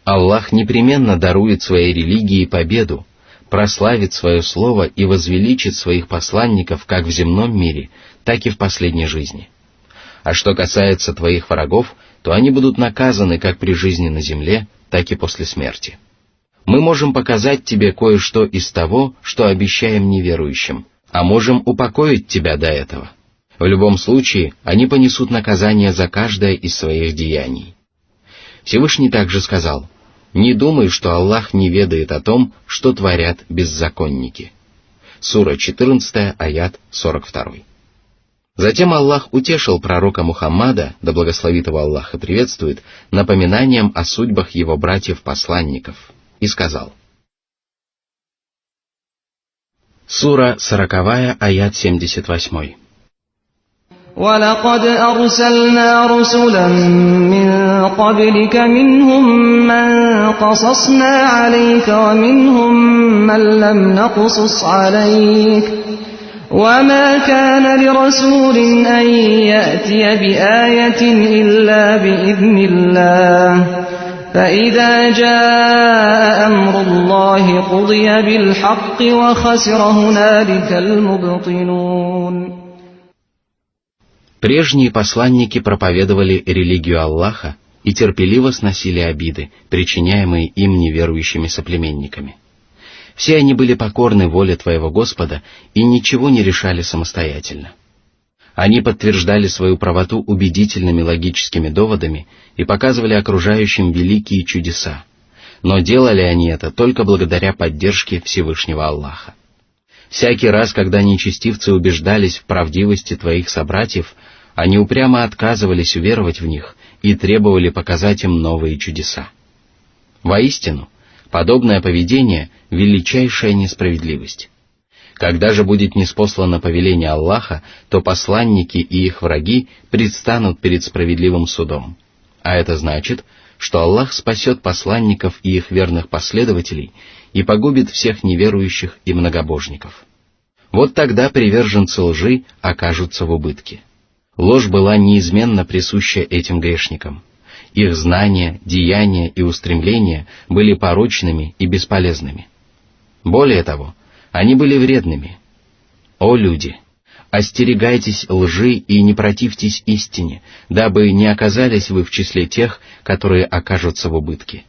Аллах непременно дарует своей религии победу, прославит свое слово и возвеличит своих посланников как в земном мире, так и в последней жизни. А что касается твоих врагов, то они будут наказаны как при жизни на земле, так и после смерти. Мы можем показать тебе кое-что из того, что обещаем неверующим, а можем упокоить тебя до этого. В любом случае, они понесут наказание за каждое из своих деяний. Всевышний также сказал: не думай, что Аллах не ведает о том, что творят беззаконники. Сура 14, аят 42. Затем Аллах утешил пророка Мухаммада, да благословит его Аллах и приветствует, напоминанием о судьбах его братьев-посланников, и сказал. Сура 40, аят 78. ولقد أرسلنا رسلا من قبلك منهم من قصصنا عليك ومنهم من لم نقصص عليك وما كان لرسول أن يأتي بآية إلا بإذن الله فإذا جاء أمر الله قضي بالحق وخسر هنالك المبطلون. Прежние посланники проповедовали религию Аллаха и терпеливо сносили обиды, причиняемые им неверующими соплеменниками. Все они были покорны воле твоего Господа и ничего не решали самостоятельно. Они подтверждали свою правоту убедительными логическими доводами и показывали окружающим великие чудеса, но делали они это только благодаря поддержке Всевышнего Аллаха. Всякий раз, когда нечестивцы убеждались в правдивости твоих собратьев, они упрямо отказывались уверовать в них и требовали показать им новые чудеса. Воистину, подобное поведение — величайшая несправедливость. Когда же будет ниспослано повеление Аллаха, то посланники и их враги предстанут перед справедливым судом. А это значит, что Аллах спасет посланников и их верных последователей и погубит всех неверующих и многобожников. Вот тогда приверженцы лжи окажутся в убытке. Ложь была неизменно присуща этим грешникам. Их знания, деяния и устремления были порочными и бесполезными. Более того, они были вредными. О люди! Остерегайтесь лжи и не противьтесь истине, дабы не оказались вы в числе тех, которые окажутся в убытке.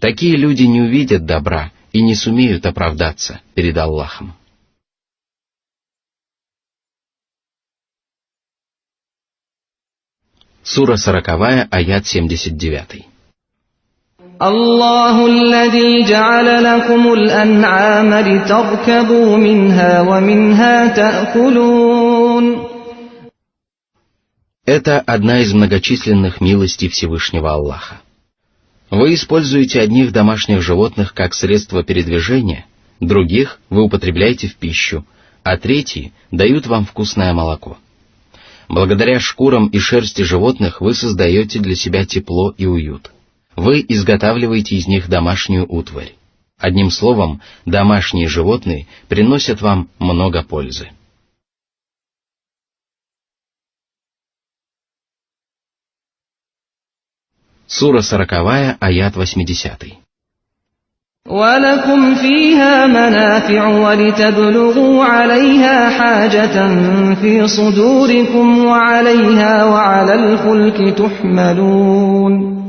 Такие люди не увидят добра и не сумеют оправдаться перед Аллахом. Сура 40, аят 79. الله الذي جعل لكم الأنعام لتركبوا منها ومنها تأكلون. Это одна из многочисленных милостей Всевышнего Аллаха. Вы используете одних домашних животных как средство передвижения, других вы употребляете в пищу, а третьи дают вам вкусное молоко. Благодаря шкурам и шерсти животных вы создаете для себя тепло и уют. Вы изготавливаете из них домашнюю утварь. Одним словом, домашние животные приносят вам много пользы. Сура 40, аят 80. وَلَكُمْ فِيهَا مَنَافِعُ وَلِتَبْلُغُوا عَلَيْهَا حَاجَةً فِي صُدُورِكُمْ وَعَلَيْهَا وَعَلَى الْفُلْكِ تُحْمَلُونَ.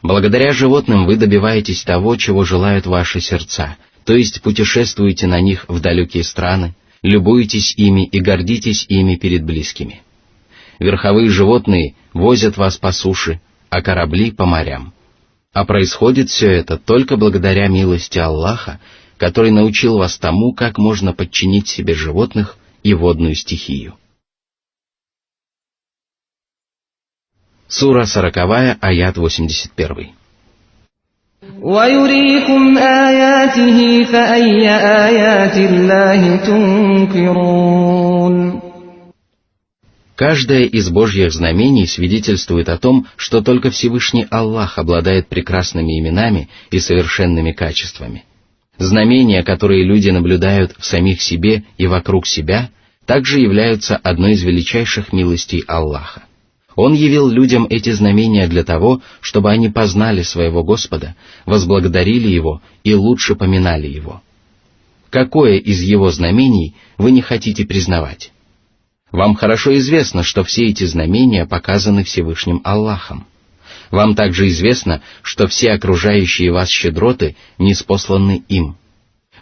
Благодаря животным вы добиваетесь того, чего желают ваши сердца, то есть путешествуете на них в далекие страны, любуетесь ими и гордитесь ими перед близкими. Верховые животные возят вас по суше, а корабли по морям. А происходит все это только благодаря милости Аллаха, который научил вас тому, как можно подчинить себе животных и водную стихию. Сура 40, аят 81. وَيُرِيكُمْ آيَاتِهِ فَأَيَّ آيَاتِ اللَّهِ تُنْكِرُونَ. Каждое из Божьих знамений свидетельствует о том, что только Всевышний Аллах обладает прекрасными именами и совершенными качествами. Знамения, которые люди наблюдают в самих себе и вокруг себя, также являются одной из величайших милостей Аллаха. Он явил людям эти знамения для того, чтобы они познали своего Господа, возблагодарили Его и лучше поминали Его. Какое из Его знамений вы не хотите признавать? Вам хорошо известно, что все эти знамения показаны Всевышним Аллахом. Вам также известно, что все окружающие вас щедроты ниспосланы им.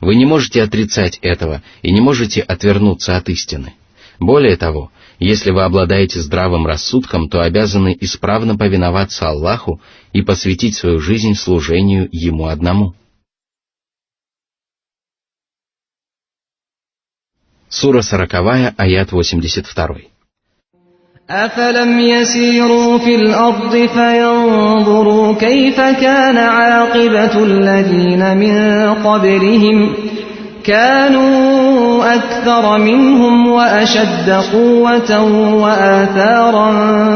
Вы не можете отрицать этого и не можете отвернуться от истины. Более того, если вы обладаете здравым рассудком, то обязаны исправно повиноваться Аллаху и посвятить свою жизнь служению Ему одному. Сура 40, аят 82. أَفَلَمْ يَسِيرُوا فِي الْأَرْضِ فَيَنْظُرُوا كَيْفَ كَانَ عَاقِبَةُ الَّذِينَ مِنْ قَبْلِهِمْ كَانُوا أَكْثَرَ مِنْهُمْ وَأَشَدَّ قُوَّةً وَآثَارًا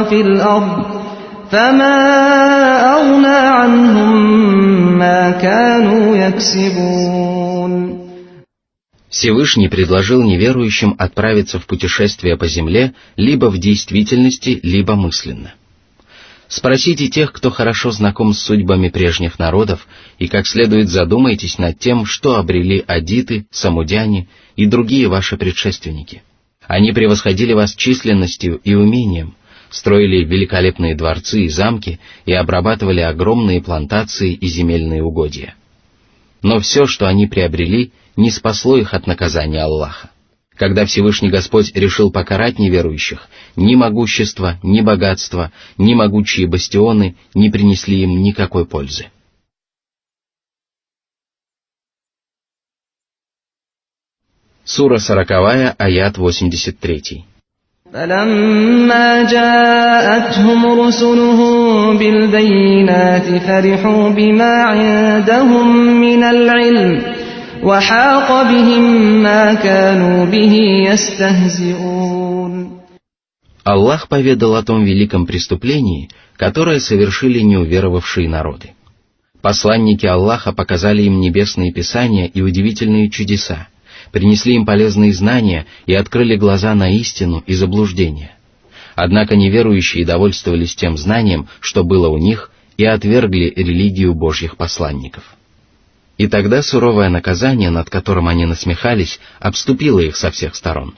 فِي الْأَرْضِ فَمَا أَغْنَى عَنْهُمْ مَا كَانُوا يَكْسِبُونَ. Всевышний предложил неверующим отправиться в путешествие по земле либо в действительности, либо мысленно. Спросите тех, кто хорошо знаком с судьбами прежних народов, и как следует задумайтесь над тем, что обрели адиты, самудяне и другие ваши предшественники. Они превосходили вас численностью и умением, строили великолепные дворцы и замки и обрабатывали огромные плантации и земельные угодья. Но все, что они приобрели, не спасло их от наказания Аллаха. Когда Всевышний Господь решил покарать неверующих, ни могущество, ни богатство, ни могучие бастионы не принесли им никакой пользы. Сура 40, аят 83. فَلَمَّا جَاءَتْهُمْ رُسُلُهُم بِالْبَيِّنَاتِ فَرِحُوا بِمَا عِندَهُم مِّنَ الْعِلْمِ وَحَاقَ بِهِم مَّا كَانُوا بِهِ يَسْتَهْزِئُونَ. Аллах поведал о том великом преступлении, которое совершили неуверовавшие народы. Посланники Аллаха показали им небесные писания и удивительные чудеса, принесли им полезные знания и открыли глаза на истину и заблуждение. Однако неверующие довольствовались тем знанием, что было у них, и отвергли религию Божьих посланников. И тогда суровое наказание, над которым они насмехались, обступило их со всех сторон.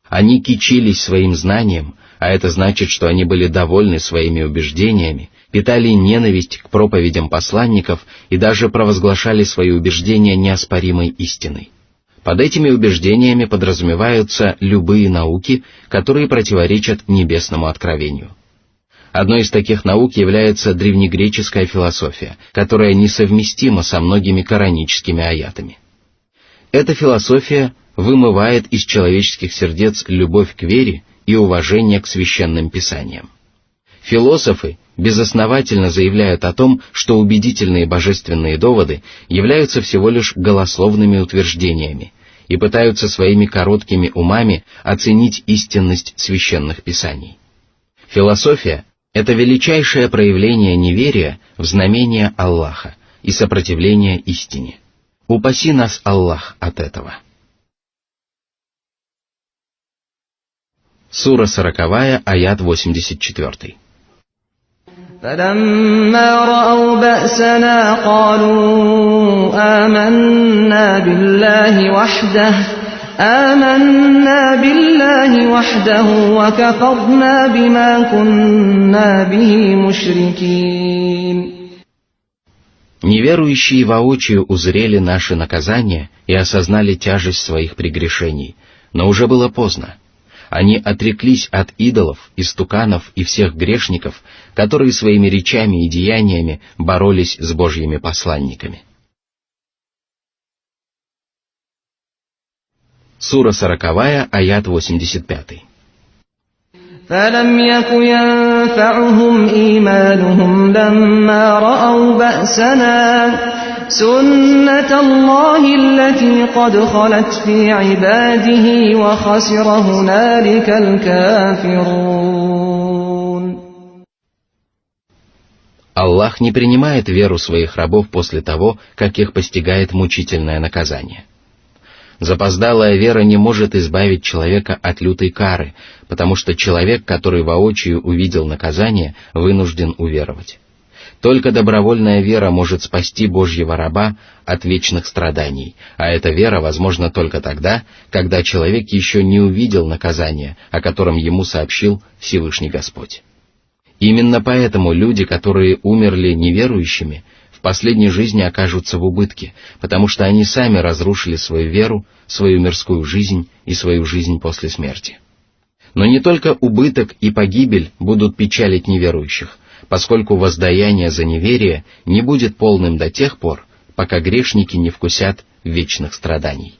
Они кичились своим знанием, а это значит, что они были довольны своими убеждениями, питали ненависть к проповедям посланников и даже провозглашали свои убеждения неоспоримой истиной. Под этими убеждениями подразумеваются любые науки, которые противоречат небесному откровению. Одной из таких наук является древнегреческая философия, которая несовместима со многими кораническими аятами. Эта философия вымывает из человеческих сердец любовь к вере и уважение к священным писаниям. Философы безосновательно заявляют о том, что убедительные божественные доводы являются всего лишь голословными утверждениями и пытаются своими короткими умами оценить истинность священных писаний. Философия — это величайшее проявление неверия в знамение Аллаха и сопротивление истине. Упаси нас, Аллах, от этого. Сура 40, аят 84. فَلَمَّا رَأَوْا بَأْسَنَا قَالُوا آمَنَّا بِاللَّهِ وَحْدَهُ وَكَفَرْنَا بِمَا كُنَّا بِهِ مُشْرِكِينَ. Неверующие воочию узрели наши наказания и осознали тяжесть своих прегрешений, но уже было поздно. Они отреклись от идолов, истуканов и всех грешников, которые своими речами и деяниями боролись с Божьими посланниками. Сура 40, аят 85. فَلَمْ يَكُ يَنفَعُهُمْ إِيمَانُهُمْ لَمَّا رَأَوْا بَأْسَنَا سُنَّةَ اللَّهِ الَّتِي قَدْ خَلَتْ فِي عِبَادِهِ وَخَسِرَ هُنَالِكَ الْكَافِرُونَ. Аллах не принимает веру своих рабов после того, как их постигает мучительное наказание. Запоздалая вера не может избавить человека от лютой кары, потому что человек, который воочию увидел наказание, вынужден уверовать. Только добровольная вера может спасти Божьего раба от вечных страданий, а эта вера возможна только тогда, когда человек еще не увидел наказания, о котором ему сообщил Всевышний Господь. Именно поэтому люди, которые умерли неверующими, в последней жизни окажутся в убытке, потому что они сами разрушили свою веру, свою мирскую жизнь и свою жизнь после смерти. Но не только убыток и погибель будут печалить неверующих, поскольку воздаяние за неверие не будет полным до тех пор, пока грешники не вкусят вечных страданий.